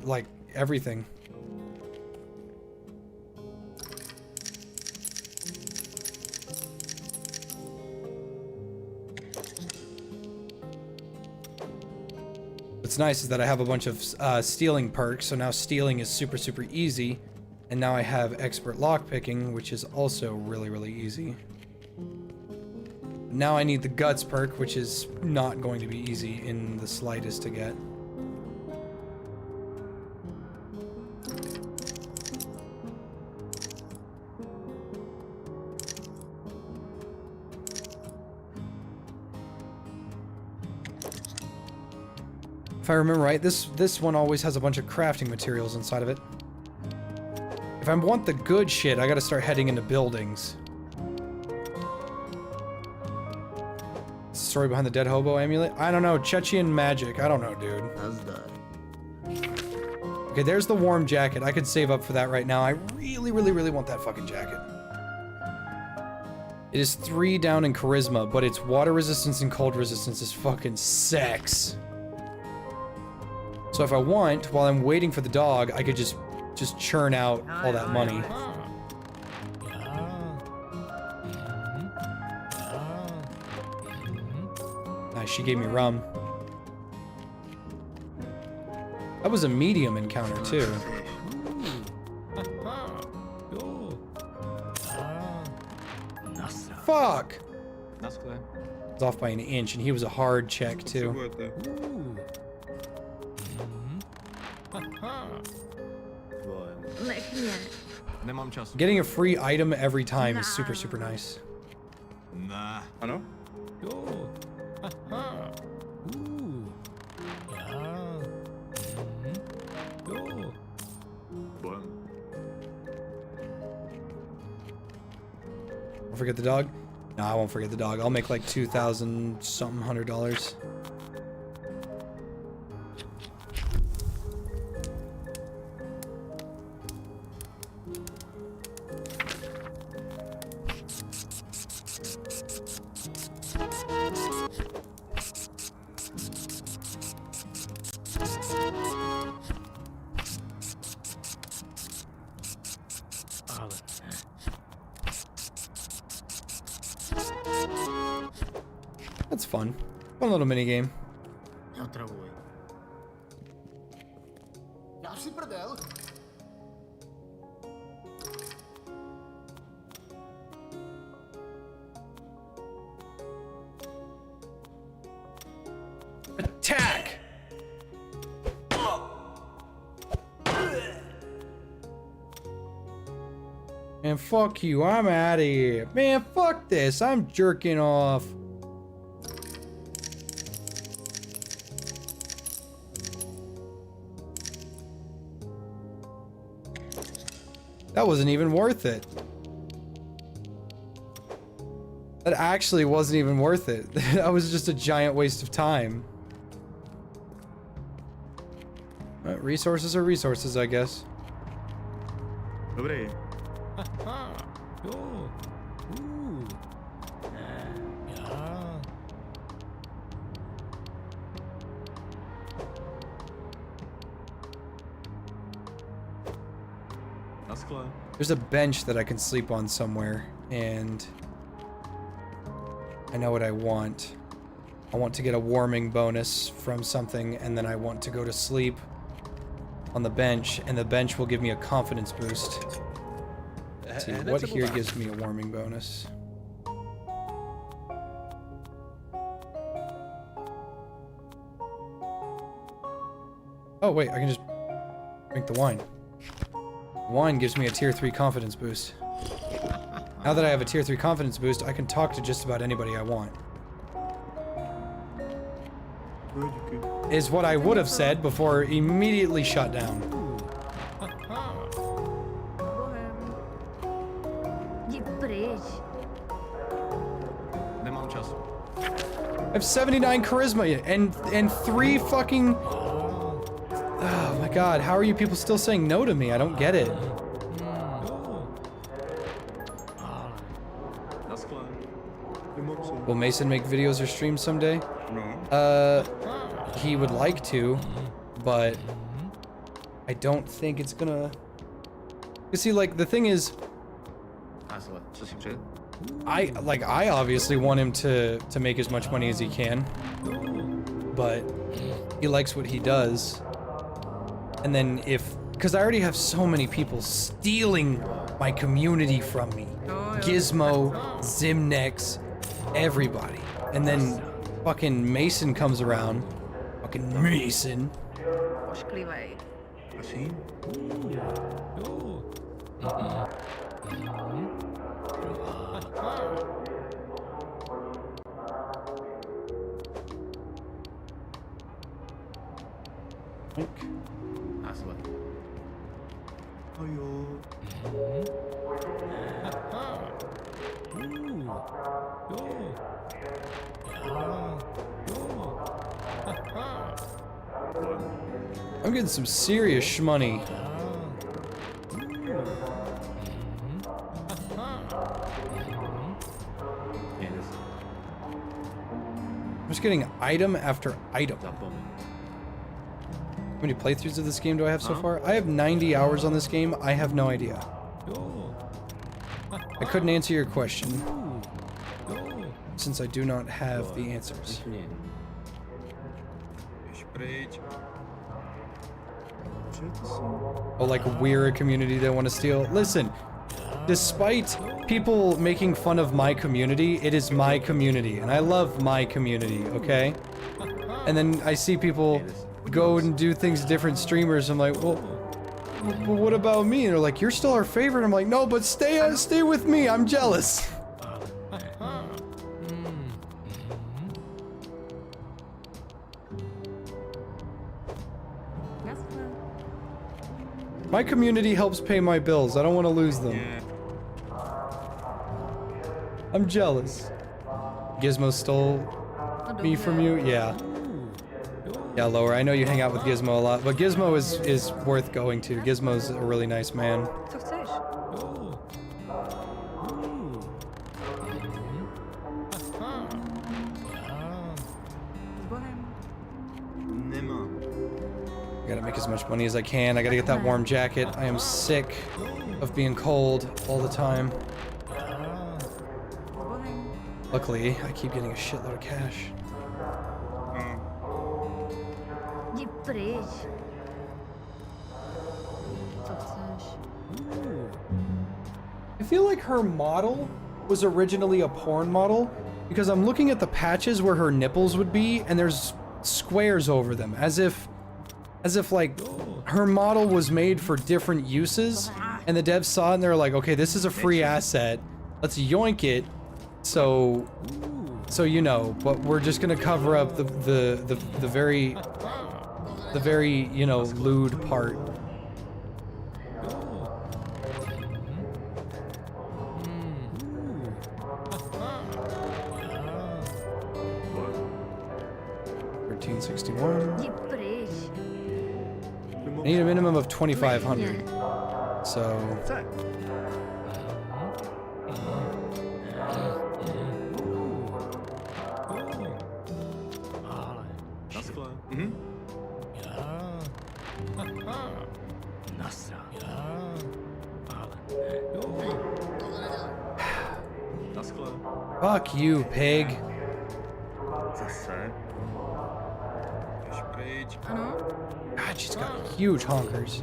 like everything. What's nice is that I have a bunch of stealing perks, so now stealing is super easy, and now I have expert lockpicking, which is also really easy. Now I need the guts perk, which is not going to be easy in the slightest to get. If I remember right, this one always has a bunch of crafting materials inside of it. If I want the good shit, I gotta start heading into buildings. Story behind the dead hobo amulet? I don't know. Chechen magic. I don't know, dude. How's that? Okay, there's the warm jacket. I could save up for that right now. I really want that fucking jacket. It is 3 down in charisma, but its water resistance and cold resistance is fucking sex. So if I want, while I'm waiting for the dog, I could just churn out all that money. Nice, she gave me rum. That was a medium encounter too. Fuck! It's off by an inch, and he was a hard check too. Nemám čas. Getting a free item every time is super nice. Nah. Ano? Yo. Aha. Ooh. Yeah. Yo. Budem. I'll forget the dog? No, I won't forget the dog. I'll make like $2,000 something $100. That's fun. Fun little mini game. Neotravuj. Já si prdel. Attack! Man, fuck you. I'm out of here. Man, fuck this. I'm jerking off. That wasn't even worth it. That actually wasn't even worth it. That was just a giant waste of time. Resources are resources, I guess. Dobrý. Haha. Jo. Ja. Naschle. There's a bench that I can sleep on somewhere, and I know what I want. I want to get a warming bonus from something, and then I want to go to sleep on the bench, and the bench will give me a confidence boost. Let's see, what here gives me a warming bonus? Oh wait, I can just drink the wine. Wine gives me a tier 3 confidence boost. Now that I have a tier 3 confidence boost, I can talk to just about anybody I want. Is what I would have said before immediately shut down. Nemám čas. I have 79 charisma and 3 fucking... Oh my god, how are you people still saying no to me? I don't get it. Naschle. Will Mason make videos or streams someday? No. He would like to, but I don't think it's gonna... You see, like, the thing is, Naschle. Co si přeje? I obviously want him to make as much money as he can, but he likes what he does. And then because I already have so many people stealing my community from me. Gizmo, Zimnex, everybody. And then fucking Mason comes around. Fucking Mason. Ošklivej. Prosím? Jo. Naschle. Oh jo. I'm getting some serious shmoney. Yes. I'm just getting item after item. Zapomeň. How many playthroughs of this game do I have so far? I have 90 hours on this game. I have no idea. I couldn't answer your question, since I do not have the answers. Běž pryč. Oh, like we're a community that want to steal? Listen, despite people making fun of my community, it is my community, and I love my community, okay? And then I see people go and do things to different streamers. I'm like, well, what about me? And they're like, you're still our favorite. I'm like, no, but stay with me. I'm jealous. My community helps pay my bills. I don't want to lose them. I'm jealous. Gizmo stole me from you? Yeah. Yeah, Lower. I know you hang out with Gizmo a lot, but Gizmo is worth going to. Gizmo's a really nice man. Co chceš? S Bohem. Nemám. I gotta make as much money as I can. I gotta get that warm jacket. I am sick of being cold all the time. S Bohem. Luckily, I keep getting a shitload of cash. Jdi pryč. Co chceš? I feel like her model was originally a porn model because I'm looking at the patches where her nipples would be and there's squares over them as if like her model was made for different uses and the devs saw it and they're like, okay, this is a free asset. Let's yoink it. So you know, but we're just gonna cover up the very, you know, lewd part. 1961. Iди preč. I need a minimum of 2,500. So Це. На склад. Угу. На склад. fuck you, pig. Зase. Jdeš pryč. Ano? God, she's got huge honkers.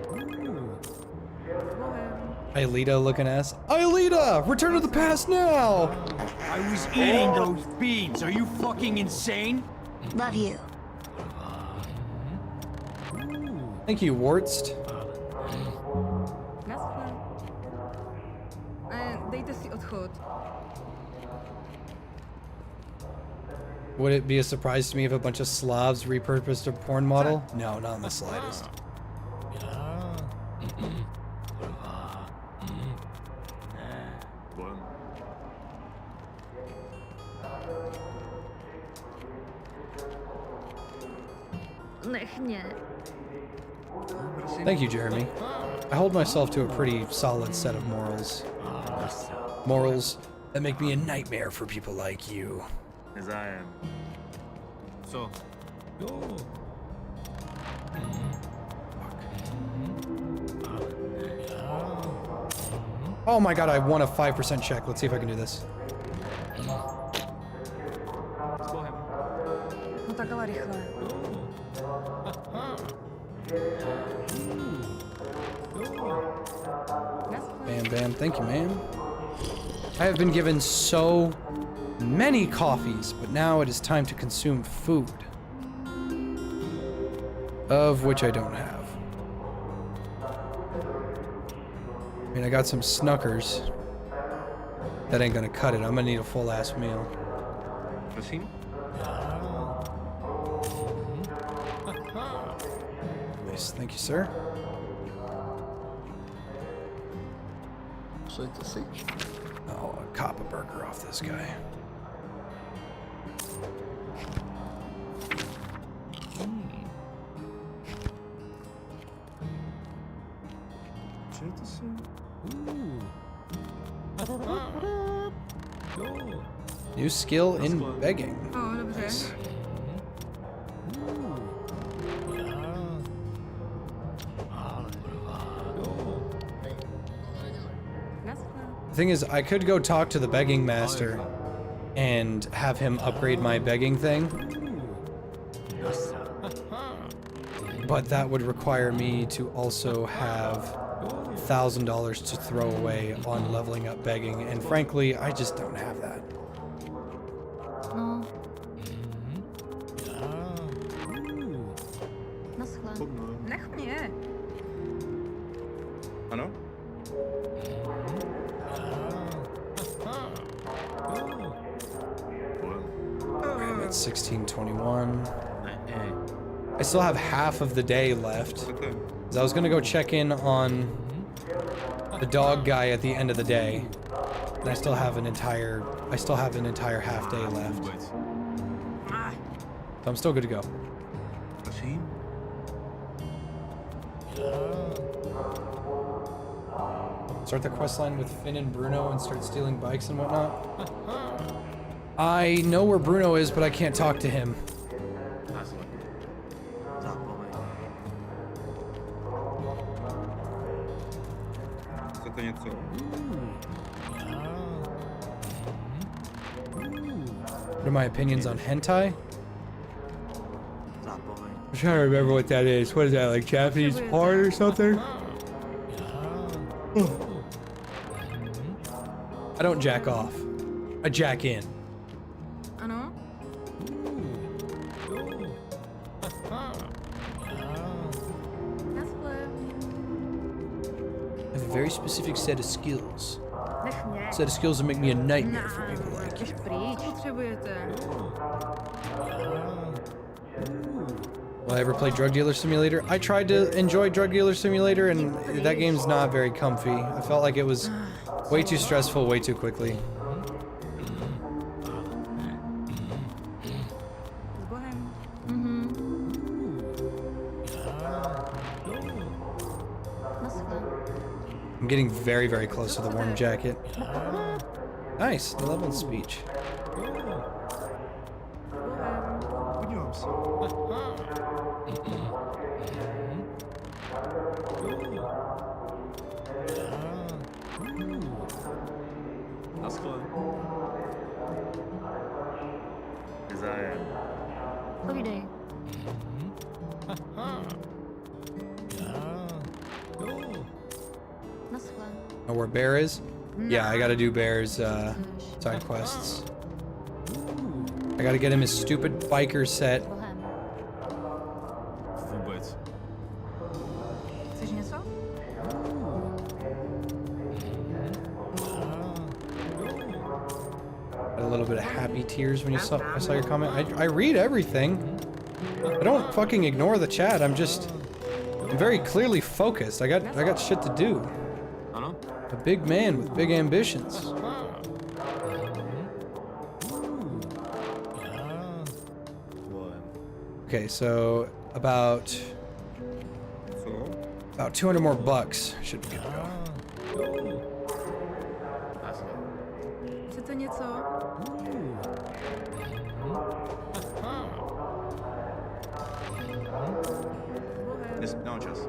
Bohem. Aelita looking ass. Aelita, return to the past now. I was eating those beans. Are you fucking insane? Love you. Thank you, Wartst. Naschle. Dejte si odchod. Would it be a surprise to me if a bunch of Slavs repurposed a porn model? No, not in the slightest. Budem. Nech mě. Thank you, Jeremy. I hold myself to a pretty solid set of morals. Morals that make me a nightmare for people like you. Nezájem. Co? Oh my god, I won a 5% check. Let's see if I can do this. S Bohem. No tak ale rychle. Naschle. Bam, bam. Thank you, ma'am. I have been given so many coffees, but now it is time to consume food. Of which I don't have. I mean, I got some Snuckers. That ain't gonna cut it. I'm gonna need a full-ass meal. Prosím? Nice. Thank you, sir. Přejte si. Oh, a cop a burger off this guy. Přejte si. New skill in begging. O, dobře. Naschle. The thing is, I could go talk to the begging master and have him upgrade my begging thing. But that would require me to also have $1,000 to throw away on leveling up begging, and frankly, I just don't have that. No. Naschle. Pognu. Nech mě. Ano? Budem. I'm at 1621. I still have half of the day left. Chcete? 'Cause I was gonna go check in on the dog guy at the end of the day. And I still have an entire half day left. Vůbec. So I'm still good to go. Prosím? Start the quest line with Finn and Bruno and start stealing bikes and whatnot. I know where Bruno is, but I can't talk to him. Hasle. Zápomeň. Chcete něco? What are my opinions on hentai? Zápomeň. I'm trying to remember what that is. What is that, like Japanese porn or something? I don't jack off. I jack in. Ano? Naschle. I have a very specific set of skills. Nech mě. Set of skills that make me a nightmare for people like you. Jdeš pryč. Co potřebujete? Will I ever play Drug Dealer Simulator? I tried to enjoy Drug Dealer Simulator, and that game's not very comfy. I felt like it was way too stressful, way too quickly. S Bohem. getting very, very close to the warm jacket. Nice, the level in speech. Naschle. Nezájem. Povídej. Naschle. Know where Bear is? Yeah, I gotta do Bear's side quests. I gotta get him his stupid biker set. Bohem. Vůbec. Chceš něco? Got a little bit of happy tears when I saw your comment. I read everything. I don't fucking ignore the chat. I'm very clearly focused. I got shit to do. Ano? A big man with big ambitions. Okay, so about Co? 200 more bucks should be good to go. Naschle. Chcete něco? Bohem. Nemám čas.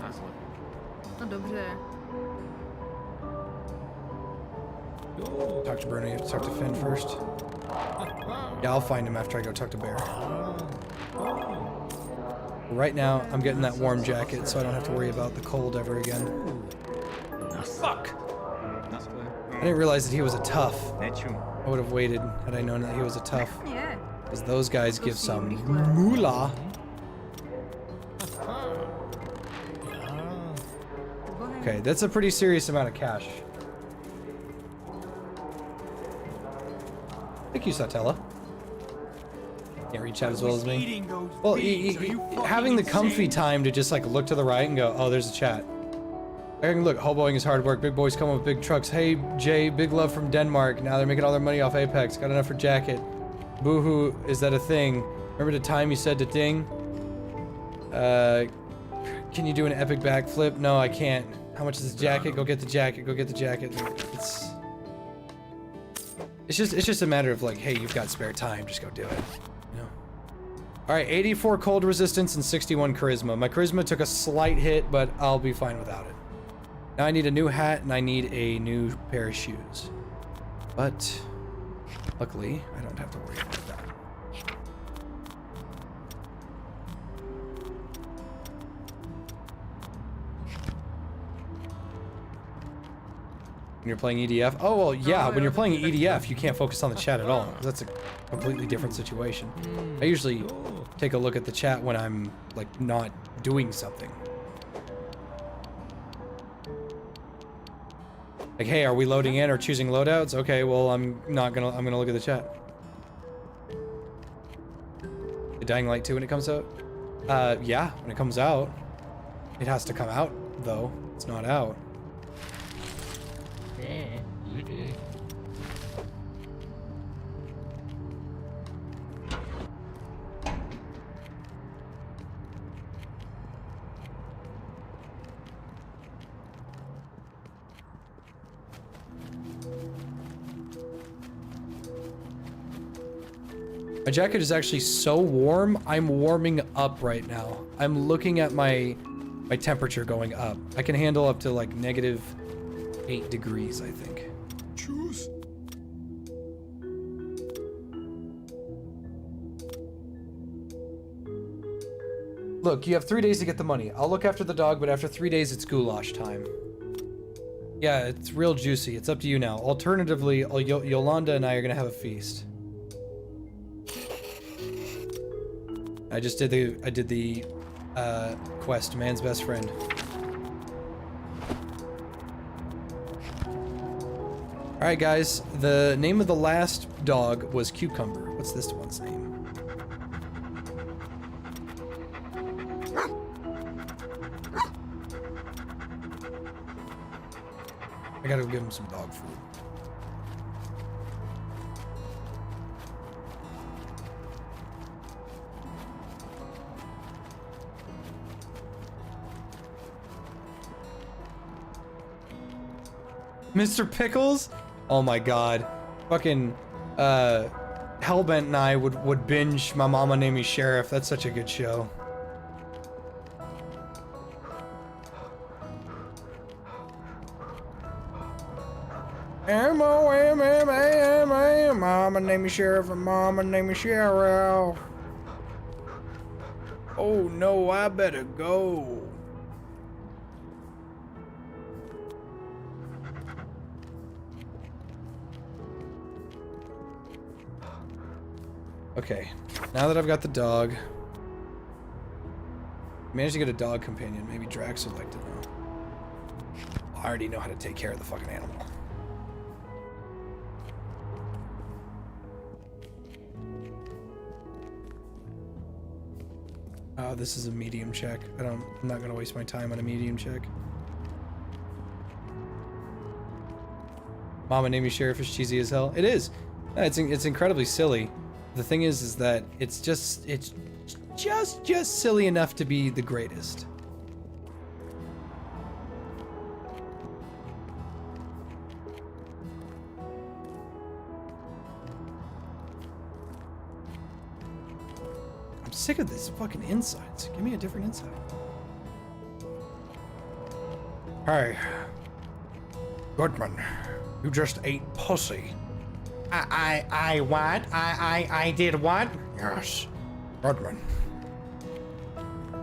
Naschle. No dobře. Talk to Bruno, you have to talk to Finn first. Yeah, I'll find him after I go talk to Bear. Right now, I'm getting that warm jacket, so I don't have to worry about the cold ever again. Fuck! Naschle. I didn't realize that he was a tough. Nečum. I would have waited had I known that he was a tough. Je. Because those guys give some moolah. Bohem. Okay, that's a pretty serious amount of cash. Thank you, Satella. Can't reach out as well as me. Eating those Well, beans. Are you fucking having the comfy insane? time to just like look to the right and go, oh, there's a chat. I can look, hoboing is hard work. Big boys come with big trucks. Hey, Jay, big love from Denmark. Now they're making all their money off Apex. Got enough for jacket. Boohoo, is that a thing? Remember the time you said to Ding? Can you do an epic backflip? No, I can't. How much is this jacket? Go get the jacket. Go get the jacket. It's just a matter of like, hey, you've got spare time. Just go do it. You know. All right, 84 cold resistance and 61 charisma. My charisma took a slight hit, but I'll be fine without it. Now I need a new hat and I need a new pair of shoes. But luckily, I don't have to worry about that. When you're playing EDF? Oh, well, yeah, when you're playing EDF, you can't focus on the chat at all. 'Cause that's a completely different situation. I usually take a look at the chat when I'm, like, not doing something. Like, hey, are we loading in or choosing loadouts? Okay, well, I'm gonna look at the chat. The Dying Light 2 when it comes out? Yeah, when it comes out. It has to come out, though. It's not out. My jacket is actually so warm, I'm warming up right now. I'm looking at my temperature going up. I can handle up to like -8 degrees, I think. Choose. Look, you have 3 days to get the money. I'll look after the dog, but after 3 days, it's goulash time. Yeah, it's real juicy. It's up to you now. Alternatively, Yolanda and I are gonna have a feast. I did the quest, man's best friend. All right, guys. The name of the last dog was Cucumber. What's this one's name? I gotta give him some dog food. Mr. Pickles? Oh my god. Fucking, Hellbent and I would binge My Mama Named Me Sheriff. That's such a good show. M-O-M-M-A-M-A, Mama Named Me Sheriff and Mama Named Me Sheriff. Oh no, I better go. Okay, now that I've got the dog, managed to get a dog companion. Maybe Drax would like to know. I already know how to take care of the fucking animal. Oh, this is a medium check. I'm not gonna waste my time on a medium check. Mama Named Me Sheriff is cheesy as hell. It is. It's incredibly silly. The thing is that it's just silly enough to be the greatest. I'm sick of this fucking insides. Give me a different insight. Hey, Goodman, you just ate pussy. I what? I did what? Yes, Goodman.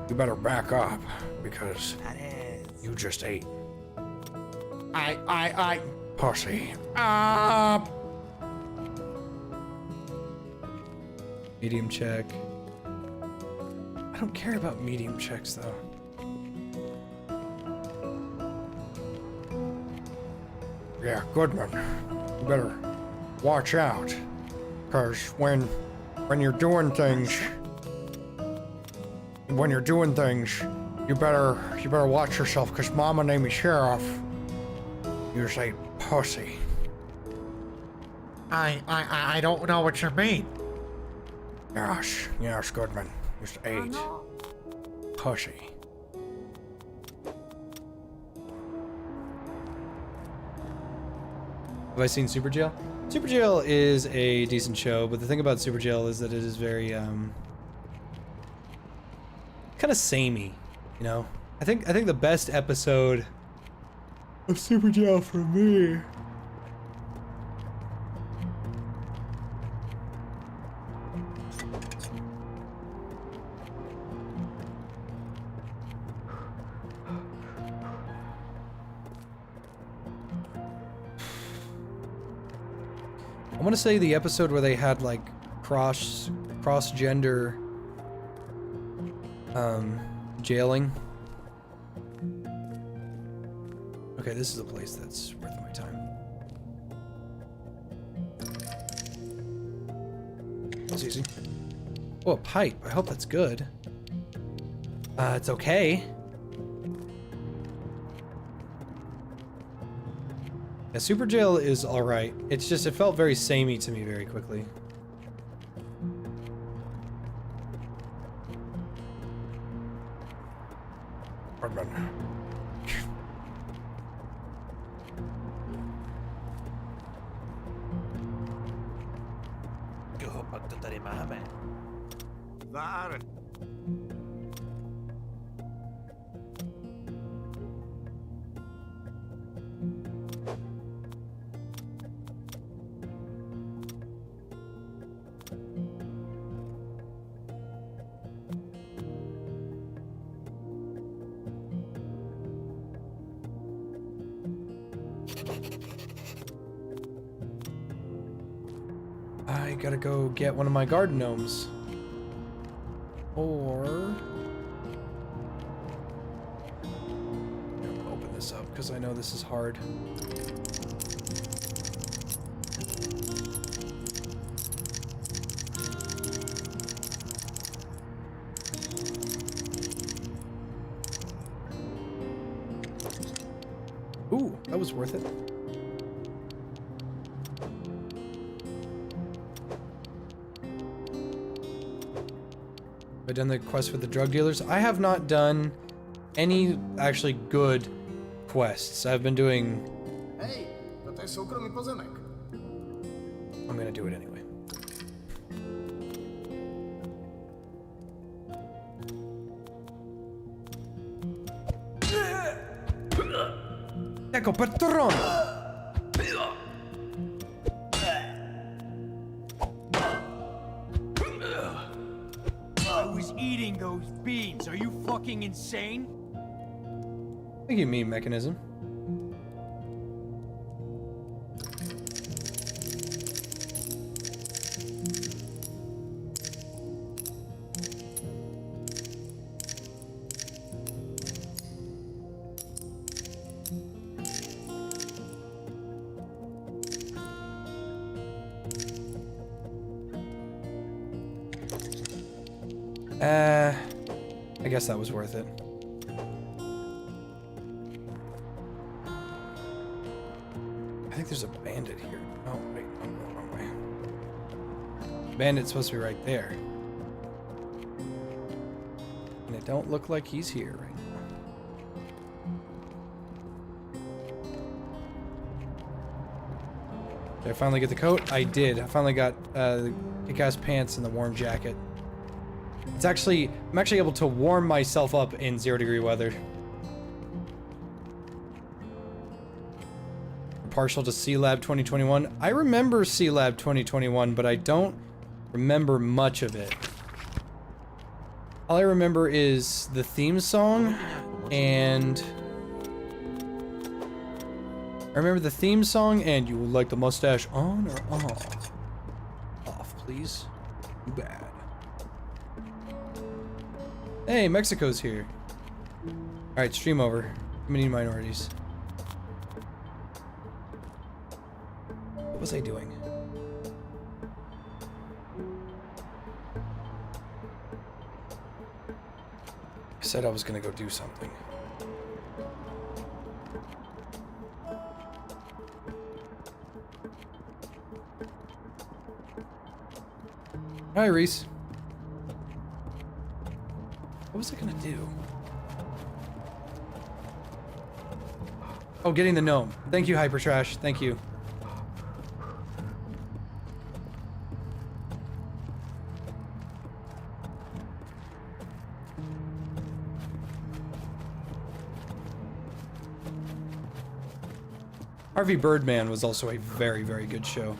You better back up because you just ate. I pussy. Medium check. I don't care about medium checks though. Yeah, Goodman. You better watch out, cause when you're doing things, you better watch yourself, cause Mama Named Me Sheriff. You just ate pussy. I don't know what you mean. Yes, Goodman. Just ate pussy. Have I seen Super Jail? Super Jail is a decent show, but the thing about Super Jail is that it is very, kind of samey, you know? I think the best episode of Super Jail for me I want to say the episode where they had like cross-gender jailing. Okay, this is a place that's worth my time. That's easy. Oh, a pipe. I hope that's good. It's okay. Yeah, Super Jail is alright. It's just, it felt very samey to me very quickly. Waar? I gotta go get one of my garden gnomes. Or... I'll open this up because I know this is hard. Ooh, that was worth it. Have I done the quest for the drug dealers? I have not done any actually good quests. I've been doing To je soukromý pozemek. I'm gonna do it anyway. Ecco, patron! I was eating those beans. Are you fucking insane? I think you mean mechanism. I guess that was worth it. I think there's a bandit here. Oh, wait, I'm going the wrong way. Bandit's supposed to be right there. And it don't look like he's here right now. Did I finally get the coat? I did. I finally got the kick-ass pants and the warm jacket. It's actually, I'm actually able to warm myself up in 0-degree weather. Partial to C-Lab 2021. I remember C-Lab 2021, but I don't remember much of it. All I remember is the theme song, and I remember the theme song, and you would like the mustache on or off? Off, please. Too bad. Hey, Mexico's here. Alright, stream over. Many minorities. What was I doing? I said I was gonna go do something. Hi, Reese. What was I gonna do? Oh, getting the gnome. Thank you, Hyper Trash. Thank you. Harvey Birdman was also a very, very good show.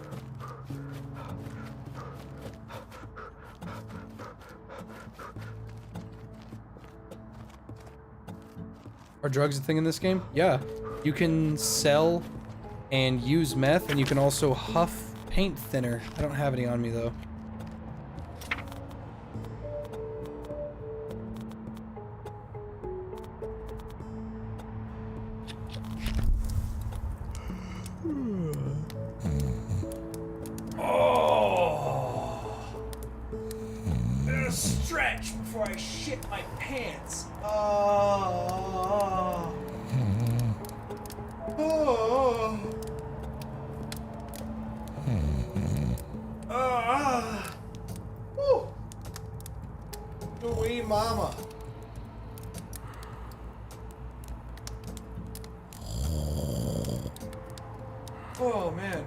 Are drugs a thing in this game? Yeah. You can sell and use meth, and you can also huff paint thinner. I don't have any on me, though. Oh. A stretch before I shit my pants. Oh. Oh. Woo. Wee mama. Oh man.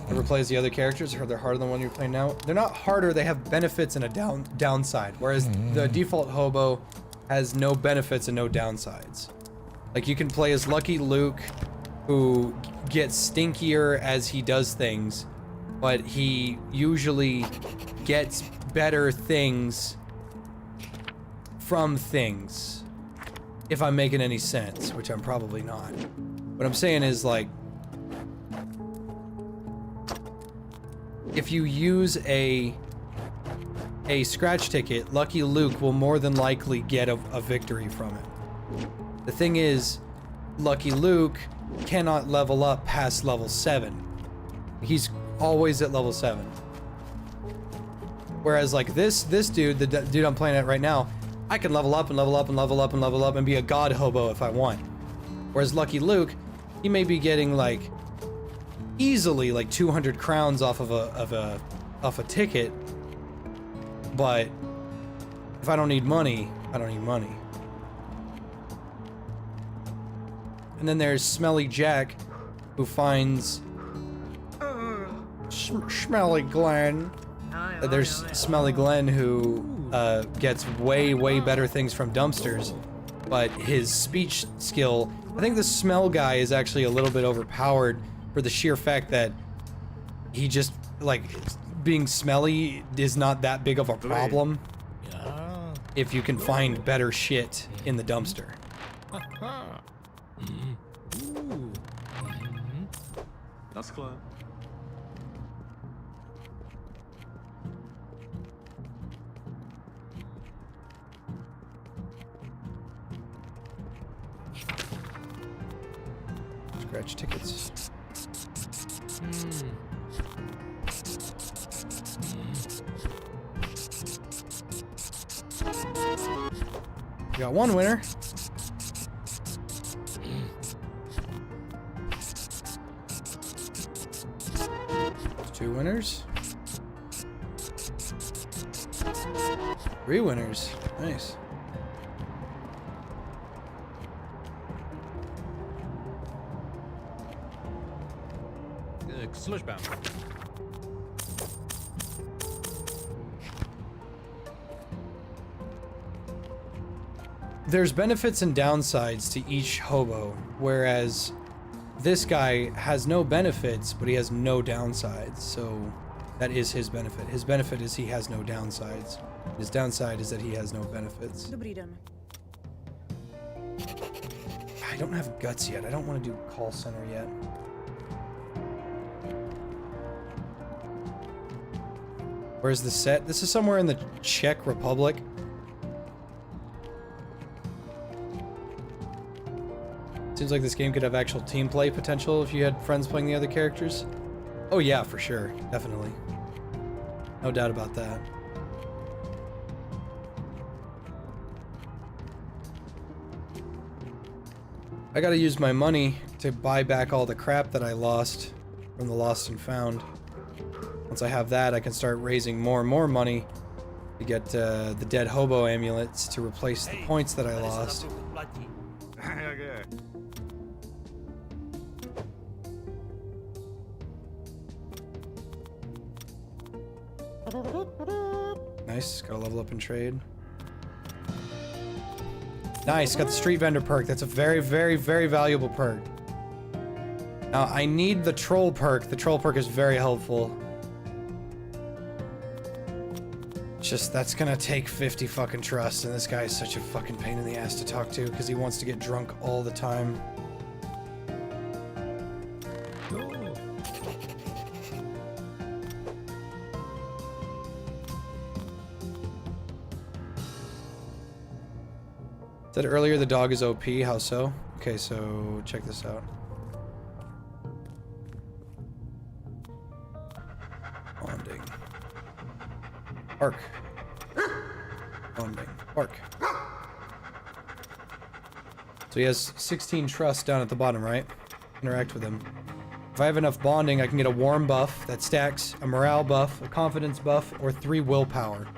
Ever play as the other characters, or they're harder than the one you're playing now? They're not harder, they have benefits and a downside, whereas the default Hobo has no benefits and no downsides. Like, you can play as Lucky Luke, who gets stinkier as he does things, but he usually gets better things from things. If I'm making any sense, which I'm probably not. What I'm saying is, like, if you use a scratch ticket, Lucky Luke will more than likely get a victory from it. The thing is, Lucky Luke cannot level up past level 7. He's always at level 7. Whereas like this dude, the dude I'm playing at right now, I can level up and level up and level up and level up and be a god hobo if I want. Whereas Lucky Luke, he may be getting like easily like 200 crowns off of a ticket, but if I don't need money, I don't need money. And then there's Smelly Jack, who finds Smelly Glenn. There's Smelly Glenn, who gets way better things from dumpsters, but his speech skill, I think the smell guy is actually a little bit overpowered for the sheer fact that he just, like, being smelly is not that big of a problem if you can find better shit in the dumpster. That's clear. Scratch tickets. We got one winner. Two winners. Three winners. Nice. Slushbound. There's benefits and downsides to each hobo, whereas this guy has no benefits, but he has no downsides, so that is his benefit. His benefit is he has no downsides. His downside is that he has no benefits. Dobrý den. I don't have guts yet. I don't want to do call center yet. Where's the set? This is somewhere in the Czech Republic. Seems like this game could have actual team play potential if you had friends playing the other characters. Oh yeah, for sure. Definitely. No doubt about that. I gotta use my money to buy back all the crap that I lost from the Lost and Found. Once I have that, I can start raising more and more money to get the dead hobo amulets to replace the points that I lost. Nice, gotta level up and trade. Nice, got the street vendor perk. That's a very valuable perk. Now, I need the troll perk. The troll perk is very helpful. Just, that's gonna take 50 fucking trust, and this guy is such a fucking pain in the ass to talk to because he wants to get drunk all the time. Said earlier the dog is OP, how so? Okay, so check this out. Bonding. Bark. Bonding. Bark. So he has 16 trust down at the bottom, right? Interact with him. If I have enough bonding, I can get a warm buff that stacks a morale buff, a confidence buff, or 3 willpower.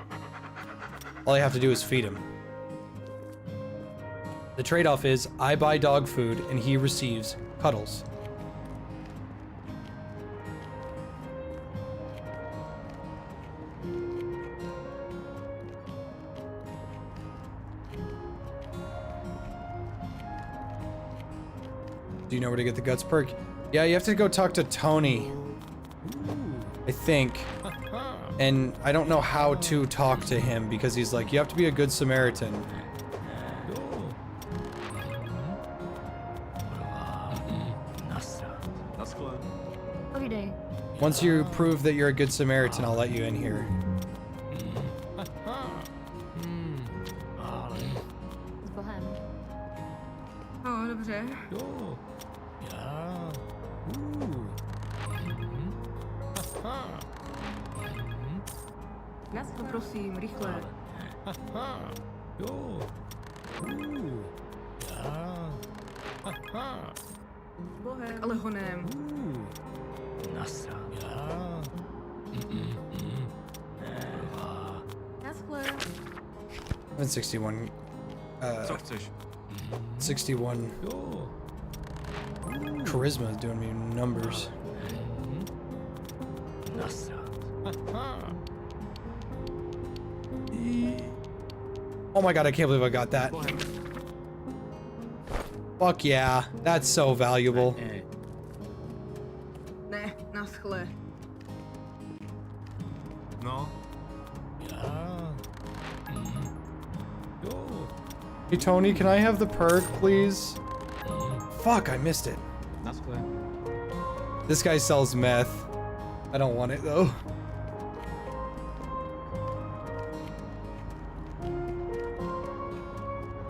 All I have to do is feed him. The trade-off is I buy dog food and he receives cuddles. Do you know where to get the guts perk? Yeah, you have to go talk to Tony, I think. And I don't know how to talk to him because he's like, you have to be a good Samaritan. Once you prove that you're a good Samaritan, I'll let you in here. Oh, dobře. Nás poprosím, rychle. Bohem. Ale honem. Nasra. Ja. Naschle. I'm in 61. Co chceš? 61. Jo. Charisma is doing me numbers. Nasra. Oh my god, I can't believe I got that. Fuck yeah, that's so valuable. Ne, naschle. No, Ja. Jo. Hey Tony, can I have the perk, please? Fuck, I missed it. naschle. This guy sells meth. I don't want it though.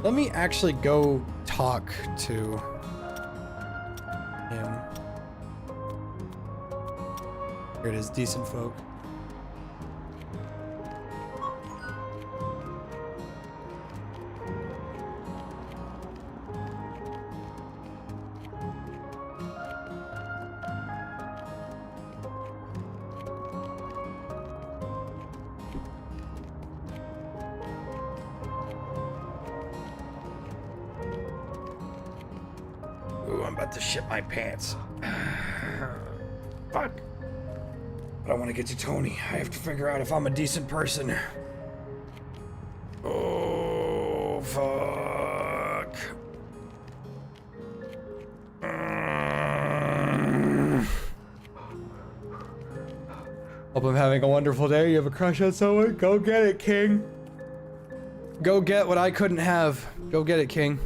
Let me actually go talk to him. Here it is, decent folk. Ooh, I'm about to shit my pants. Fuck. But I want to get to Tony. I have to figure out if I'm a decent person. Oh, fuck. Hope I'm having a wonderful day. You have a crush on someone? Go get it, King. Go get what I couldn't have. Go get it, King.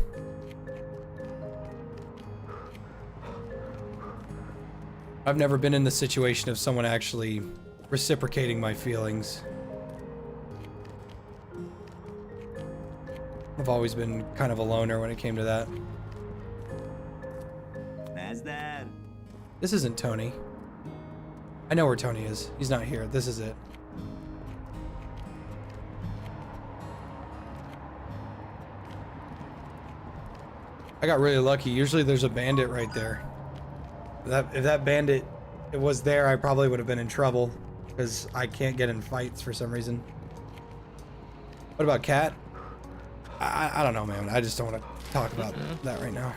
I've never been in the situation of someone actually reciprocating my feelings. I've always been kind of a loner when it came to that. Nazdar. This isn't Tony. I know where Tony is. He's not here. This is it. I got really lucky. Usually there's a bandit right there. If that bandit was there, I probably would have been in trouble because I can't get in fights for some reason. What about Cat? I don't know, man. I just don't want to talk about that right now.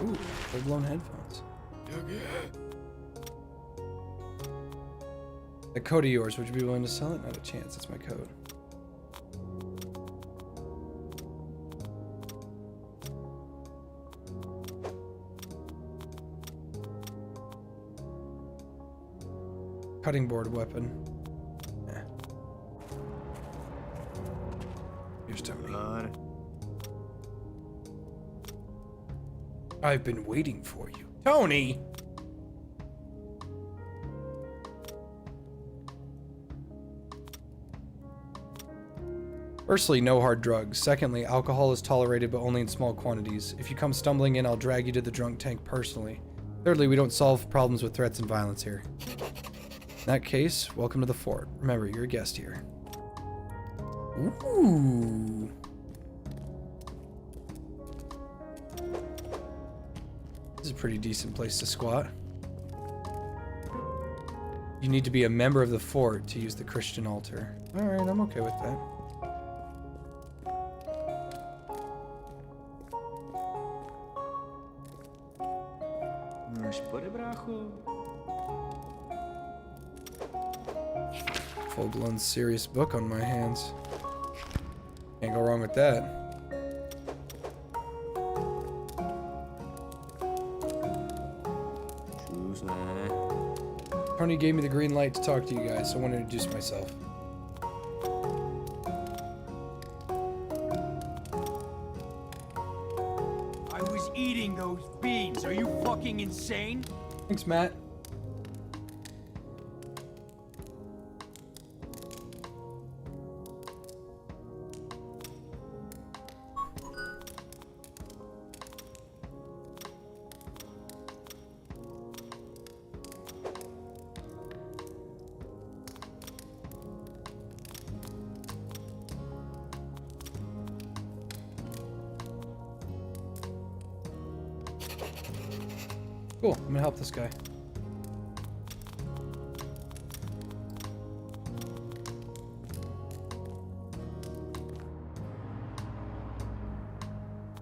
Ooh, full-blown headphones. The code of yours, would you be willing to sell it? Not a chance, that's my code. Cutting board weapon. Eh. Here's Tony. I've been waiting for you. Tony! Firstly, no hard drugs. Secondly, alcohol is tolerated but only in small quantities. If you come stumbling in, I'll drag you to the drunk tank personally. Thirdly, we don't solve problems with threats and violence here. In that case, welcome to the fort. Remember, you're a guest here. Ooh. This is a pretty decent place to squat. You need to be a member of the fort to use the Christian altar. Alright, I'm okay with that. Full-blown serious book on my hands. Can't go wrong with that. Tony gave me the green light to talk to you guys, so I want to introduce myself. I was eating those beans. Are you fucking insane? Thanks, Matt. Cool. I'm gonna help this guy.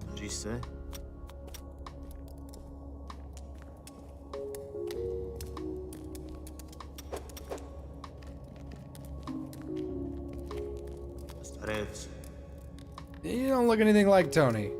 What did you say? Starec. You don't look anything like Tony.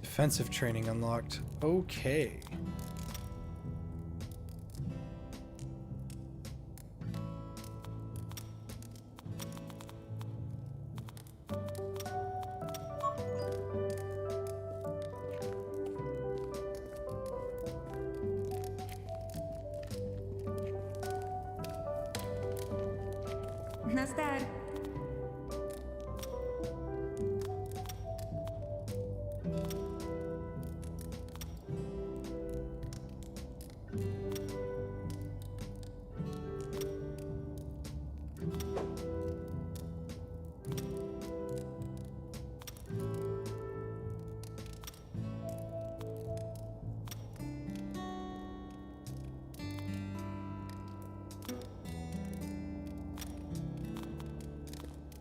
Defensive training unlocked. Okay. Nazdar.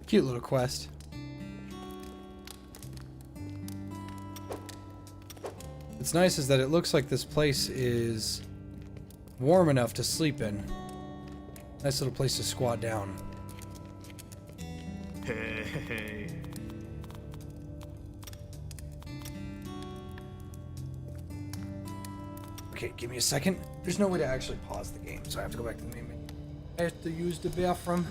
Cute little quest. What's nice is that it looks like this place is warm enough to sleep in. Nice little place to squat down. Hey. Okay, give me a second. There's no way to actually pause the game, so I have to go back to the main menu. I have to use the bathroom.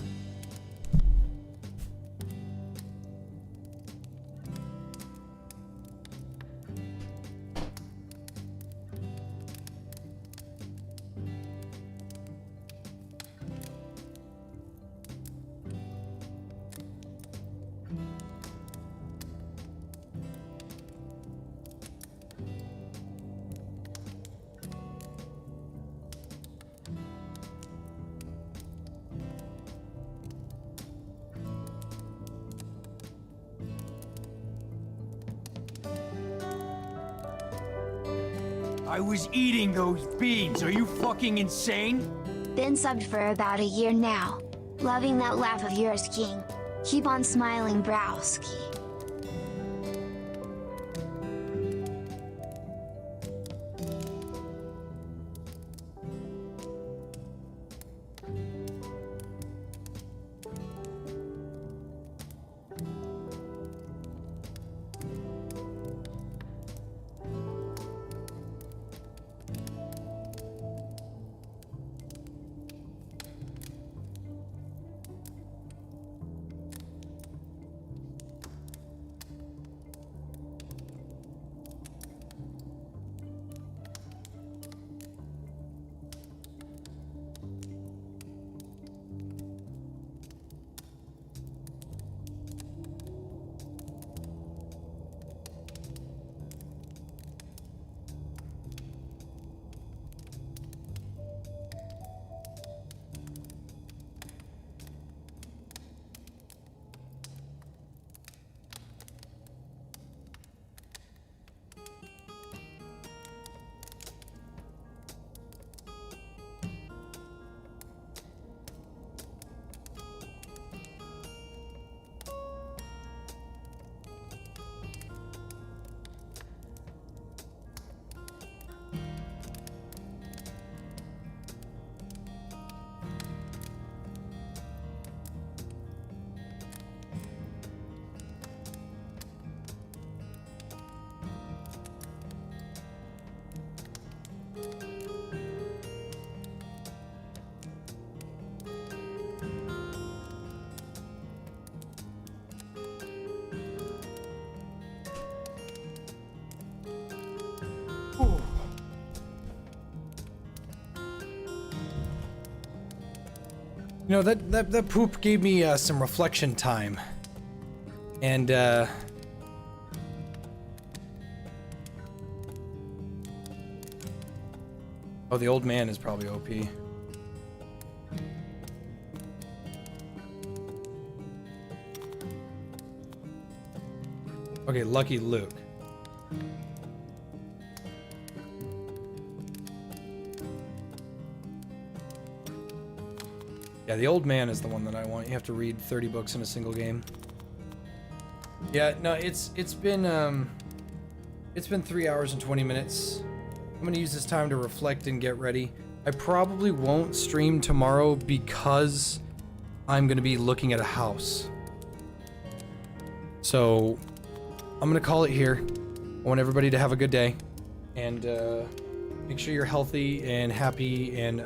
I was eating those beans. Are you fucking insane? Been subbed for about a year now. Loving that laugh of yours, King. Keep on smiling, Browski. You know, that poop gave me some reflection time. And oh, the old man is probably OP. Okay, Lucky Luke. Yeah, the old man is the one that I want. You have to read 30 books in a single game. Yeah, no, it's been 3 hours and 20 minutes. I'm gonna use this time to reflect and get ready. I probably won't stream tomorrow because I'm gonna be looking at a house. So I'm gonna call it here. I want everybody to have a good day and make sure you're healthy and happy and